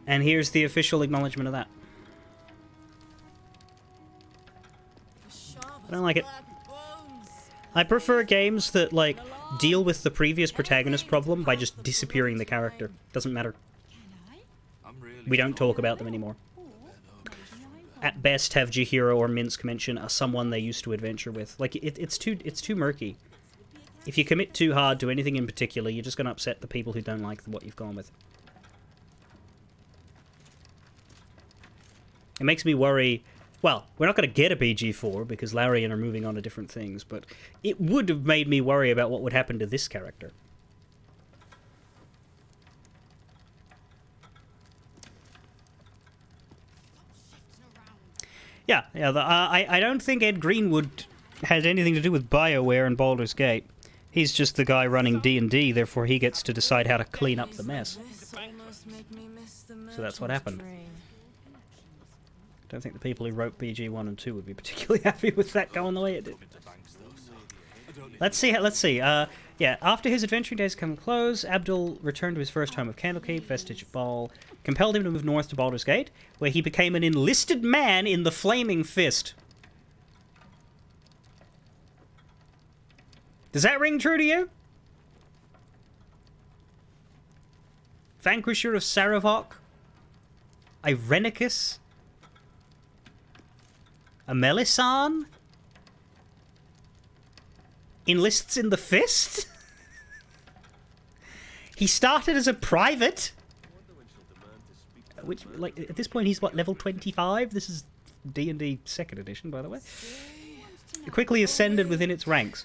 And here's the official acknowledgement of that. I don't like it. I prefer games that, like, deal with the previous protagonist problem by just disappearing the character. Doesn't matter. We don't talk about them anymore. At best, have Jahira or Minsk mention someone they used to adventure with. Like, it's too murky. If you commit too hard to anything in particular, you're just going to upset the people who don't like what you've gone with. It makes me worry. Well, we're not going to get a BG4 because Larian are moving on to different things, but it would have made me worry about what would happen to this character. Yeah. I don't think Ed Greenwood had anything to do with BioWare and Baldur's Gate. He's just the guy running D&D, therefore he gets to decide how to clean up the mess. So that's what happened. I don't think the people who wrote BG 1 and 2 would be particularly happy with that going the way it did. Let's see. Yeah, after his adventuring days come to close, Abdul returned to his first home of Candlekeep, vestige of Baal, compelled him to move north to Baldur's Gate, where he became an enlisted man in the Flaming Fist. Does that ring true to you? Vanquisher of Saravok? Irenicus? A Melissan? Enlists in the Fist? He started as a private? Which, like, at this point he's, what, level 25? This is D&D 2nd edition, by the way. He quickly ascended within its ranks.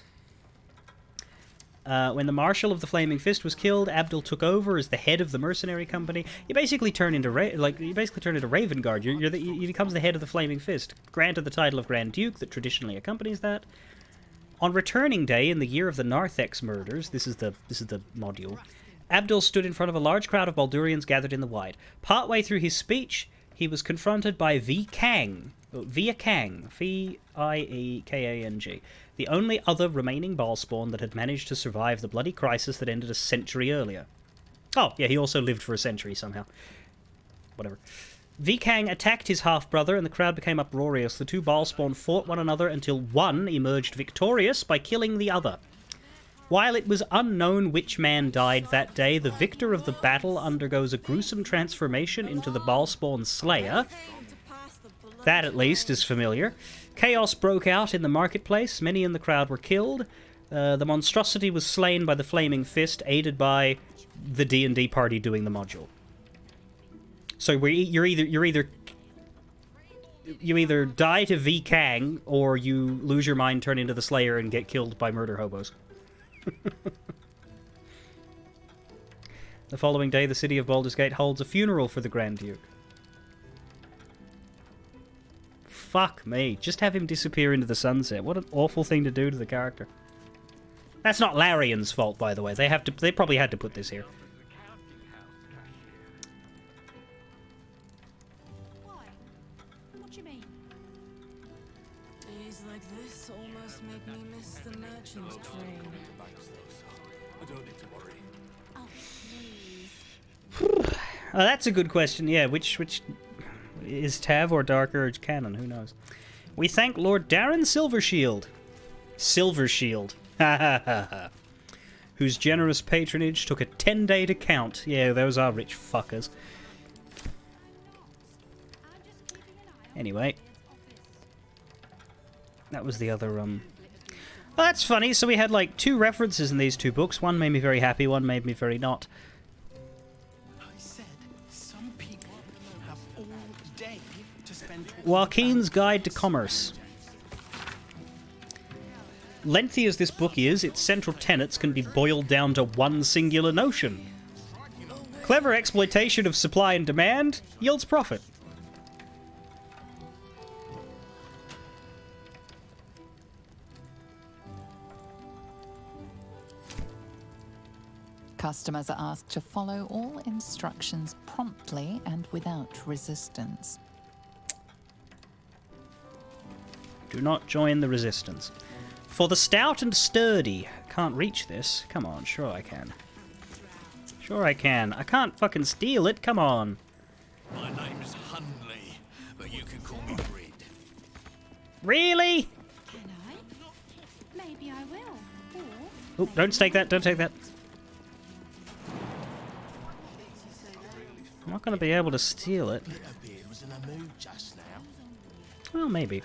When the Marshal of the Flaming Fist was killed, Abdul took over as the head of the mercenary company. You basically turn into Ravengard. He becomes the head of the Flaming Fist, granted the title of Grand Duke that traditionally accompanies that. On returning day in the year of the Narthex murders, this is the module, Abdul stood in front of a large crowd of Baldurians gathered in the Wide. Partway through his speech, he was confronted by Viekang, Viekang, the only other remaining Baalspawn that had managed to survive the bloody crisis that ended a century earlier. Oh, yeah, he also lived for a century somehow. Whatever. Viekang attacked his half-brother and the crowd became uproarious. The two Baalspawn fought one another until one emerged victorious by killing the other. While it was unknown which man died that day, the victor of the battle undergoes a gruesome transformation into the Baalspawn Slayer. That, at least, is familiar. Chaos broke out in the marketplace. Many in the crowd were killed. The monstrosity was slain by the Flaming Fist, aided by the D&D party doing the module. So you either die to Viekang, or you lose your mind, turn into the Slayer, and get killed by murder hobos. The following day, the city of Baldur's Gate holds a funeral for the Grand Duke. Fuck me. Just have him disappear into the sunset. What an awful thing to do to the character. That's not Larian's fault, by the way. They probably had to put this here. What do you mean? Days like this almost make me miss the merchant train. I don't need to worry. Oh, please. Oh, that's a good question. Yeah, which is Tav or Dark Urge canon? Who knows? We thank Lord Darren Silvershield. Silvershield. Ha ha ha ha. Whose generous patronage took a 10-day to count. Yeah, those are rich fuckers. Anyway. That was the other, Oh, that's funny. So we had, like, 2 references in these 2 books. One made me very happy, one made me very not. I said some people have all day to spend... Joaquin's Guide to Commerce. Lengthy as this book is, its central tenets can be boiled down to one singular notion. Clever exploitation of supply and demand yields profit. Customers are asked to follow all instructions promptly and without resistance. Do not join the resistance. For the stout and sturdy. Can't reach this. Come on, sure I can. Sure I can. I can't fucking steal it. Come on. My name is Hunley, but you can call me Brid. Really? Can I? Maybe I will. Or... Oh, don't take that. Don't take that. I'm not going to be able to steal it. Beard was in a mood just now. Well, maybe.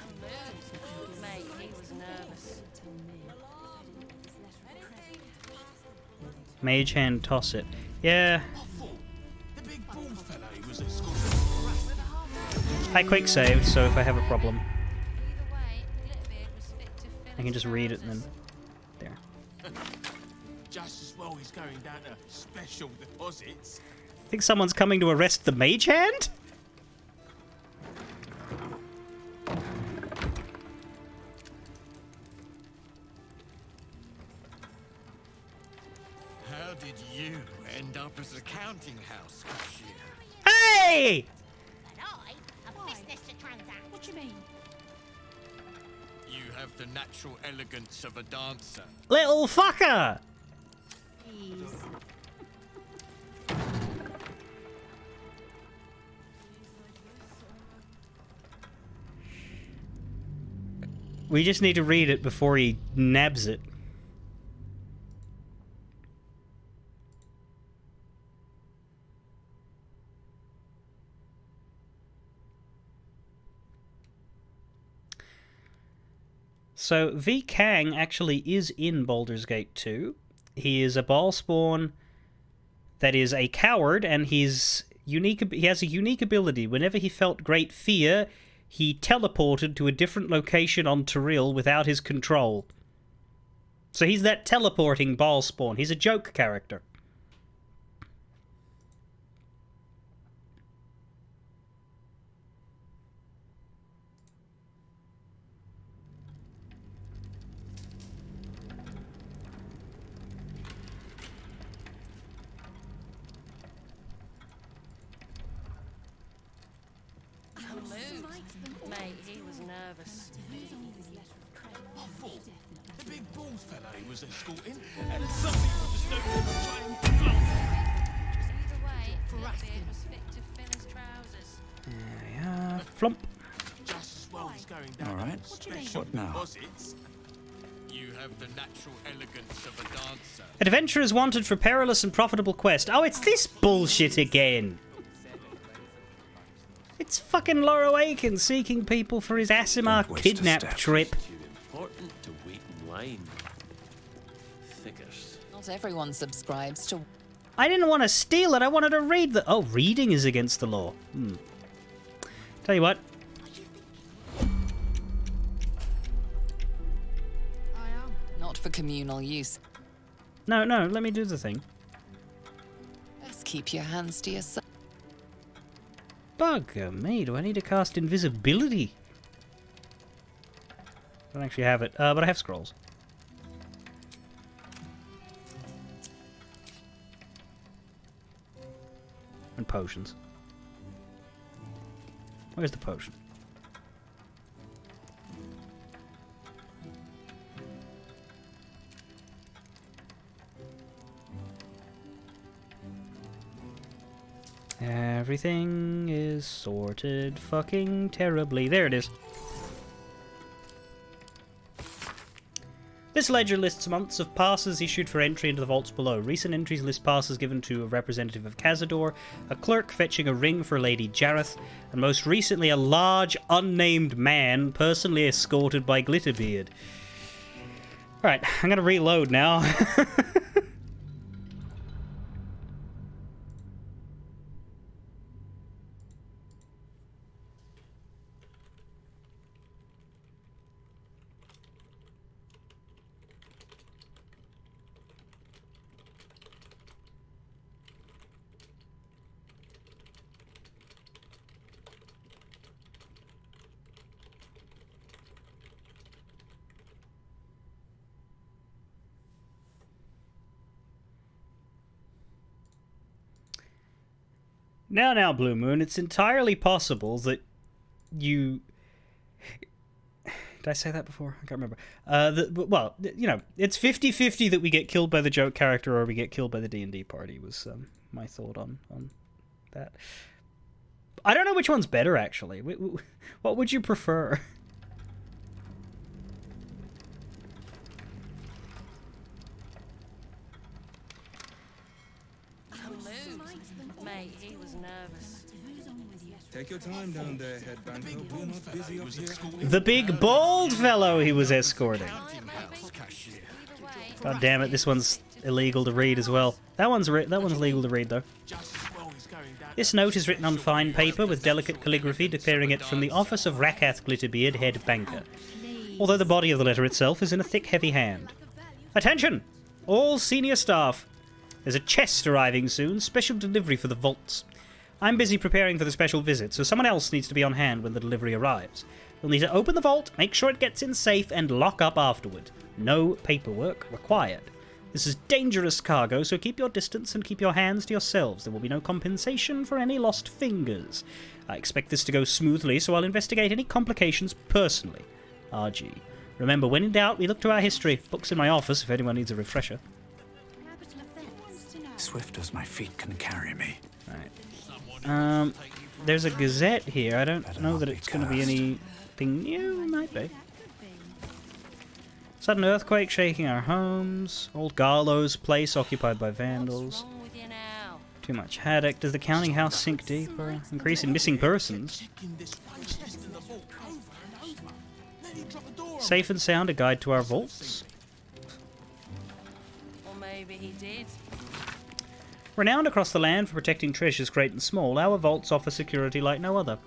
Mate, he was nervous. Mage hand, toss it. Yeah. The big bald fellow he was at school. I quick saved, so if I have a problem, I can just read it and then there. Just as well he's going down to special deposits. Think someone's coming to arrest the mage hand? How did you end up as a counting house cashier? Hey! But I have business to transact. What do you mean? You have the natural elegance of a dancer. Little fucker! Please. We just need to read it before he nabs it. So, V. Kang actually is in Baldur's Gate 2. He is a ballspawn that is a coward, and he has a unique ability. Whenever he felt great fear, he teleported to a different location on Tyrell without his control. So he's that teleporting ballspawn. He's a joke character. Mate, he was nervous. I thought the big bald fellow he was escorting, and then suddenly just no trying to fluff. Either way, Littlbeard was fit to fill his trousers. There we are. Flump. Just as well he's going down All right. to special What now? deposits. You have the natural elegance of a dancer. Adventurers wanted for perilous and profitable quest. Oh, it's this bullshit again. It's fucking Laura Aiken seeking people for his Asimar kidnap trip. Important to wait in line. Thickers. Not everyone subscribes to... I didn't want to steal it, I wanted to read the... Oh, reading is against the law. Tell you what. Not for communal use. No, let me do the thing. Best keep your hands to yourself. Bugger me, do I need to cast invisibility? Don't actually have it, but I have scrolls. And potions. Where's the potion? Everything is sorted fucking terribly. There it is. This ledger lists months of passes issued for entry into the vaults below. Recent entries list passes given to a representative of Cazador, a clerk fetching a ring for Lady Jareth, and most recently a large, unnamed man personally escorted by Glitterbeard. Alright, I'm gonna reload now. Now, Blue Moon, it's entirely possible that you... Did I say that before? I can't remember. Well, you know, it's 50-50 that we get killed by the joke character or we get killed by the D&D party was my thought on that. I don't know which one's better, actually. What would you prefer? Mate, he was nervous. Take your time down there, headbanger. We're not busy up here. The big bald fellow he was escorting. God damn it, this one's illegal to read as well. That one's legal to read though. This note is written on fine paper with delicate calligraphy declaring it from the office of Rakath Glitterbeard, head banker. Although the body of the letter itself is in a thick, heavy hand. Attention! All senior staff. There's a chest arriving soon, special delivery for the vaults. I'm busy preparing for the special visit, so someone else needs to be on hand when the delivery arrives. You'll need to open the vault, make sure it gets in safe, and lock up afterward. No paperwork required. This is dangerous cargo, so keep your distance and keep your hands to yourselves. There will be no compensation for any lost fingers. I expect this to go smoothly, so I'll investigate any complications personally. RG. Remember, when in doubt, we look to our history. Books in my office if anyone needs a refresher. Swift as my feet can carry me. Right. There's a gazette here. I don't know that it's going to be anything new. It might be. Sudden earthquake shaking our homes. Old Garlow's place occupied by vandals. Too much haddock. Does the counting house sink deeper? Increase in missing persons. Safe and sound, a guide to our vaults. Or maybe he did. Renowned across the land for protecting treasures great and small, our vaults offer security like no other.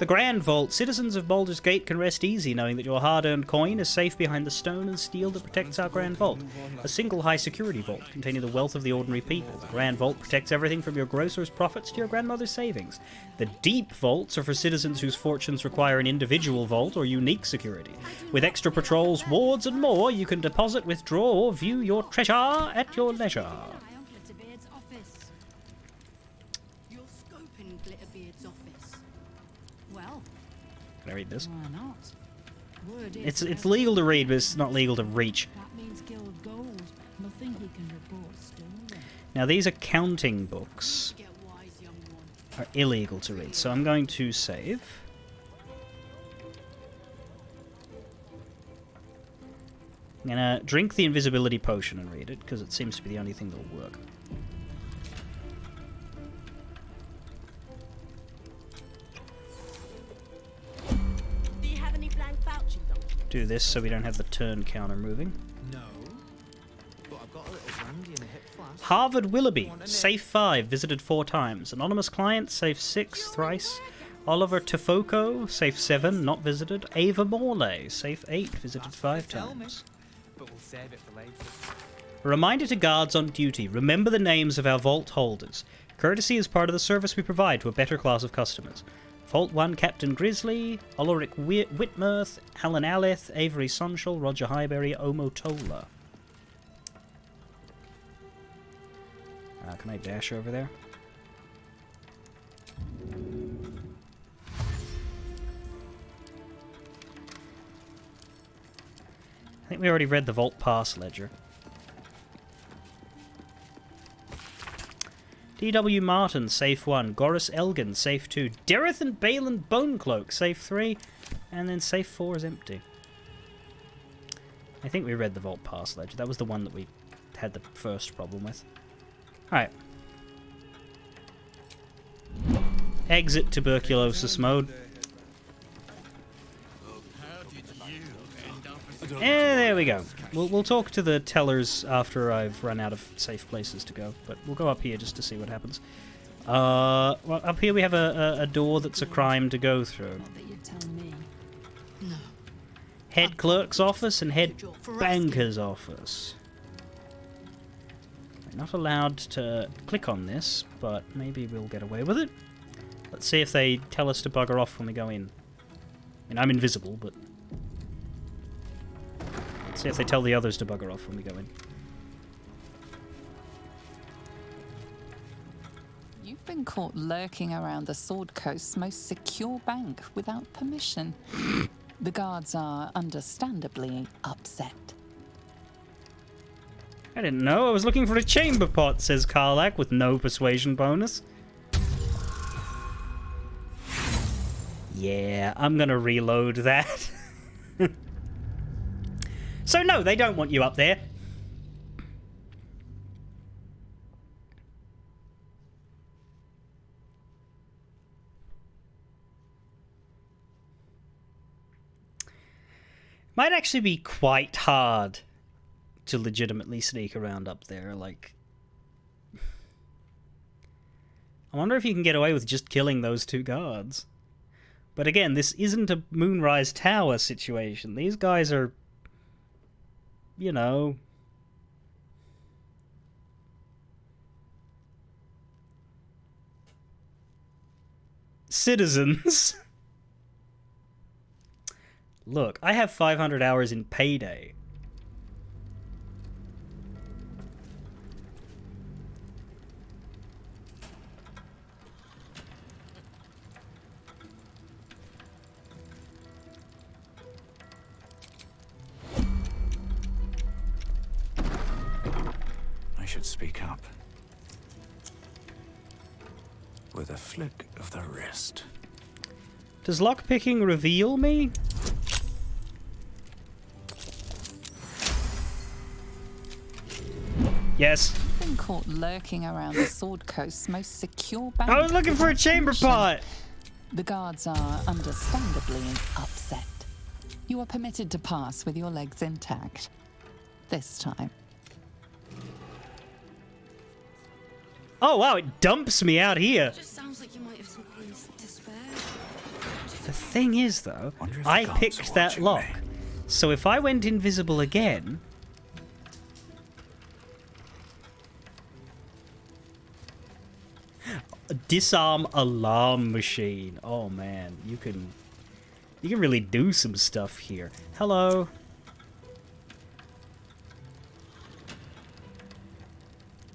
The Grand Vault, citizens of Baldur's Gate can rest easy knowing that your hard-earned coin is safe behind the stone and steel that protects our Grand Vault. A single high-security vault containing the wealth of the ordinary people. The Grand Vault protects everything from your grocer's profits to your grandmother's savings. The Deep Vaults are for citizens whose fortunes require an individual vault or unique security. With extra patrols, wards, and more, you can deposit, withdraw, or view your treasure at your leisure. Can I read this? Why not? Word It's is legal to read, but it's not legal to reach. that means guild gold. Nothing he can report stolen. Now these accounting books are illegal to read, so I'm going to save. I'm gonna drink the invisibility potion and read it, because it seems to be the only thing that'll work. Do you have any blank vouching documents? Do this so we don't have the turn counter moving. No. But I've got a little brandy in a hip flask. Harvard Willoughby, safe 5, visited 4 times. Anonymous client, safe 6, thrice. Oliver Tifoco, safe 7, not visited. Ava Morley, safe 8, visited 5 times. But we'll save it for later. A reminder to guards on duty, remember the names of our vault holders. Courtesy is part of the service we provide to a better class of customers. Vault 1, Captain Grizzly, Ulrich Whitmirth, Alan Aleth, Avery Sonshall, Roger Highbury, Omo Tola. Can I dash over there? I think we already read the Vault Pass ledger. D.W. Martin, safe 1. Goris Elgin, safe 2. Dereth and Balin Bonecloak, safe 3. And then safe 4 is empty. I think we read the Vault Pass ledger. That was the one that we had the first problem with. Alright. Exit tuberculosis mode. There we go. We'll talk to the tellers after I've run out of safe places to go, but we'll go up here just to see what happens. Well, up here we have a door that's a crime to go through. Head clerk's office and head banker's office. We're not allowed to click on this, but maybe we'll get away with it. Let's see if they tell us to bugger off when we go in. I mean, I'm invisible, but... Let's see if they tell the others to bugger off when we go in. You've been caught lurking around the Sword Coast's most secure bank without permission. The guards are understandably upset. I didn't know. I was looking for a chamber pot, says Karlak, with no persuasion bonus. Yeah, I'm gonna reload that. So no, they don't want you up there. Might actually be quite hard to legitimately sneak around up there, like... I wonder if you can get away with just killing those 2 guards. But again, this isn't a Moonrise Tower situation. These guys are... You know... citizens. Look, I have 500 hours in Payday. I should speak up. With a flick of the wrist. Does lockpicking reveal me? Yes. You've been caught lurking around the Sword Coast's most secure bank. I was looking for a chamber pot! The guards are understandably upset. You are permitted to pass with your legs intact. This time. Oh wow, it dumps me out here. Just sounds like you might have some coins to spare. The thing is, though, I picked that lock. So if I went invisible again... Disarm alarm machine. Oh man, you can really do some stuff here. Hello.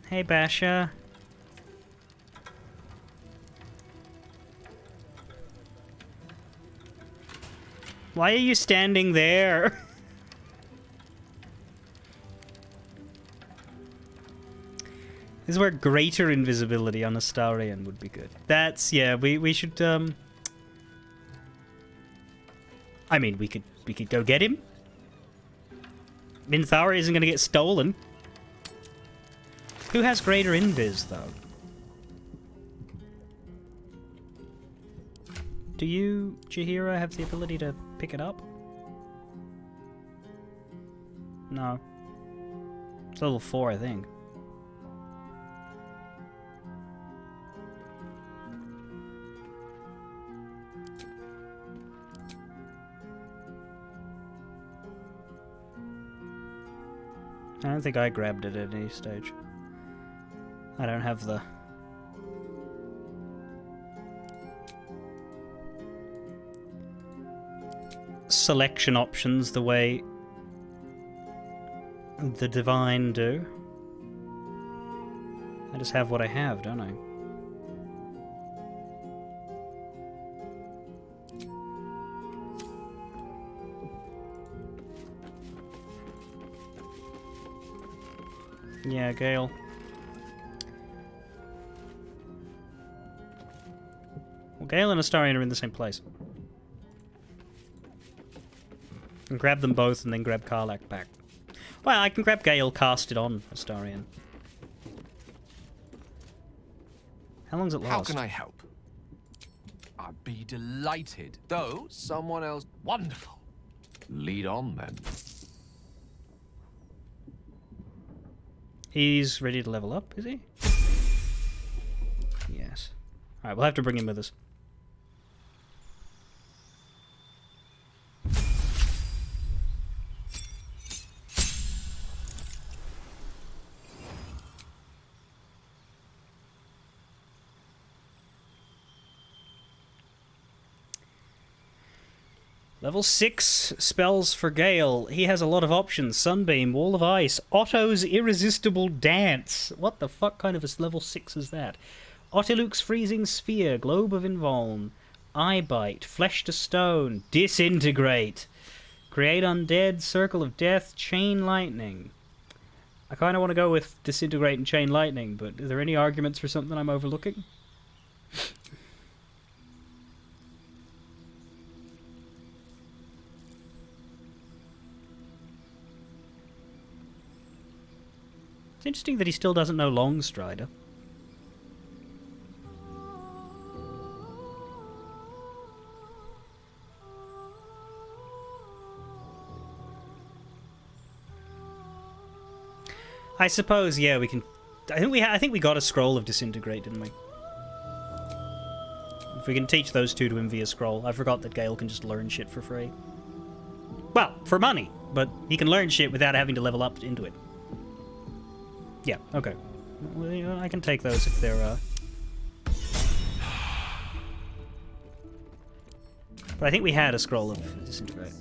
Hey Basha. Why are you standing there? This is where greater invisibility on Astarion would be good. That's, yeah, we should, I mean, we could go get him. Minthara isn't gonna get stolen. Who has greater invis, though? Do you, Jaheira, have the ability to pick it up? No. It's level 4, I think. I don't think I grabbed it at any stage. I don't have the... selection options the way the Divine do. I just have what I have, don't I? Yeah, Gale. Well, Gale and Astarion are in the same place. And grab them both and then grab Karlak back. Well, I can grab Gale, cast it on Astarion. How long's it last? How can I help? I'd be delighted. Though, someone else... Wonderful. Lead on, then. He's ready to level up, is he? Yes. Alright, we'll have to bring him with us. Level 6 spells for Gale. He has a lot of options. Sunbeam, Wall of Ice, Otto's Irresistible Dance. What the fuck kind of a level 6 is that? Ottiluke's Freezing Sphere, Globe of Invuln, Eye Bite, Flesh to Stone, Disintegrate, Create Undead, Circle of Death, Chain Lightning. I kind of want to go with Disintegrate and Chain Lightning, but are there any arguments for something I'm overlooking? It's interesting that he still doesn't know Longstrider. I suppose, yeah, we can. I think we got a scroll of Disintegrate, didn't we? If we can teach those two to him via scroll. I forgot that Gale can just learn shit for free. Well, for money, but he can learn shit without having to level up into it. Yeah, okay. Well, you know, I can take those if they're, But I think we had a scroll of Disintegrate.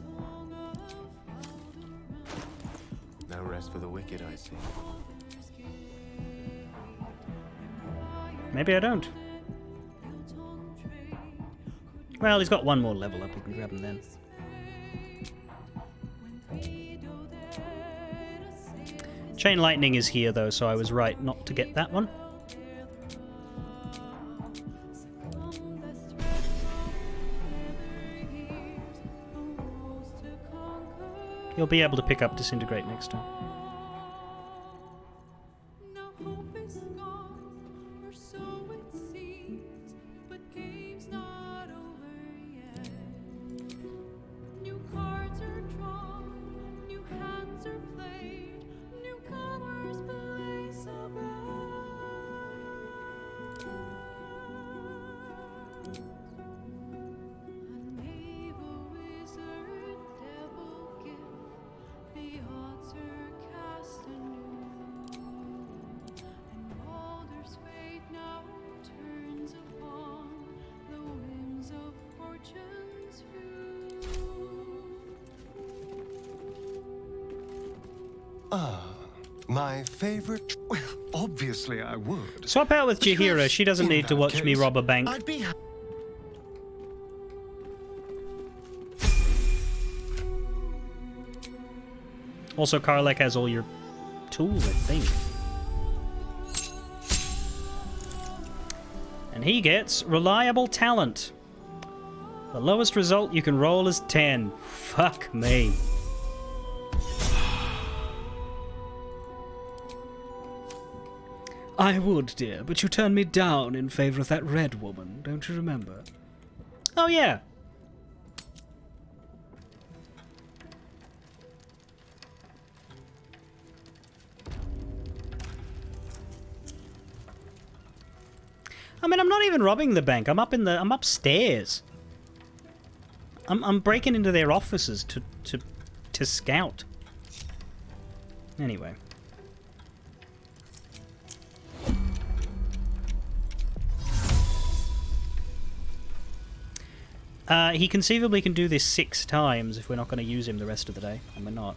No rest for the wicked, I see. Maybe I don't. Well, he's got one more level up. We can grab him then. Chain Lightning is here, though, so I was right not to get that one. You'll be able to pick up Disintegrate next time. My favorite... Well, obviously I would. Swap out with Jaheira. She doesn't need to watch me rob a bank. I'd be... Also, Karlak has all your tools, I think. And he gets Reliable Talent. The lowest result you can roll is 10. Fuck me. I would, dear, but you turned me down in favor of that red woman, don't you remember? Oh, yeah. I mean, I'm not even robbing the bank. I'm upstairs. I'm breaking into their offices to scout. Anyway. He conceivably can do this 6 times if we're not going to use him the rest of the day, and we're not.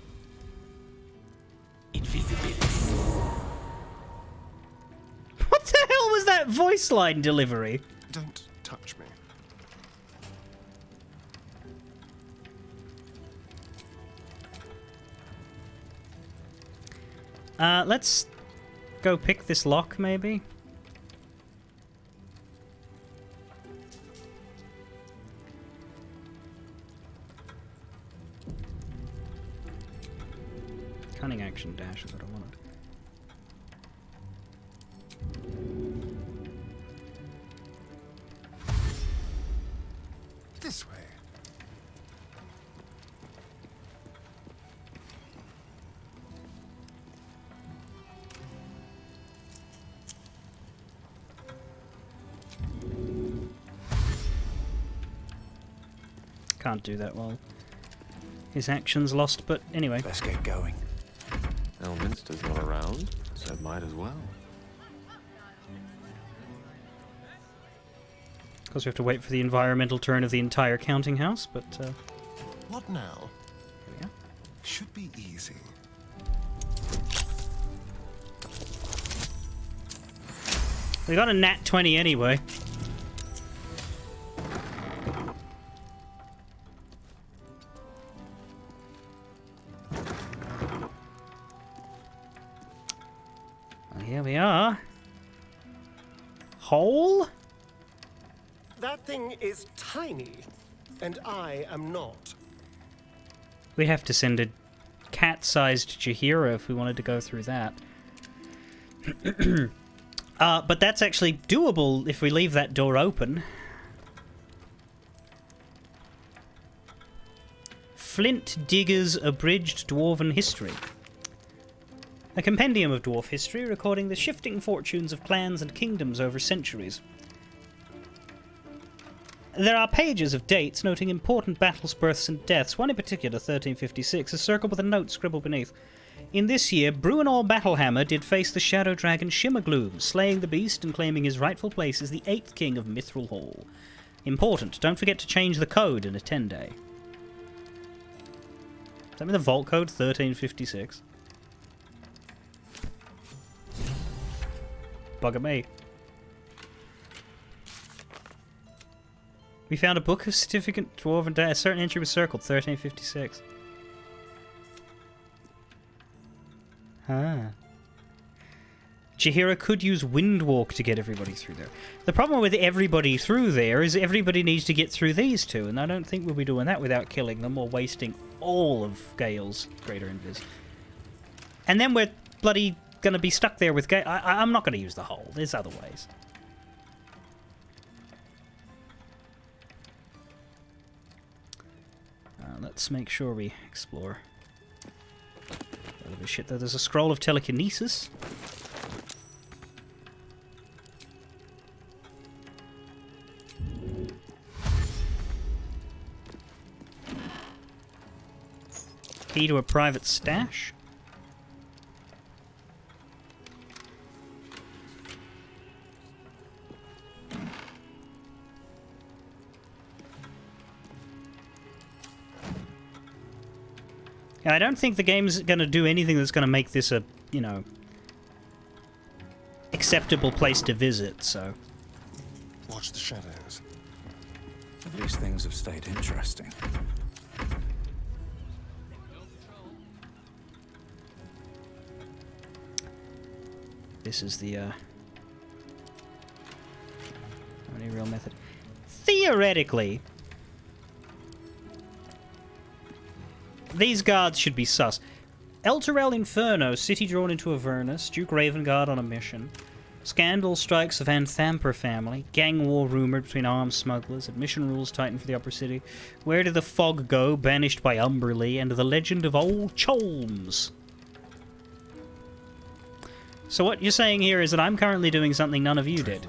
What the hell was that voice line delivery? Don't touch me. Let's go pick this lock, maybe? Cunning action dash is what I wanted. This way. Can't do that while his action's lost, but anyway. Let's get going. Elminster's not around, so might as well. Of course, we have to wait for the environmental turn of the entire counting house, but What now? Here we go. Should be easy. We got a nat 20 anyway. Well, here we are. Hole? That thing is tiny, and I am not. We'd have to send a cat-sized Jahira if we wanted to go through that. But that's actually doable if we leave that door open. Flint Digger's Abridged Dwarven History. A compendium of dwarf history recording the shifting fortunes of clans and kingdoms over centuries. There are pages of dates noting important battles, births, and deaths. One in particular, 1356, is circled with a note scribbled beneath. In this year, Bruenor Battlehammer did face the shadow dragon Shimmergloom, slaying the beast and claiming his rightful place as the 8th king of Mithril Hall. Important, don't forget to change the code in a 10-day. Does that mean the vault code, 1356? Bugger me. We found a book of significant dwarven data. A certain entry was circled, 1356. Ah. Jahira could use Windwalk to get everybody through there. The problem with everybody through there is everybody needs to get through these two, and I don't think we'll be doing that without killing them or wasting all of Gale's greater invis. And then we're bloody gonna be stuck there with Gale. I'm not gonna use the hole. There's other ways. Let's make sure we explore. Shit, though. There's a scroll of telekinesis. Key to a private stash. I don't think the game's going to do anything that's going to make this a, you know, acceptable place to visit, so... Watch the shadows. At least things have stayed interesting. This is the, only real method. Theoretically... these guards should be sus. Elturel Inferno, city drawn into Avernus, Duke Ravengard on a mission. Scandal strikes the Van Thamper family. Gang war rumored between armed smugglers. Admission rules tightened for the upper city. Where did the fog go, banished by Umberlee, and the legend of Old Cholmes. So what you're saying here is that I'm currently doing something none of you did.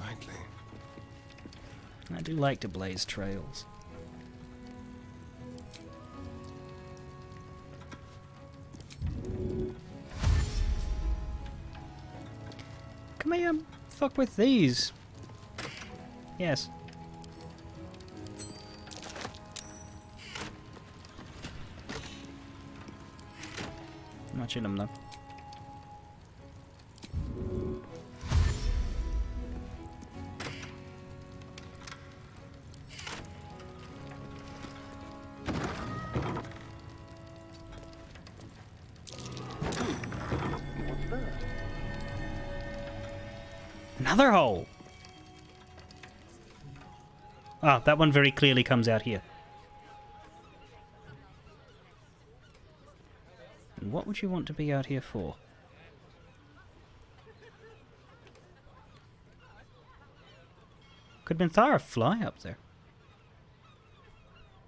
I do like to blaze trails. Can we, fuck with these? Yes. much in them, though. Another hole! Ah, that one very clearly comes out here. And what would you want to be out here for? Could Minthara fly up there?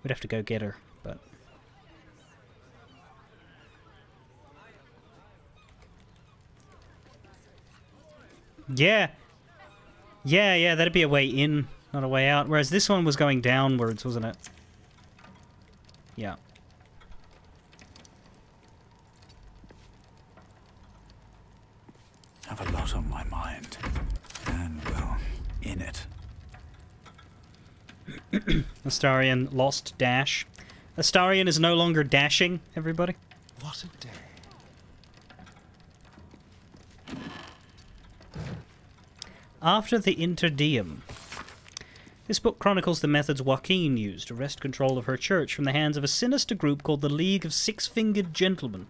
We'd have to go get her, but... Yeah! Yeah, that'd be a way in, not a way out. Whereas this one was going downwards, wasn't it? Yeah. Have a lot on my mind. And, well, in it. Astarion lost dash. Astarion is no longer dashing, everybody. What a day. After the Interdiem. This book chronicles the methods Joaquin used to wrest control of her church from the hands of a sinister group called the League of Six-Fingered Gentlemen.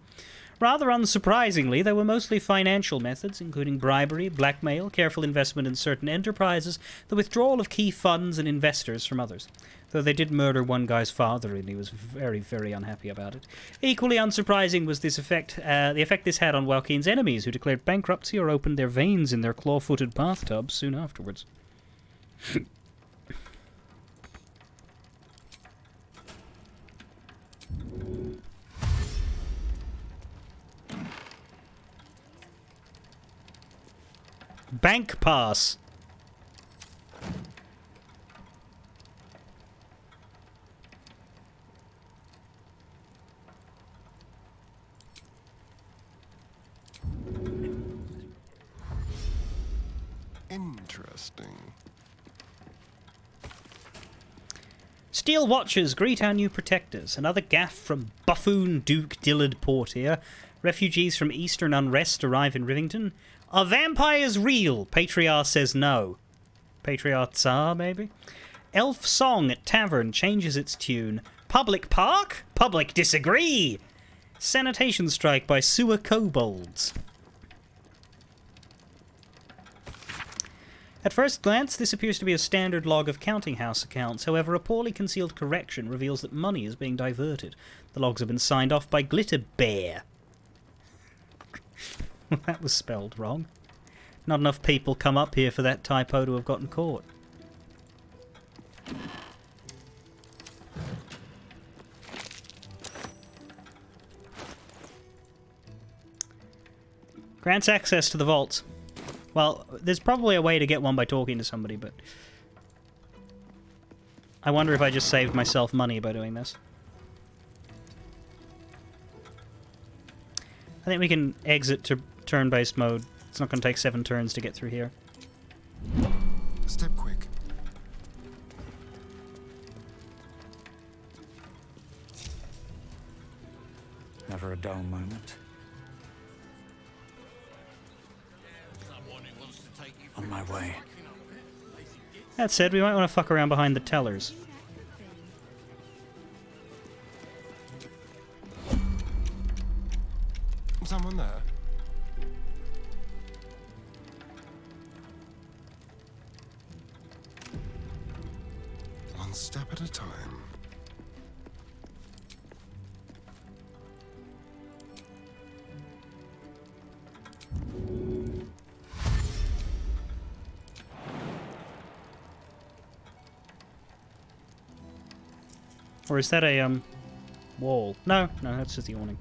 Rather unsurprisingly, they were mostly financial methods, including bribery, blackmail, careful investment in certain enterprises, the withdrawal of key funds and investors from others. Though they did murder one guy's father, and he was very, very unhappy about it. Equally unsurprising was this effect, the effect this had on Joaquin's enemies, who declared bankruptcy or opened their veins in their claw-footed bathtubs soon afterwards. Bank pass. Interesting. Steel watchers greet our new protectors. Another gaffe from buffoon Duke Dillard Portier. Refugees from Eastern unrest arrive in Rivington. Are vampires real? Patriarch says no. Patriarch Tsar, maybe? Elf song at tavern changes its tune. Public park? Public disagree! Sanitation strike by sewer kobolds. At first glance, this appears to be a standard log of counting house accounts. However, a poorly concealed correction reveals that money is being diverted. The logs have been signed off by Glitter Bear. That was spelled wrong. Not enough people come up here for that typo to have gotten caught. Grants access to the vault. Well, there's probably a way to get one by talking to somebody, but... I wonder if I just saved myself money by doing this. I think we can exit to turn-based mode. It's not going to take 7 turns to get through here. Step quick. Never a dull moment. On my way. That said, we might want to fuck around behind the tellers. Someone there? One step at a time. Or is that a, wall? No, that's just the awning.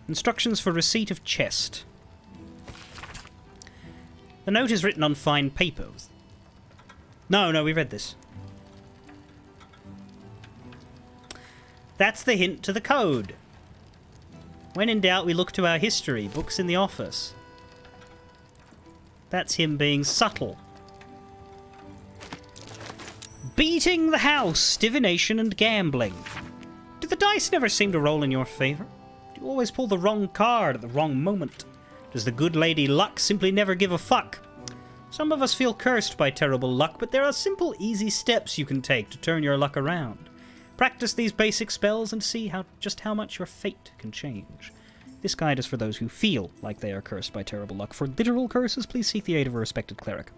Instructions for receipt of chest. The note is written on fine paper. No, we read this. That's the hint to the code. When in doubt, we look to our history, books in the office. That's him being subtle. Beating the house, divination and gambling. the dice never seem to roll in your favour? Do you always pull the wrong card at the wrong moment? Does the good lady luck simply never give a fuck? Some of us feel cursed by terrible luck, but there are simple, easy steps you can take to turn your luck around. Practice these basic spells and see just how much your fate can change. This guide is for those who feel like they are cursed by terrible luck. For literal curses, please seek the aid of a respected cleric.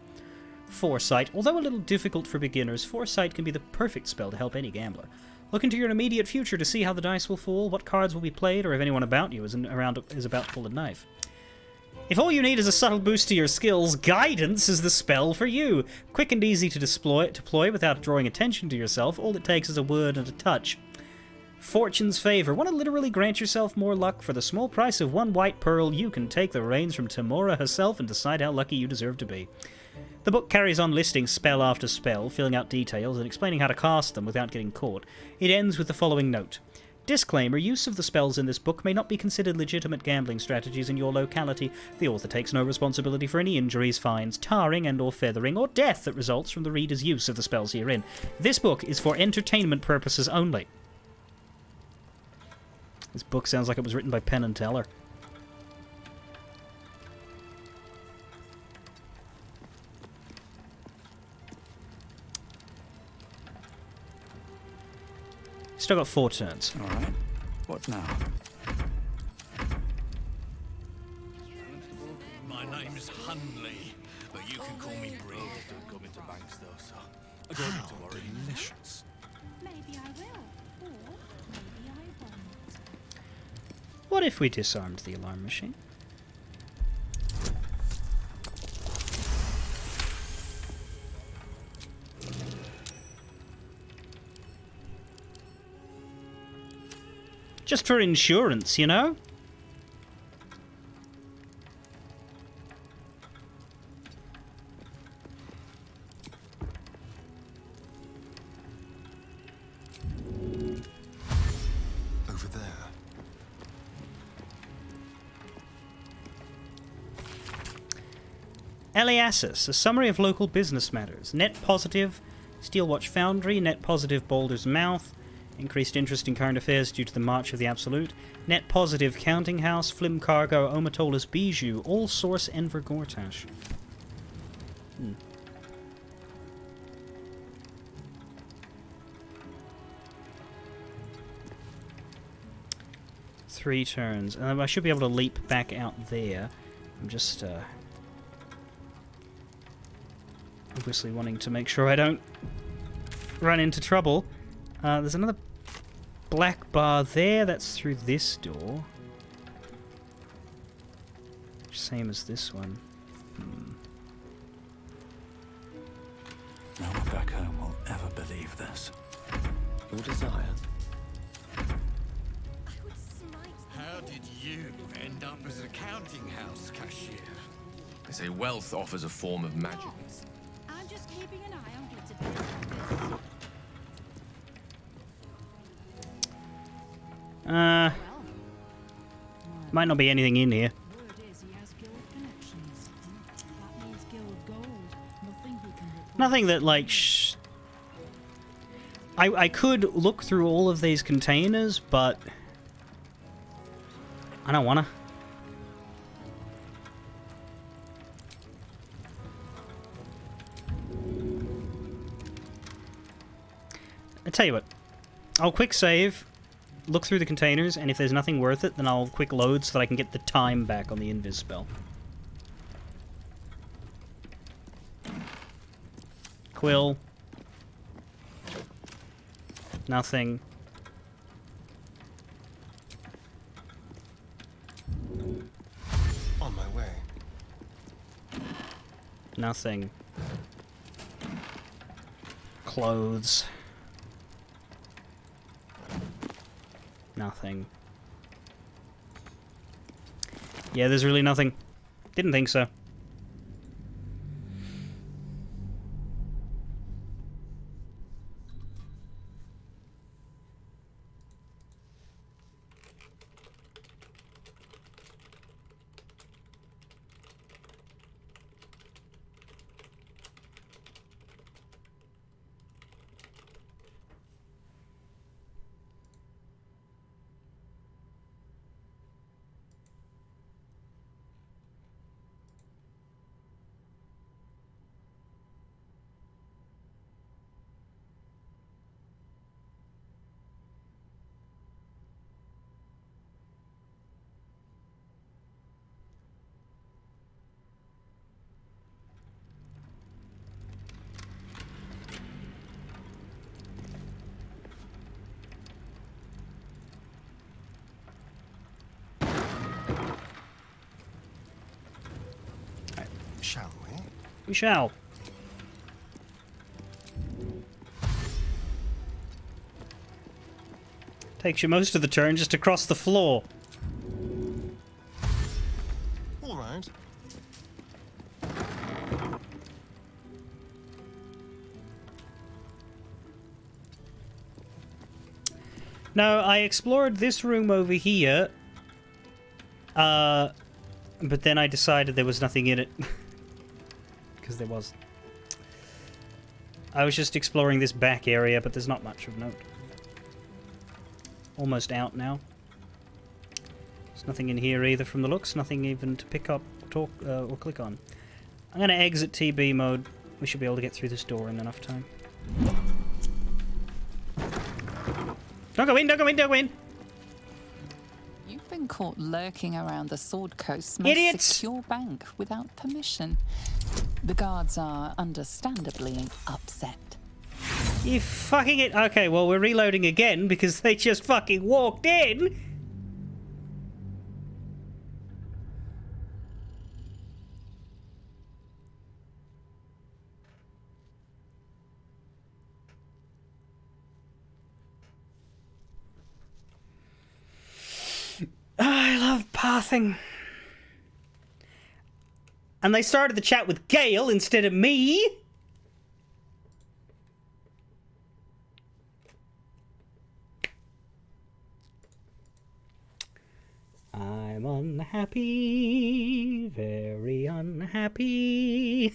Foresight. Although a little difficult for beginners, Foresight can be the perfect spell to help any gambler. Look into your immediate future to see how the dice will fall, what cards will be played, or if anyone about you is about to pull a knife. If all you need is a subtle boost to your skills, Guidance is the spell for you. Quick and easy to deploy without drawing attention to yourself. All it takes is a word and a touch. Fortune's Favor. Want to literally grant yourself more luck? For the small price of one white pearl, you can take the reins from Tamora herself and decide how lucky you deserve to be. The book carries on listing spell after spell, filling out details and explaining how to cast them without getting caught. It ends with the following note. Disclaimer, use of the spells in this book may not be considered legitimate gambling strategies in your locality. The author takes no responsibility for any injuries, fines, tarring and or feathering, or death that results from the reader's use of the spells herein. This book is for entertainment purposes only. This book sounds like it was written by Penn and Teller. Still got 4 turns. Alright. What now? My name's Hunley, but you can call me Bree. Don't come into banks though, so I don't need to worry. Delicious. Maybe I will, or maybe I won't. What if we disarmed the alarm machine? Just for insurance, you know? Over there. Eliassus, a summary of local business matters. Net positive, Steelwatch Foundry. Net positive, Baldur's Mouth. Increased interest in current affairs due to the March of the Absolute. Net positive, Counting House, Flim Cargo, Omatola's Bijou. All source Enver Gortash. 3 turns. I should be able to leap back out there. I'm just obviously wanting to make sure I don't run into trouble. There's another black bar there. That's through this door. Same as this one. No one back home will ever believe this. Your desire. How did you end up as a counting house cashier? They say wealth offers a form of magic. I'm just keeping an eye on Glitterbeard. Might not be anything in here. Word is he has guild connections. That means guild gold. Nothing he can report. Nothing that, like, I could look through all of these containers, but I don't wanna. I tell you what, I'll quick save, look through the containers, and if there's nothing worth it, then I'll quick load so that I can get the time back on the invis spell. Quill. Nothing. On my way. Nothing. Clothes. Nothing. Yeah, there's really nothing. Didn't think so. Shall we? We shall. Takes you most of the turn just to cross the floor. All right. No, I explored this room over here. But then I decided there was nothing in it. Because there was. I was just exploring this back area, but there's not much of note. Almost out now. There's nothing in here either from the looks. Nothing even to pick up, talk, or click on. I'm going to exit TB mode. We should be able to get through this door in enough time. Don't go in, don't go in, don't go in! You've been caught lurking around the Sword Coast's most secure bank without permission. The guards are understandably upset. You fucking it. Okay, well, we're reloading again because they just fucking walked in. I love pathing. And they started the chat with Gale instead of me. I'm unhappy, very unhappy.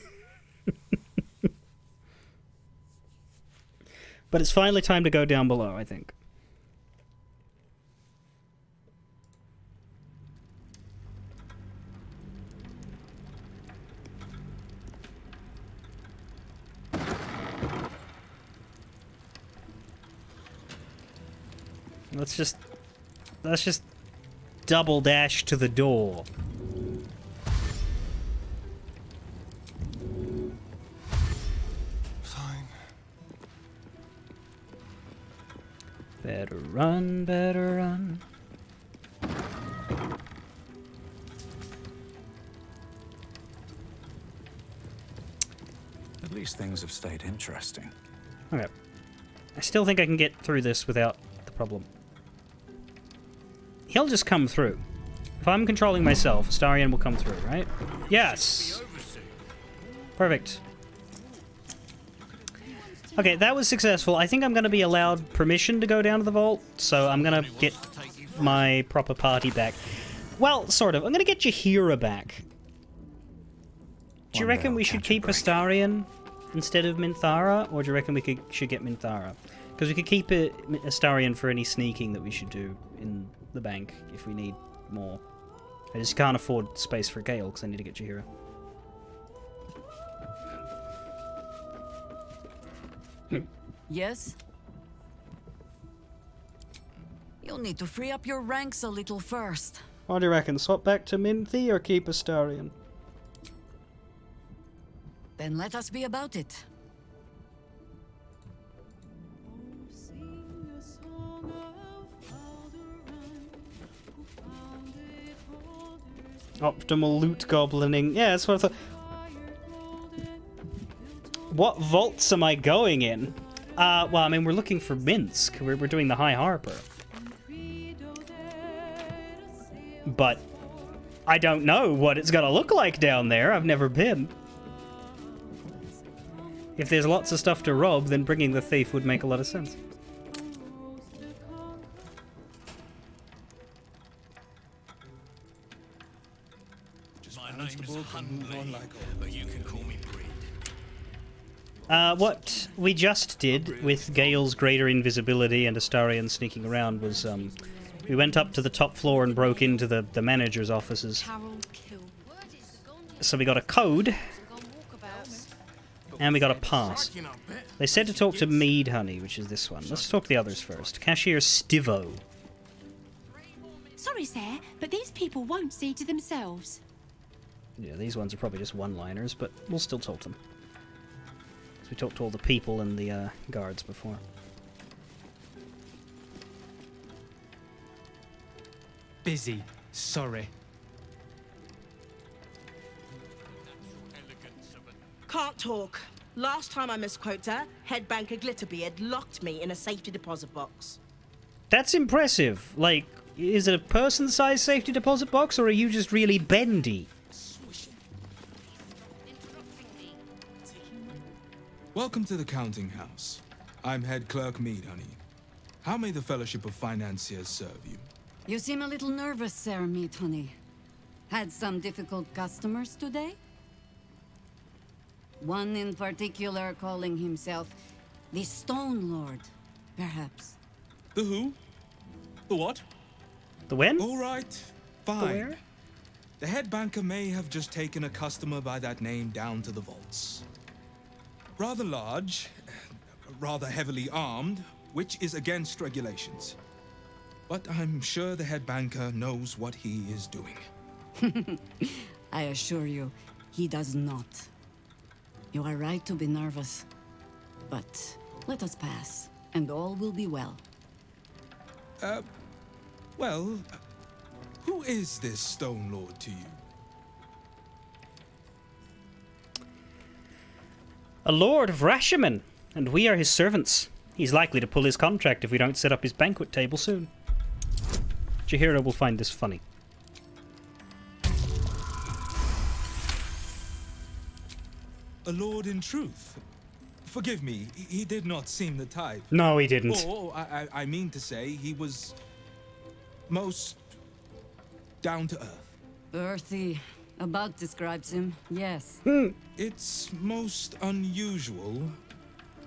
But it's finally time to go down below, I think. Let's just double dash to the door. Fine. Better run, better run. At least things have stayed interesting. Okay. I still think I can get through this without the problem. He'll just come through. If I'm controlling myself, Astarion will come through, right? Yes! Perfect. Okay, that was successful. I think I'm going to be allowed permission to go down to the vault, so I'm going to get my proper party back. Well, sort of. I'm going to get Jahira back. Do you reckon we should keep Astarion instead of Minthara, or do you reckon we should get Minthara? Because we could keep Astarion for any sneaking that we should do in the bank if we need more. I just can't afford space for Gale because I need to get Jahira. Yes? You'll need to free up your ranks a little first. What do you reckon? Swap back to Minthi or keep Astarion? Then let us be about it. Optimal loot goblining. Yeah, that's what I thought. What vaults am I going in? Well, I mean, we're looking for Minsk. We're doing the High Harbor. But I don't know what it's gonna look like down there. I've never been. If there's lots of stuff to rob, then bringing the thief would make a lot of sense. My name's Huntley, but you can call me Brit. What we just did with Gale's greater invisibility and Astarion sneaking around was, we went up to the top floor and broke into the manager's offices. So we got a code, and we got a pass. They said to talk to Mead Honey, which is this one. Let's talk to the others first. Cashier Stivo. Sorry, sir, but these people won't see to themselves. Yeah, these ones are probably just one-liners, but we'll still talk to them. We talked to all the people and the guards before. Busy. Sorry. can't talk. Last time I misquote her, head banker Glitterbeard locked me in a safety deposit box. That's impressive. Like, is it a person-sized safety deposit box, or are you just really bendy? Welcome to the counting house. I'm head clerk Mead, honey. How may the Fellowship of Financiers serve you? You seem a little nervous, Sir Meat Honey. Had some difficult customers today? One in particular calling himself the Stone Lord, perhaps. The who? The what? The when? All right, fine. The where? The head banker may have just taken a customer by that name down to the vaults. Rather large, rather heavily armed, which is against regulations. But I'm sure the head banker knows what he is doing. I assure you, he does not. You are right to be nervous. But let us pass, and all will be well. Well, who is this Stone Lord to you? A lord of Rashomon, and we are his servants. He's likely to pull his contract if we don't set up his banquet table soon. Jaheira will find this funny. A lord in truth? Forgive me, he did not seem the type. No, he didn't. Or, I mean to say, he was most down to earth. Earthy. About describes him, yes. It's most unusual,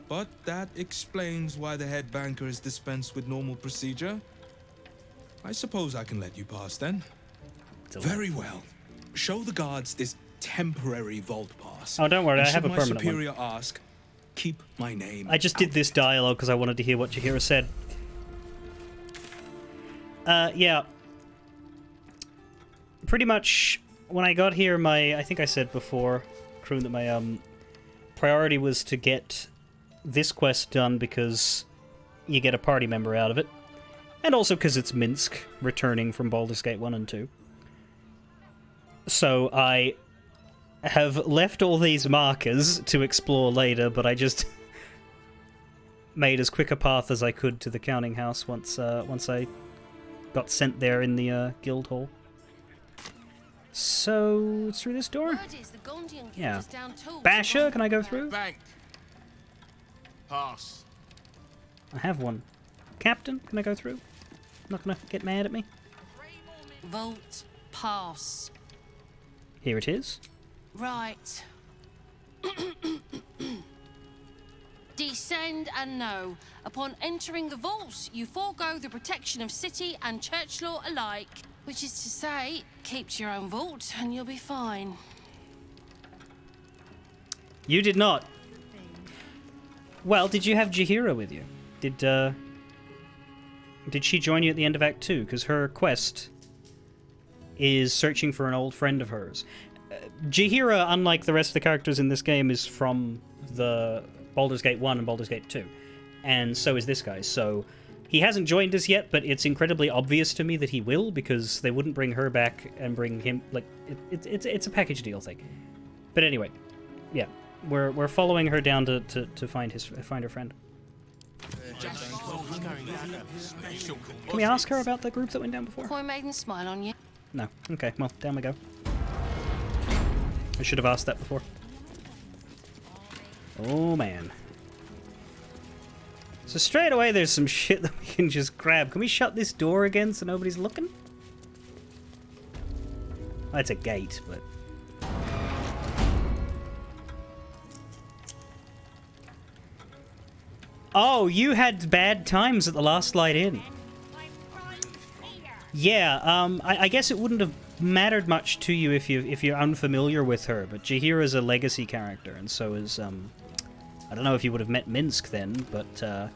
but that explains why the head banker is dispensed with normal procedure. I suppose I can let you pass then. Very well. Show the guards this temporary vault pass. Oh, don't worry, And I have a should permanent my superior ask, keep my name. I just did this dialogue because I wanted to hear what Jaheira said. Yeah. Pretty much, when I got here, I think I said before, Kroon, that my priority was to get this quest done because you get a party member out of it. And also because it's Minsk, returning from Baldur's Gate 1 and 2. So I have left all these markers to explore later, but I just made as quick a path as I could to the counting house once I got sent there in the guild hall. So, it's through this door? Yeah. Basher, can I go through? Bank. Pass. I have one. Captain, can I go through? Not gonna get mad at me? Vault pass. Here it is. Right. Descend and know. Upon entering the vaults, you forego the protection of city and church law alike. Which is to say, keep to your own vault and you'll be fine. You did not. Well, did you have Jaheira with you? Did she join you at the end of Act 2? Because her quest is searching for an old friend of hers. Jaheira, unlike the rest of the characters in this game, is from the Baldur's Gate 1 and Baldur's Gate 2. And so is this guy. So he hasn't joined us yet, but it's incredibly obvious to me that he will, because they wouldn't bring her back and bring him... Like, it's a package deal thing. But anyway, yeah. We're following her down to find her friend. Can we ask her about the group that went down before? Coy maiden smile on you. No. Okay, well, down we go. I should have asked that before. Oh, man. So straight away there's some shit that we can just grab. Can we shut this door again so nobody's looking? Well, it's a gate, but... Oh, you had bad times at the last Light Inn. Yeah, I guess it wouldn't have mattered much to you if you're unfamiliar with her, but Jaheira's a legacy character, and so is I don't know if you would have met Minsk then, but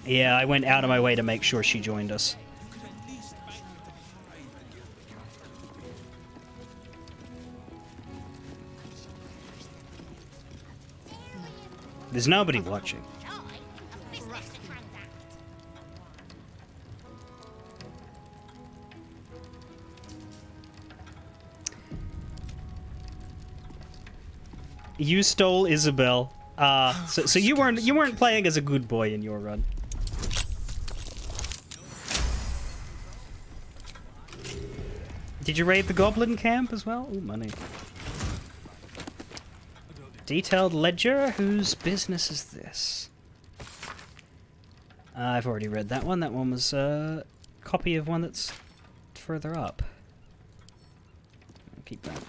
yeah, I went out of my way to make sure she joined us. There's nobody watching. You stole Isabel. So you weren't playing as a good boy in your run. Did you raid the goblin camp as well? Ooh, money. Detailed ledger. Whose business is this? I've already read that one. That one was a copy of one that's further up. I'll keep that.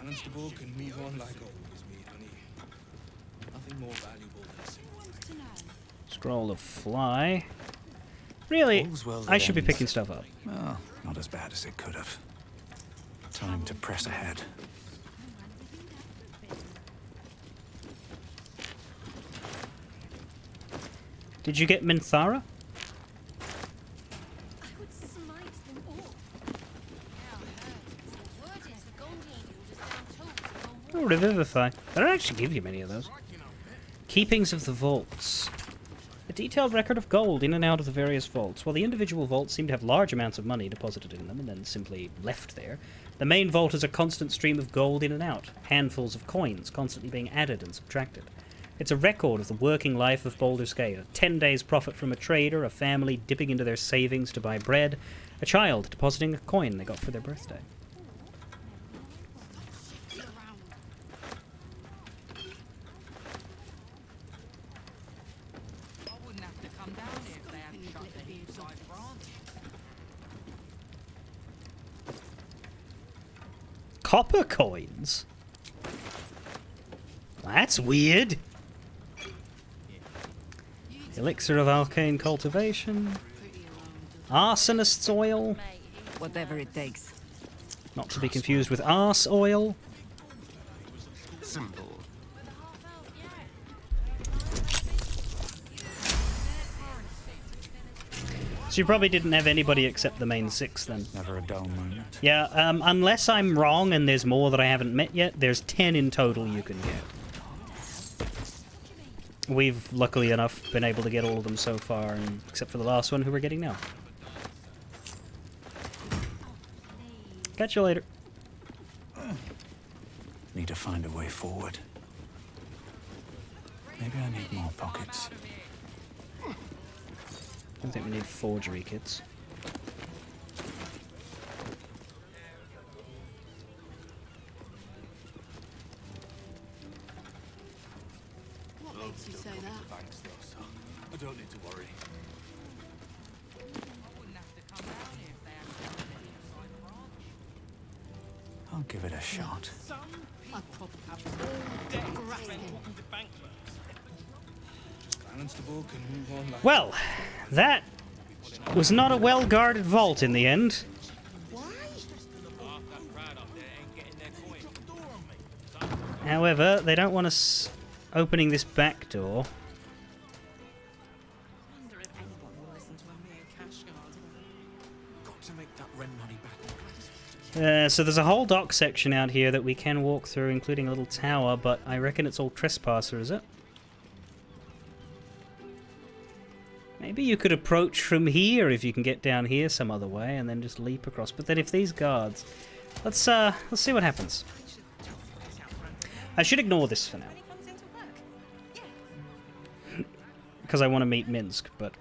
Constable can move on like always, me, honey. Nothing more valuable than Scroll of fly. Really? I should be picking stuff up. Oh, not as bad as it could have. Time to press ahead. Did you get Minthara? Oh, Revivify. They don't actually give you many of those. Keepings of the vaults. A detailed record of gold in and out of the various vaults. While the individual vaults seem to have large amounts of money deposited in them and then simply left there, the main vault is a constant stream of gold in and out, handfuls of coins constantly being added and subtracted. It's a record of the working life of Baldur's Gate. 10 days' profit from a trader, a family dipping into their savings to buy bread, a child depositing a coin they got for their birthday. Copper coins? That's weird. Elixir of arcane cultivation. Arsonist's oil. Whatever it takes. Not to be confused with arse oil. Simple. So you probably didn't have anybody except the main 6 then. Never a dull moment. Yeah, unless I'm wrong and there's more that I haven't met yet, there's 10 in total you can get. We've, luckily enough, been able to get all of them so far, and except for the last one who we're getting now. Catch you later. Need to find a way forward. Maybe I need more pockets. I don't think we need forgery kits. What makes you say that? Thanks, though, sir. I don't need to worry. I'll give it a shot. I'd probably have Constable can move on like Well, that was not a well-guarded vault in the end. However, they don't want us opening this back door. So there's a whole dock section out here that we can walk through, including a little tower, but I reckon it's all trespasser, is it? Maybe you could approach from here if you can get down here some other way, and then just leap across. But then if these guards... Let's see what happens. I should ignore this for now. Because I want to meet Minsk, but...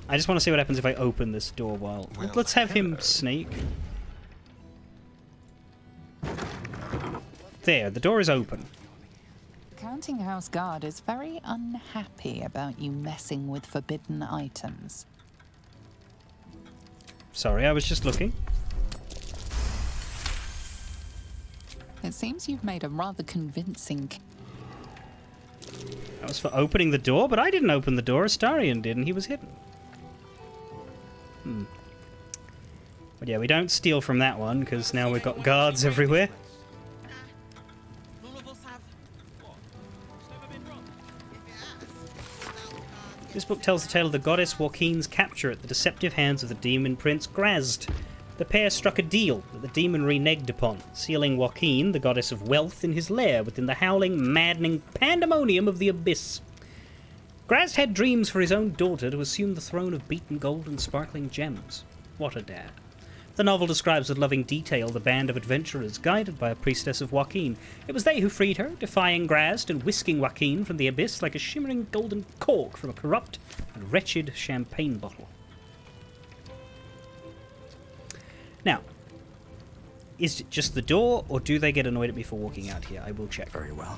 I just want to see what happens if I open this door while... Let's have him sneak. There, the door is open. Counting House Guard is very unhappy about you messing with forbidden items. Sorry, I was just looking. It seems you've made a rather convincing... That was for opening the door, but I didn't open the door. Astarion did, and he was hidden. But yeah, we don't steal from that one, because now we've got guards everywhere. This book tells the tale of the goddess Joaquin's capture at the deceptive hands of the demon prince Grazd. The pair struck a deal that the demon reneged upon, sealing Joaquin, the goddess of wealth, in his lair within the howling, maddening pandemonium of the abyss. Grazd had dreams for his own daughter to assume the throne of beaten gold and sparkling gems. What a dad. The novel describes with loving detail the band of adventurers guided by a priestess of Joaquin. It was they who freed her, defying Grazd and whisking Joaquin from the abyss like a shimmering golden cork from a corrupt and wretched champagne bottle. Now, is it just the door, or do they get annoyed at me for walking out here? I will check. Very well.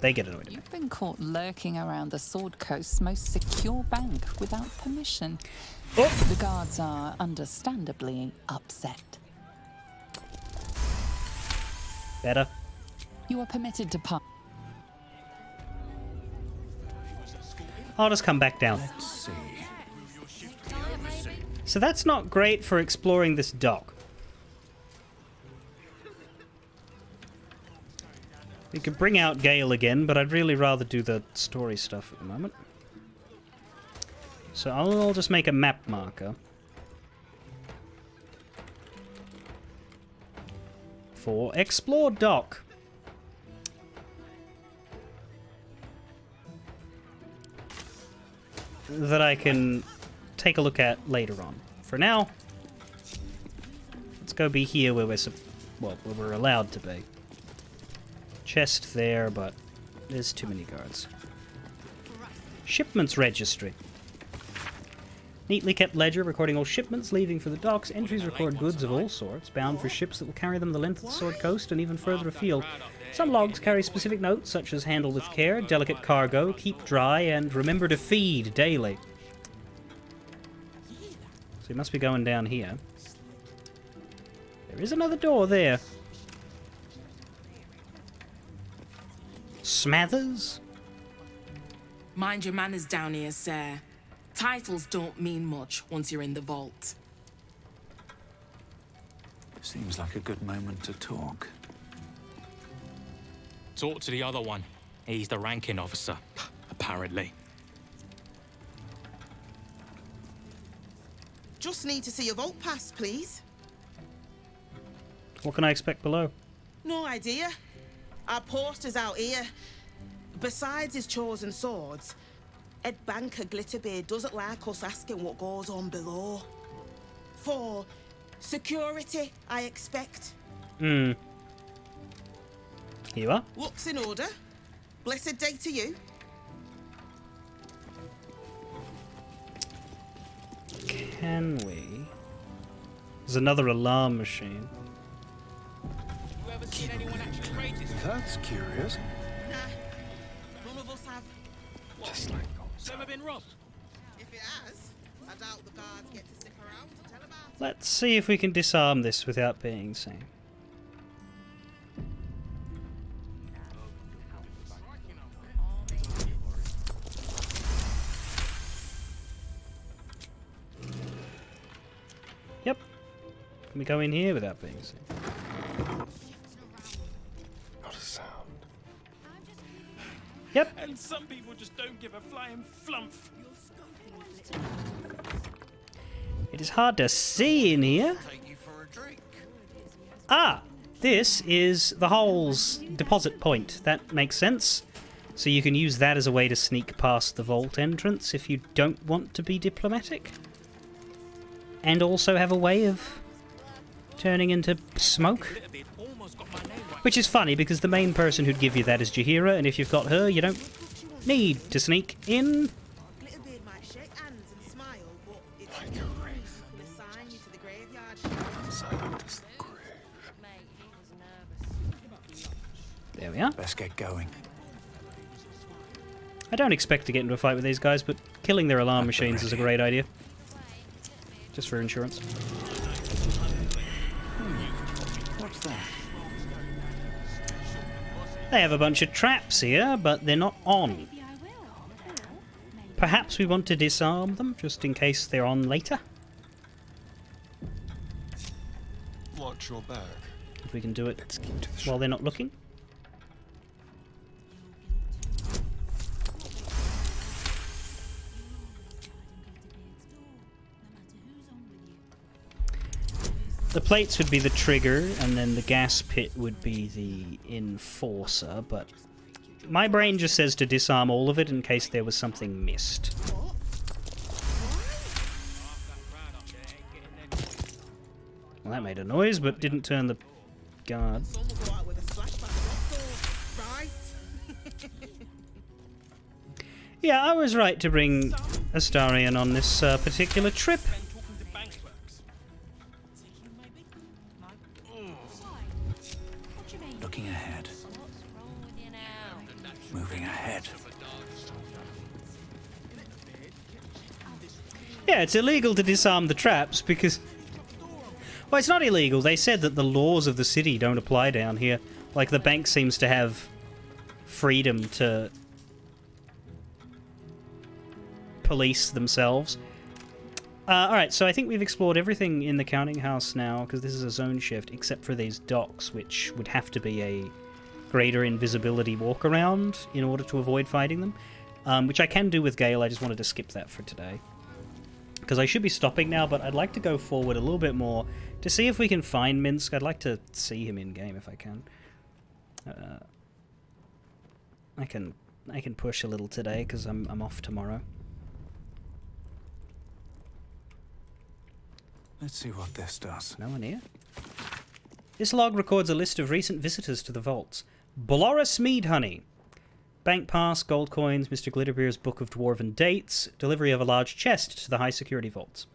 They get annoyed at me. You've been caught lurking around the Sword Coast's most secure bank without permission. Oh. The guards are understandably upset. Better. You are permitted to pass. I'll just come back down. Let's see. So that's not great for exploring this dock. We could bring out Gale again, but I'd really rather do the story stuff at the moment. So I'll just make a map marker for Explore Dock. That I can take a look at later on. For now, let's go be here where where we're allowed to be. Chest there, but there's too many guards. Shipments registry. Neatly kept ledger recording all shipments leaving for the docks. Entries record goods of all sorts, bound for ships that will carry them the length of the Sword Coast and even further afield. Some logs carry specific notes, such as handle with care, delicate cargo, keep dry, and remember to feed daily. So we must be going down here. There is another door there. Smathers? Mind your manners down here, sir. Titles don't mean much once you're in the vault. Seems like a good moment to talk. Talk to the other one. He's the ranking officer, apparently. Just need to see your vault pass, please. What can I expect below? No idea. Our poster's out here. Besides his chosen swords, Head Banker Glitterbeard doesn't like us asking what goes on below. For security, I expect. Hmm. Here you are. Looks in order. Blessed day to you. Can we? There's another alarm machine. That's curious. Nah, none of us have. Just like Ever been robbed? If it has, I doubt the guards get to stick around to tell about it. Let's see if we can disarm this without being seen. Yep. Can we go in here without being seen? Not a sound. Yep. And some people just don't give a flying flumph. It is hard to see in here. Ah! This is the hole's deposit point. That makes sense. So you can use that as a way to sneak past the vault entrance if you don't want to be diplomatic. And also have a way of turning into smoke. Which is funny because the main person who'd give you that is Jaheira, and if you've got her, you don't need to sneak in. Glitterbeard might shake hands and smile, but it's like a wraith. He'll assign you to the graveyard. Silent as the grave. There we are. Let's get going. I don't expect to get into a fight with these guys, but killing their alarm machines is a great idea. Just for insurance. What's that? They have a bunch of traps here, but they're not on. Perhaps we want to disarm them, just in case they're on later. Watch your back. If we can do it while they're not looking. The plates would be the trigger, and then the gas pit would be the enforcer, but my brain just says to disarm all of it in case there was something missed. Well, that made a noise, but didn't turn the guard. Yeah, I was right to bring Astarion on this particular trip. Looking ahead. Moving ahead. Yeah, it's illegal to disarm the traps because... Well, it's not illegal. They said that the laws of the city don't apply down here. Like, the bank seems to have freedom to police themselves. Alright, so I think we've explored everything in the counting house now, because this is a zone shift, except for these docks, which would have to be a greater invisibility walk around in order to avoid fighting them. Which I can do with Gale, I just wanted to skip that for today. Because I should be stopping now, but I'd like to go forward a little bit more to see if we can find Minsk. I'd like to see him in-game if I can. I can push a little today, because I'm off tomorrow. Let's see what this does. No one here? This log records a list of recent visitors to the vaults. Boloris Mead Honey. Bank pass, gold coins, Mr. Glitterbeer's Book of Dwarven Dates, delivery of a large chest to the high security vaults.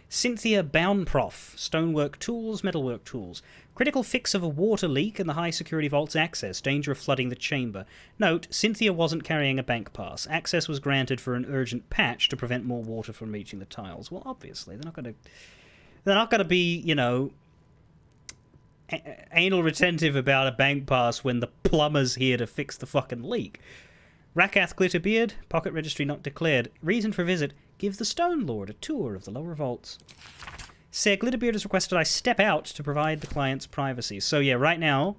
Cynthia Boundprof, stonework tools, metalwork tools. Critical fix of a water leak in the high security vault's access, danger of flooding the chamber. Note, Cynthia wasn't carrying a bank pass. Access was granted for an urgent patch to prevent more water from reaching the tiles. Well, obviously, they're not going to be, you know, anal retentive about a bank pass when the plumber's here to fix the fucking leak. Rakath Glitterbeard, pocket registry not declared. Reason for visit, give the Stone Lord a tour of the lower vaults. Sir Glitterbeard has requested I step out to provide the client's privacy. So yeah, right now,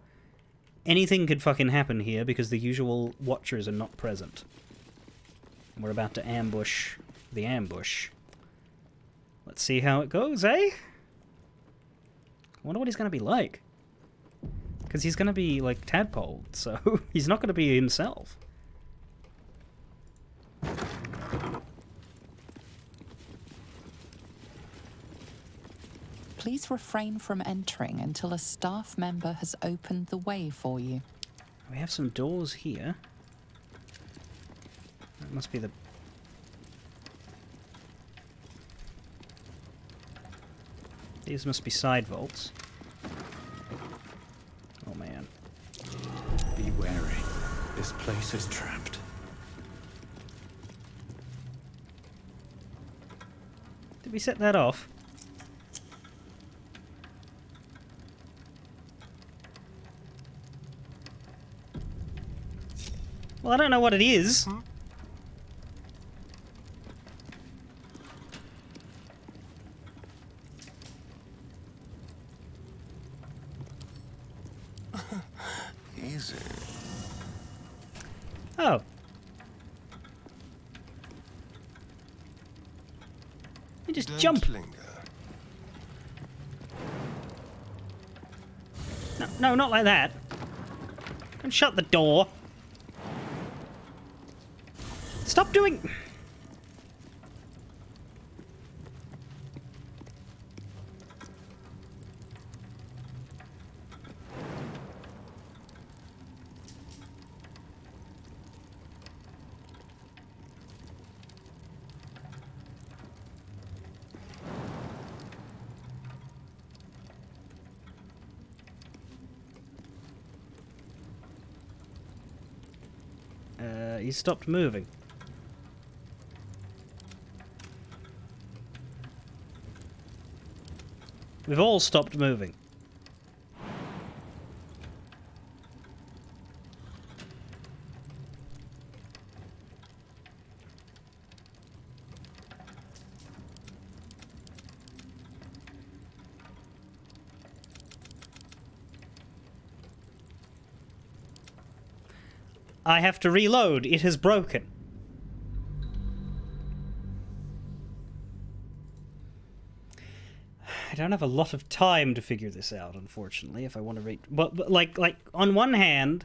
anything could fucking happen here because the usual watchers are not present. We're about to ambush the ambush. Let's see how it goes, eh? I wonder what he's going to be like. Because he's going to be, like, tadpoled, so he's not going to be himself. Please refrain from entering until a staff member has opened the way for you. We have some doors here. That must be the... These must be side vaults. Oh man. Be wary. This place is trapped. Did we set that off? Well, I don't know what it is. Easy. Oh. You just jump. No, not like that. Don't shut the door. Stop doing... he stopped moving. We've all stopped moving. I have to reload. It has broken. I don't have a lot of time to figure this out, unfortunately, if I want to read... But like, on one hand,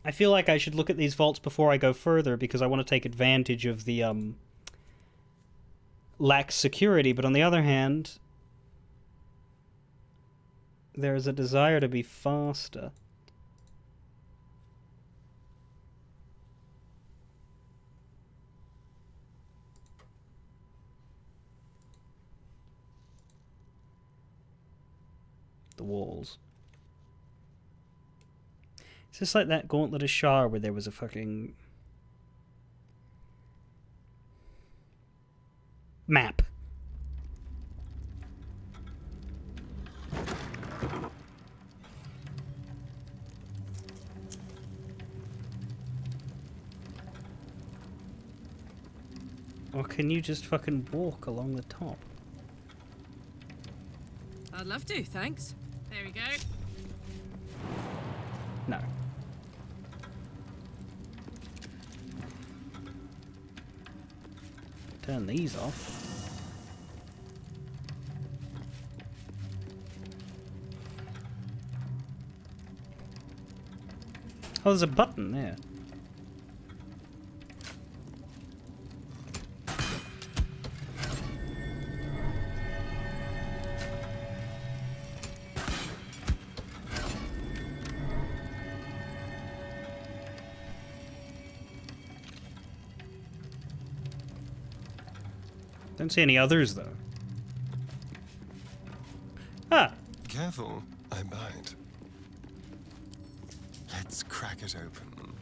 I feel like I should look at these vaults before I go further, because I want to take advantage of the, lax security, but on the other hand, There is a desire to be faster. The walls. It's just like that Gauntlet of Shar where there was a fucking map. Or can you just fucking walk along the top? I'd love to, thanks. There we go. No. Turn these off. Oh, there's a button there. Don't see any others, though. Ah! Careful, I bite. Let's crack it open.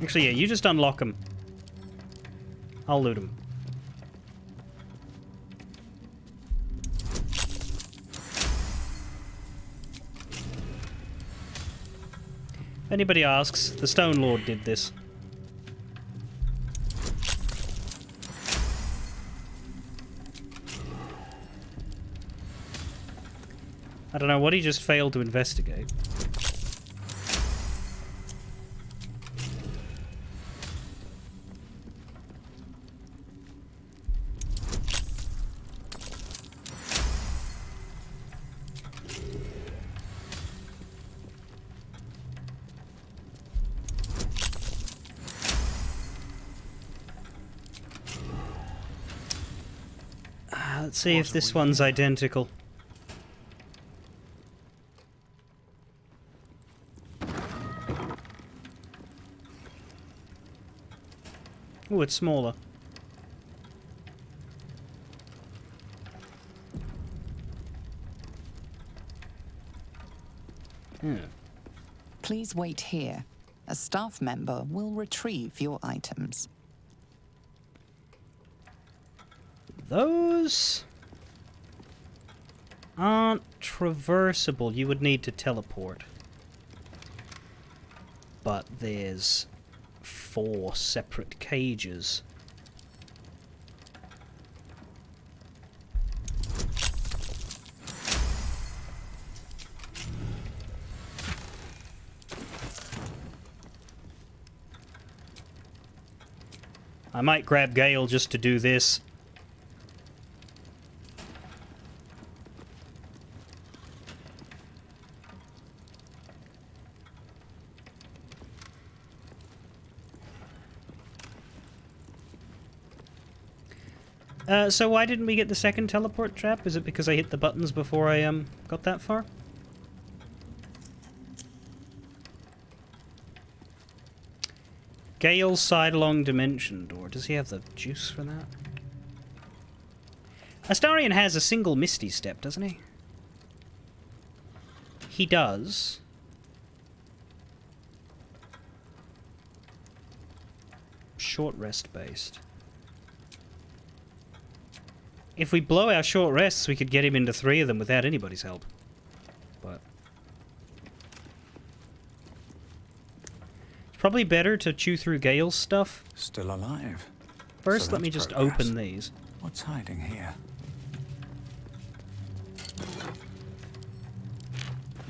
Actually, yeah, you just unlock them. I'll loot them. If anybody asks, the Stone Lord did this. I don't know what he just failed to investigate. Let's see if this one's identical. Oh, it's smaller. Please wait here. A staff member will retrieve your items. Those aren't traversable. You would need to teleport. But there's 4 separate cages. I might grab Gale just to do this. So why didn't we get the second teleport trap? Is it because I hit the buttons before I got that far? Gale's sidelong dimension door. Does he have the juice for that? Astarion has a single Misty Step, doesn't he? He does. Short rest based. If we blow our short rests, we could get him into 3 of them without anybody's help. But it's probably better to chew through Gale's stuff. Still alive. First, So let me that's just progress. open these. What's hiding here?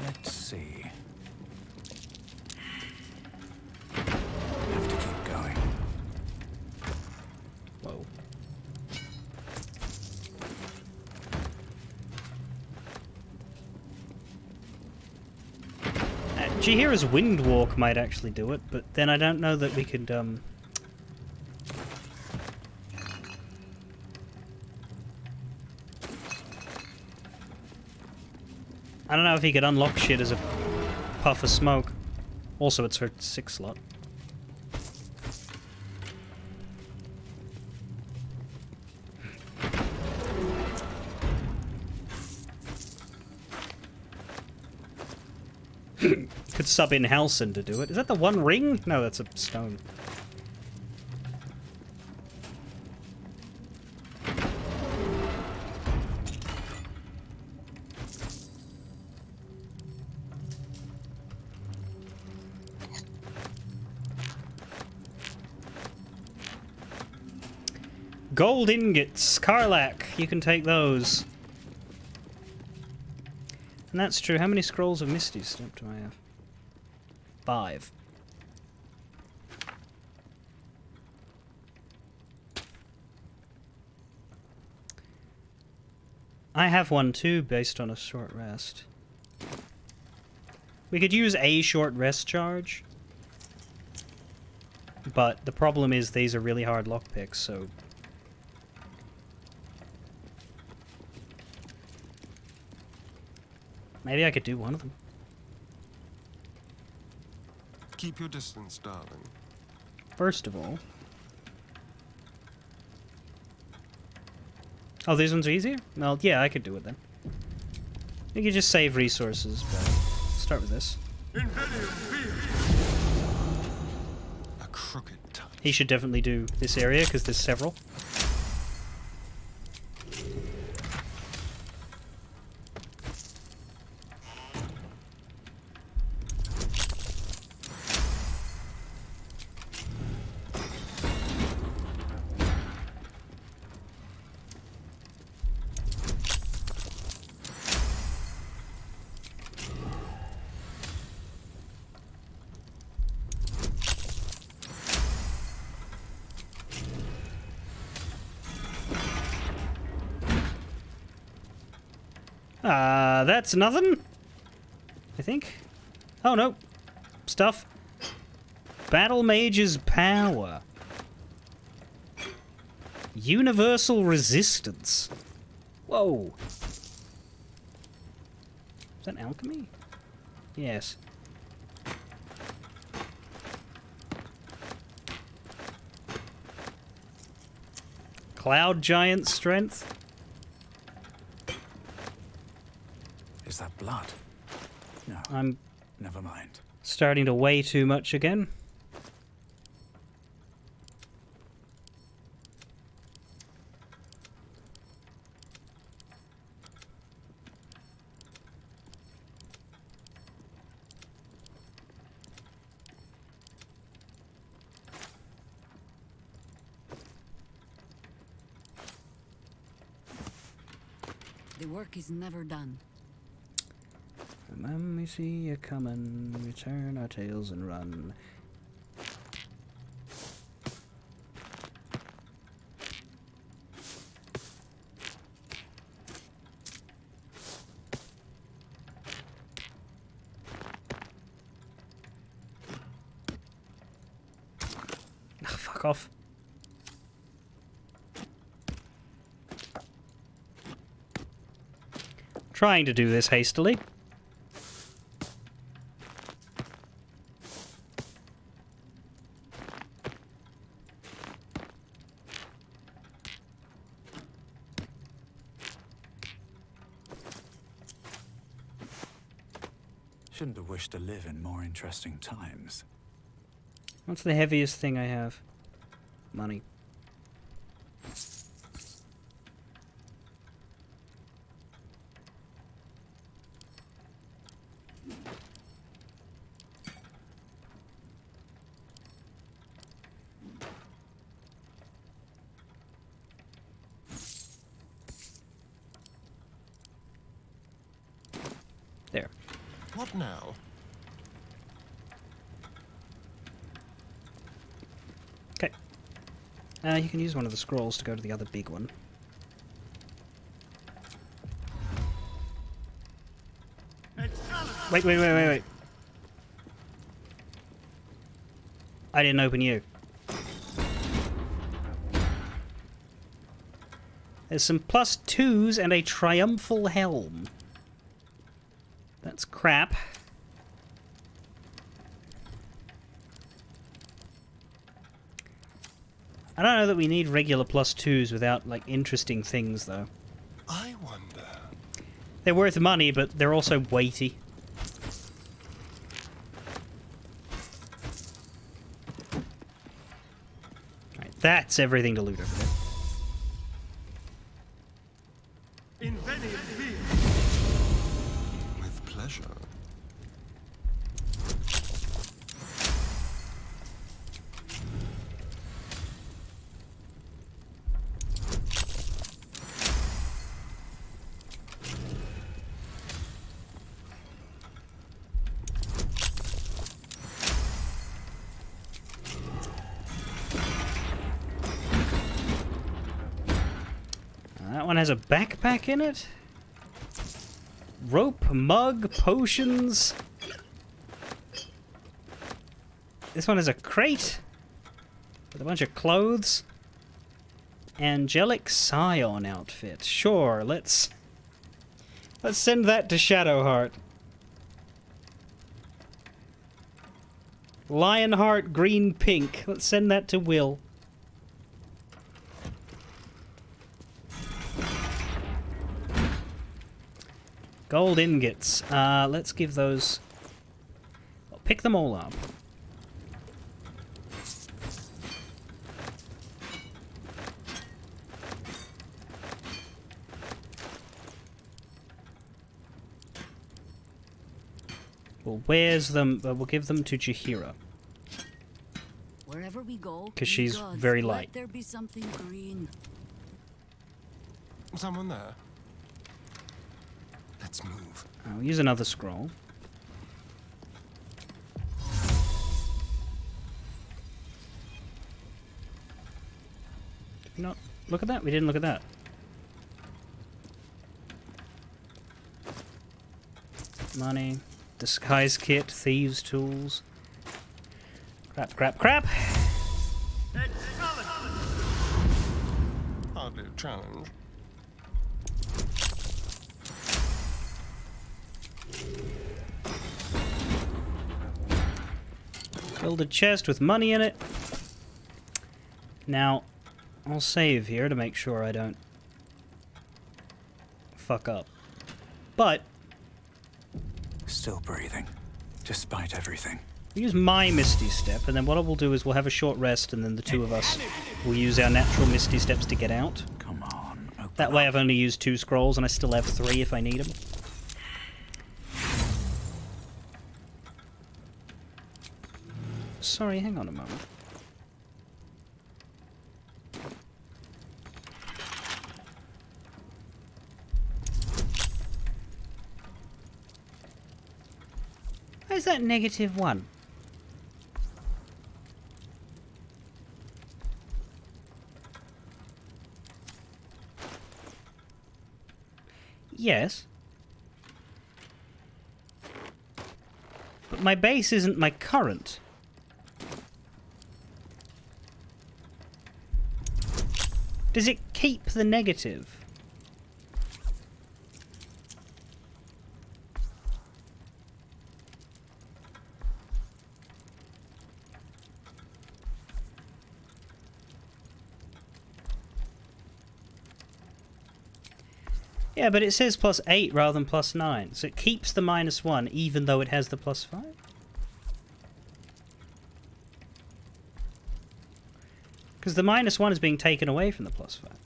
Let's see. Have to keep going. Whoa. Chihira's Wind Walk might actually do it, but then I don't know that we could, I don't know if he could unlock shit as a puff of smoke. Also, it's her 6 slot. Could sub in Halcyon to do it. Is that the one ring? No, that's a stone. Gold ingots, Karlak. You can take those. And that's true. How many scrolls of Misty Step do I have? 5. I have one too, based on a short rest. We could use a short rest charge. But the problem is these are really hard lockpicks, so... Maybe I could do one of them. Keep your distance, darling. First of all... Oh, these ones are easier? Well, yeah, I could do it then. We could just save resources, but... Start with this. A crooked touch. He should definitely do this area, because there's several. That's nothing, I think. Oh, no. Stuff. Battle Mage's Power. Universal Resistance. Whoa. Is that alchemy? Yes. Cloud Giant Strength. Is that blood? No. I'm Never mind. starting to weigh too much again. The work is never done. When we see you coming, we turn our tails and run. Oh, fuck off. Trying to do this hastily. Shouldn't have wished to live in more interesting times. What's the heaviest thing I have? Money. There. What now? Okay. You can use one of the scrolls to go to the other big one. Wait. I didn't open you. There's some +2s and a triumphal helm. That's crap. I don't know that we need regular +2s without, like, interesting things, though. I wonder. They're worth money, but they're also weighty. Right, that's everything to loot over there. With pleasure. That one has a backpack in it. Rope, mug, potions. This one has a crate with a bunch of clothes. Angelic Scion outfit. Sure, let's send that to Shadowheart. Lionheart green pink. Let's send that to Will. Gold ingots. Let's give those... I'll pick them all up. Where's them? We'll give them to Jaheira. Wherever we go, because she's very light. Let there be something green. Someone there. Let's move. I'll use another scroll. Did we not look at that? We didn't look at that. Money. Disguise kit. Thieves' tools. Crap, crap, crap! Hardly a challenge. Build a chest with money in it. Now, I'll save here to make sure I don't fuck up. But still breathing, despite everything. we use my Misty Step, and then what I will do is we'll have a short rest, and then the two of us will use our natural Misty Steps to get out. Come on. That way I've only used 2 scrolls, and I still have 3 if I need them. Sorry, hang on a moment. Where's that -1? Yes. But my base isn't my current. Does it keep the negative? Yeah, but it says +8 rather than +9, so it keeps the -1 even though it has the +5? Because the -1 is being taken away from the +5.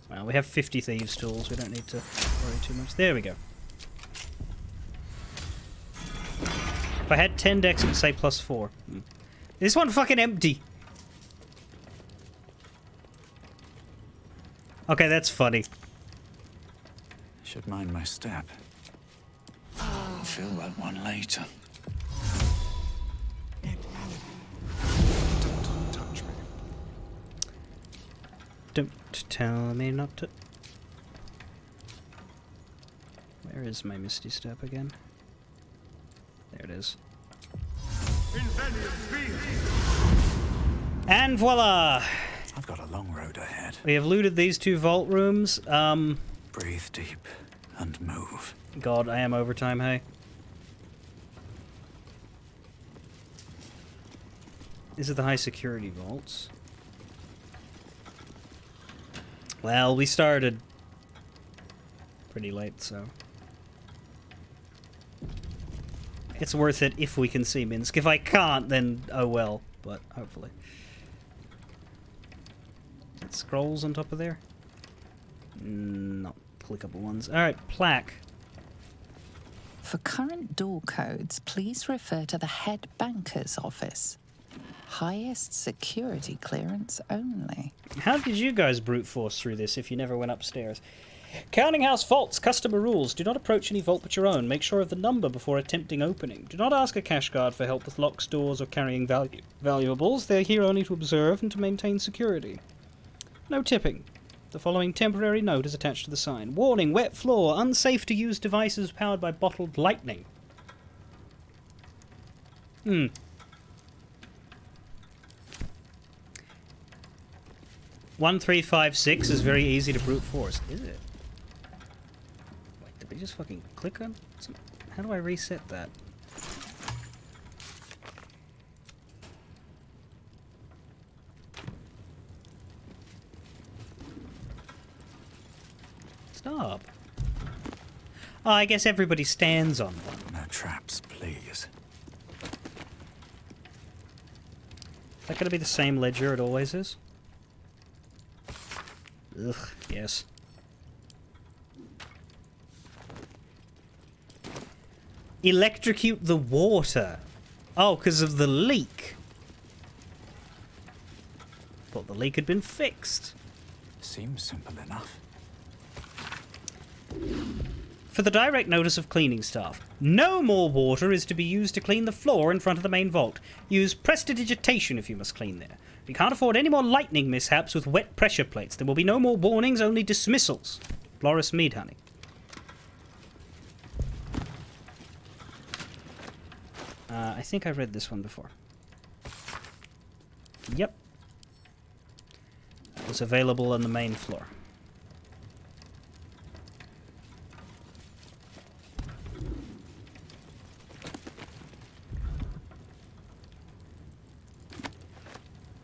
Well, we have 50 thieves' tools, we don't need to worry too much. There we go. If I had 10 decks, it would say +4. Is this one fucking empty? Okay, that's funny. Should mind my step. I'll feel that one later. Don't touch me. Don't tell me not to. There is my Misty Step again. There it is. And voila! I've got a long road ahead. We have looted these 2 vault rooms. Breathe deep and move. God, I am overtime, hey? These are the high security vaults. Well, we started pretty late, so... It's worth it if we can see Minsk. If I can't, then oh well. But hopefully. Scrolls on top of there? Not clickable ones. Alright, plaque. For current door codes, please refer to the head banker's office. Highest security clearance only. How did you guys brute force through this if you never went upstairs? Counting house vaults, customer rules. Do not approach any vault but your own. Make sure of the number before attempting opening. Do not ask a cash guard for help with locks, doors, or carrying valuables. They are here only to observe and to maintain security. No tipping. The following temporary note is attached to the sign. Warning, wet floor, unsafe to use devices powered by bottled lightning. 1356 is very easy to brute force, is it? Wait, did we just fucking click on some... How do I reset that? Stop. Oh, I guess everybody stands on one. No traps, please. Is that going to be the same ledger it always is? Ugh, yes. Electrocute the water. Oh, because of the leak. Thought the leak had been fixed. Seems simple enough. For the direct notice of cleaning staff, no more water is to be used to clean the floor in front of the main vault. Use prestidigitation if you must clean there. We can't afford any more lightning mishaps with wet pressure plates. There will be no more warnings, only dismissals. Floris Mead Honey. I think I read this one before. Yep. It was available on the main floor.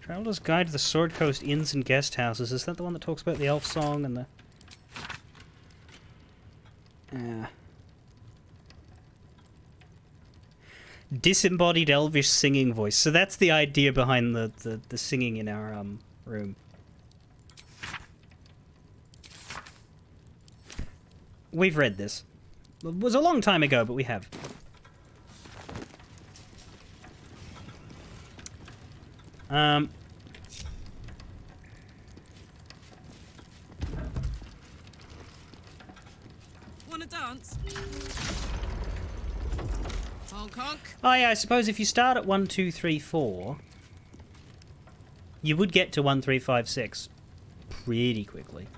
Traveler's Guide to the Sword Coast Inns and Guest Houses. Is that the one that talks about the elf song and the... Disembodied elvish singing voice. So that's the idea behind the singing in our room. We've read this. It was a long time ago, but we have. Wanna dance? Honk honk. Oh yeah, I suppose if you start at 1, 2, 3, 4, you would get to 1, 3, 5, 6 pretty quickly.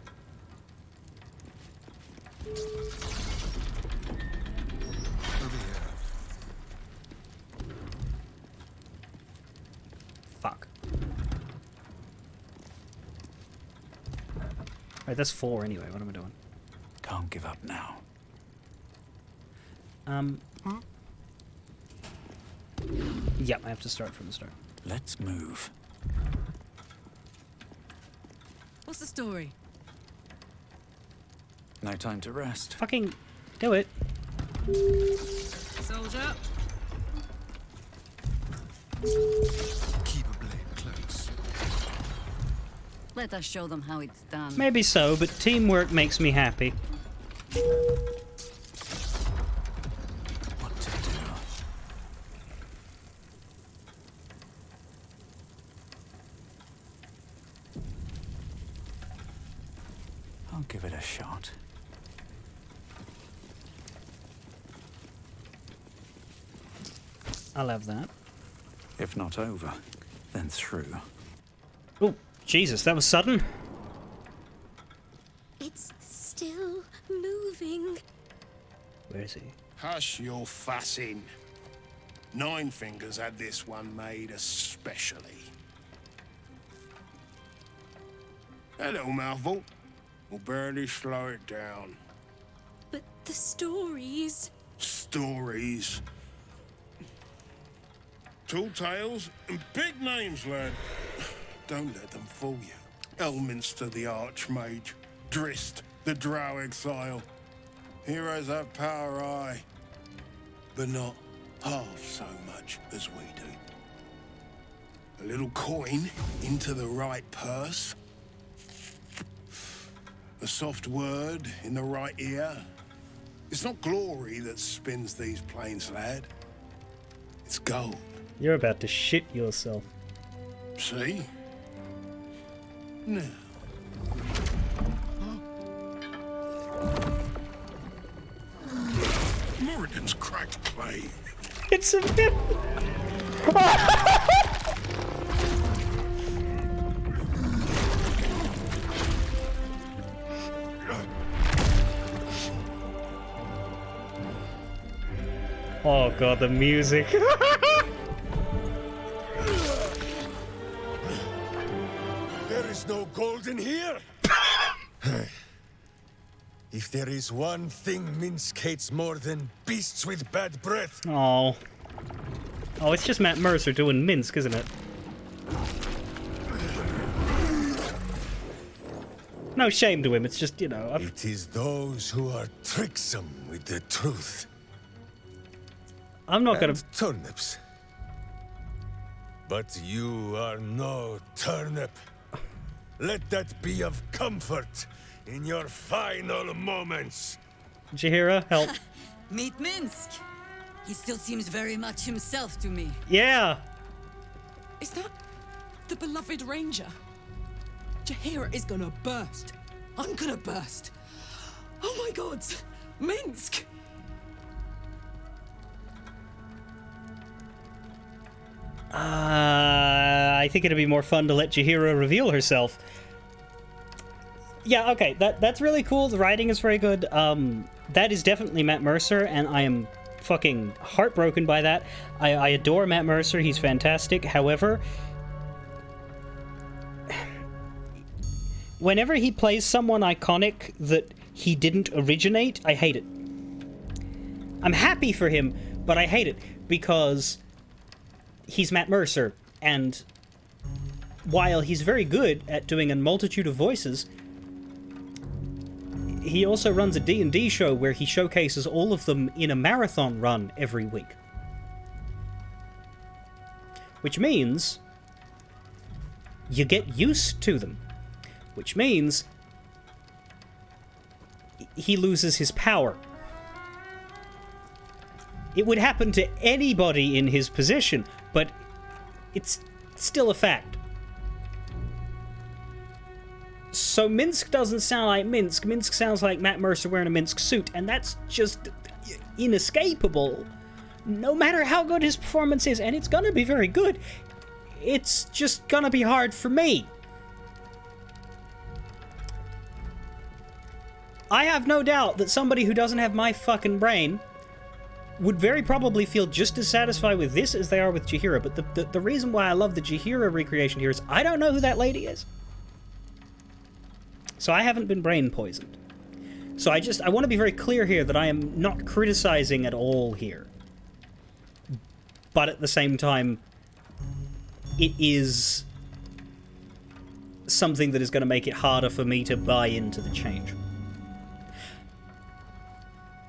Fuck. Right, that's 4 anyway. What am I doing? Can't give up now. Yep, I have to start from the start. Let's move. What's the story? No time to rest. Fucking do it. Soldier. Keep a blade close. Let us show them how it's done. Maybe so, but teamwork makes me happy. What to do? I'll give it a shot. I'll have that. If not over, then through. Oh, Jesus, that was sudden. It's still moving. Where is he? Hush your fussing. Nine Fingers had this one made especially. Hello, mouthful. We'll barely slow it down. But the stories... Stories. Tall tales and big names, lad. Don't let them fool you. Elminster the Archmage. Drist the Drow Exile. Heroes have power, aye. But not half so much as we do. A little coin into the right purse. A soft word in the right ear. It's not glory that spins these plains, lad. It's gold. You're about to shit yourself. See? Now. Moradin's cracked clay. It's a bit. Oh god, the music. There is no gold in here. If there is one thing Minsk hates more than beasts with bad breath. Oh. Oh, it's just Matt Mercer doing Minsk, isn't it? No shame to him, it's just, you know... It is those who are tricksome with the truth. I'm not gonna... And turnips. But you are no turnip. Let that be of comfort in your final moments. Jahira, help. Meet Minsk. He still seems very much himself to me. Yeah. Is that the beloved ranger? Jahira is gonna burst. I'm gonna burst. Oh my god, Minsk! I think it'd be more fun to let Jahira reveal herself. Yeah, okay, that's really cool. The writing is very good. That is definitely Matt Mercer, and I am fucking heartbroken by that. I adore Matt Mercer. He's fantastic. However, whenever he plays someone iconic that he didn't originate, I hate it. I'm happy for him, but I hate it because he's Matt Mercer, and while he's very good at doing a multitude of voices, he also runs a D&D show where he showcases all of them in a marathon run every week. Which means you get used to them. Which means he loses his power. It would happen to anybody in his position, but it's still a fact. So Minsk doesn't sound like Minsk. Minsk sounds like Matt Mercer wearing a Minsk suit, and that's just inescapable. No matter how good his performance is, and it's gonna be very good, it's just gonna be hard for me. I have no doubt that somebody who doesn't have my fucking brain would very probably feel just as satisfied with this as they are with Jahira, but the reason why I love the Jahira recreation here is I don't know who that lady is. So I haven't been brain poisoned. So I want to be very clear here that I am not criticizing at all here. But at the same time, it is something that is going to make it harder for me to buy into the change.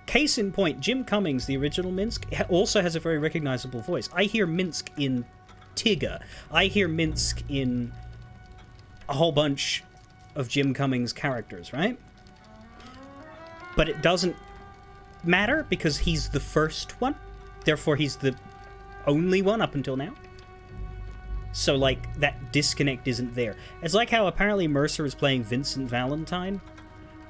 Case in point, Jim Cummings, the original Minsk, also has a very recognizable voice. I hear Minsk in Tigger. I hear Minsk in a whole bunch of Jim Cummings' characters, right? But it doesn't matter because he's the first one. Therefore, he's the only one up until now. So, like, that disconnect isn't there. It's like how apparently Mercer is playing Vincent Valentine.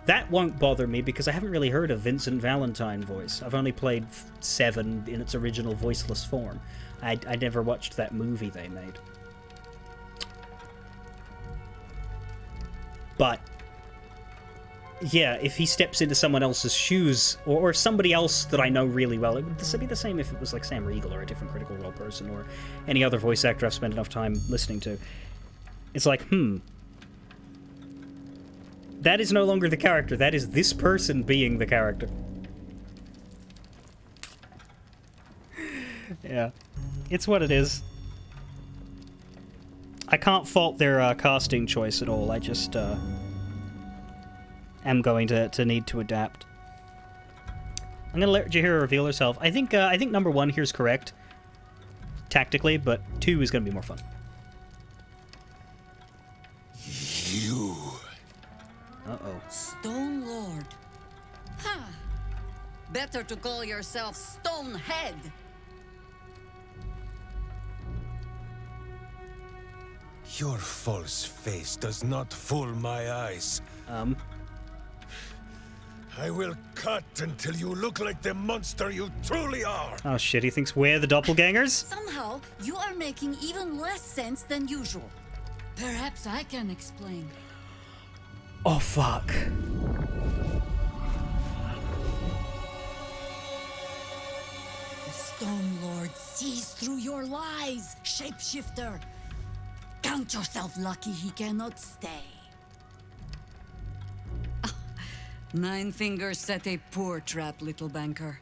That won't bother me because I haven't really heard a Vincent Valentine voice. I've only played 7 in its original voiceless form. I never watched that movie they made. But yeah, if he steps into someone else's shoes, or somebody else that I know really well, it would be the same if it was like Sam Riegel or a different Critical Role person or any other voice actor I've spent enough time listening to. It's like, that is no longer the character. That is this person being the character. Yeah. It's what it is. I can't fault their casting choice at all. I just am going to need to adapt. I'm gonna let Jaheira reveal herself. I think number 1 here is correct tactically, but 2 is gonna be more fun. You. Uh-oh. Stone Lord. Huh. Better to call yourself Stonehead. Your false face does not fool my eyes. I will cut until you look like the monster you truly are. Oh shit, he thinks we're the doppelgangers? Somehow, you are making even less sense than usual. Perhaps I can explain. Oh fuck. The Stone Lord sees through your lies, shapeshifter. Count yourself lucky he cannot stay. Nine Fingers set a poor trap, little banker.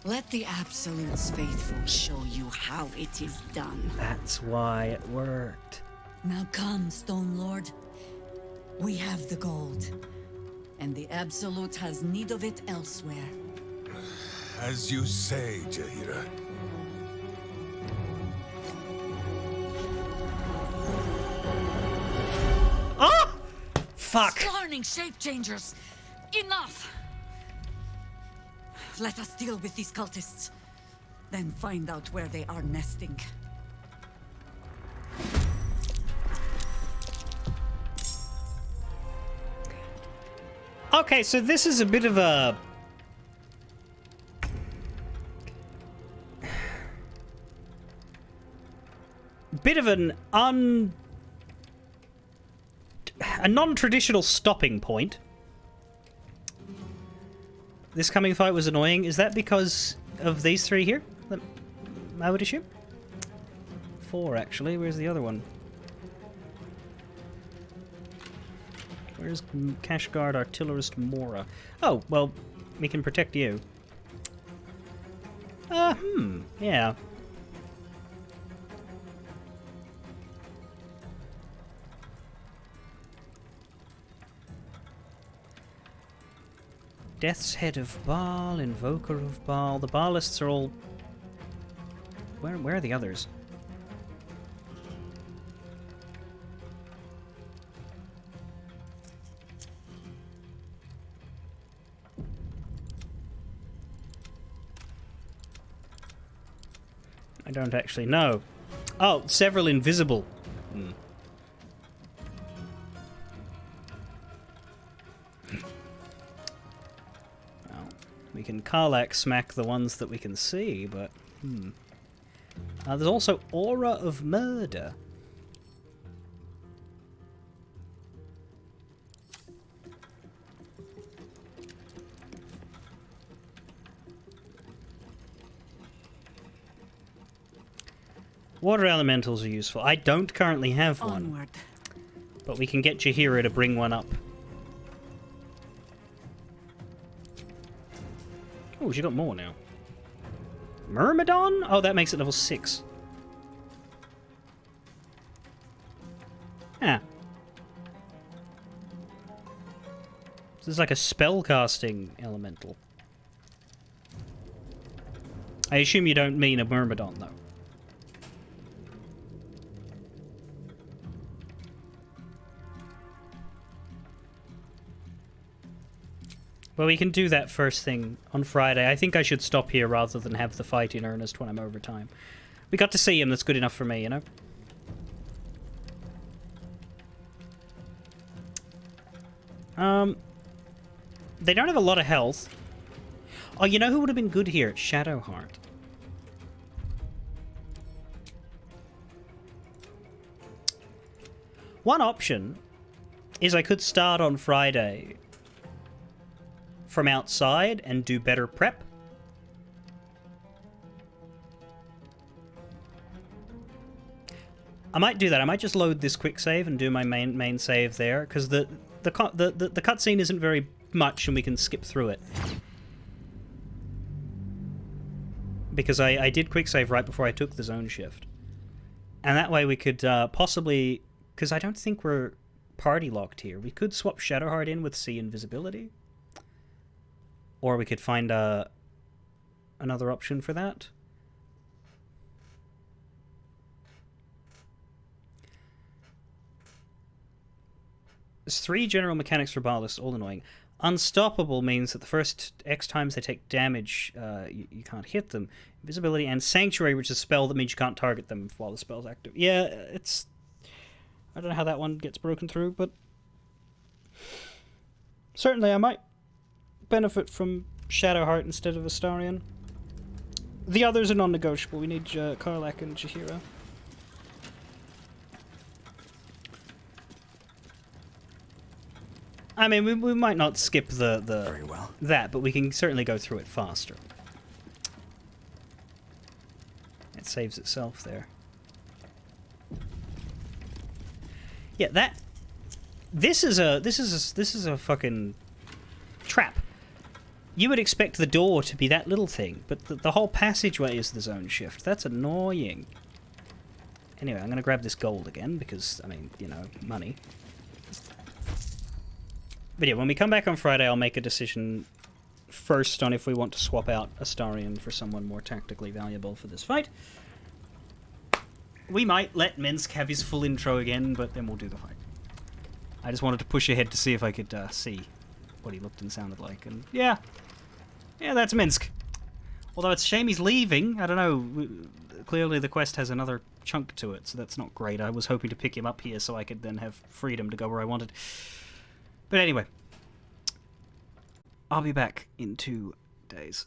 Let the Absolute's faithful show you how it is done. That's why it worked. Now come, Stone Lord. We have the gold, and the Absolute has need of it elsewhere. As you say, Jaheira. Ah! Fuck! Slarning shape changers! Enough! Let us deal with these cultists, then find out where they are nesting. Okay, so this is a bit of a... a non-traditional stopping point. This coming fight was annoying. Is that because of these 3 here? I would assume? 4, actually. Where's the other one? Where's Cashguard Artillerist Mora? Oh, well, we can protect you. Yeah. Death's Head of Baal, Invoker of Baal. The Baalists are all... Where are the others? I don't actually know. Oh, several invisible. Well, we can Karlach smack the ones that we can see, but... there's also Aura of Murder. Water elementals are useful. I don't currently have one. Onward. But we can get Jaheira to bring one up. Oh, she got more now. Myrmidon? Oh, that makes it level 6. Ah. This is like a spellcasting elemental. I assume you don't mean a Myrmidon, though. Well, we can do that first thing on Friday. I think I should stop here rather than have the fight in earnest when I'm over time. We got to see him, that's good enough for me, you know? They don't have a lot of health. Oh, you know who would have been good here? Shadowheart. One option is I could start on Friday from outside and do better prep. I might do that. I might just load this quick save and do my main save there, because the cutscene isn't very much and we can skip through it. Because I did quick save right before I took the zone shift. And that way we could possibly, because I don't think we're party locked here, we could swap Shadowheart in with see invisibility. Or we could find another option for that. There's 3 general mechanics for Baldur, all annoying. Unstoppable means that the first X times they take damage, you can't hit them. Invisibility and Sanctuary, which is a spell that means you can't target them while the spell's active. Yeah, it's... I don't know how that one gets broken through, but... certainly I might benefit from Shadowheart instead of Astarion. The others are non-negotiable. We need Karlach and Jaheira. I mean, we might not skip Very well. that, but we can certainly go through it faster. It saves itself there. Yeah, this is a fucking trap. You would expect the door to be that little thing, but the whole passageway is the zone shift. That's annoying. Anyway, I'm gonna grab this gold again because, I mean, you know, money. But yeah, when we come back on Friday, I'll make a decision first on if we want to swap out Astarion for someone more tactically valuable for this fight. We might let Minsk have his full intro again, but then we'll do the fight. I just wanted to push ahead to see if I could see what he looked and sounded like, and yeah, that's Minsk. Although it's a shame he's leaving. I don't know. Clearly the quest has another chunk to it, so that's not great. I was hoping to pick him up here so I could then have freedom to go where I wanted. But anyway, I'll be back in 2 days.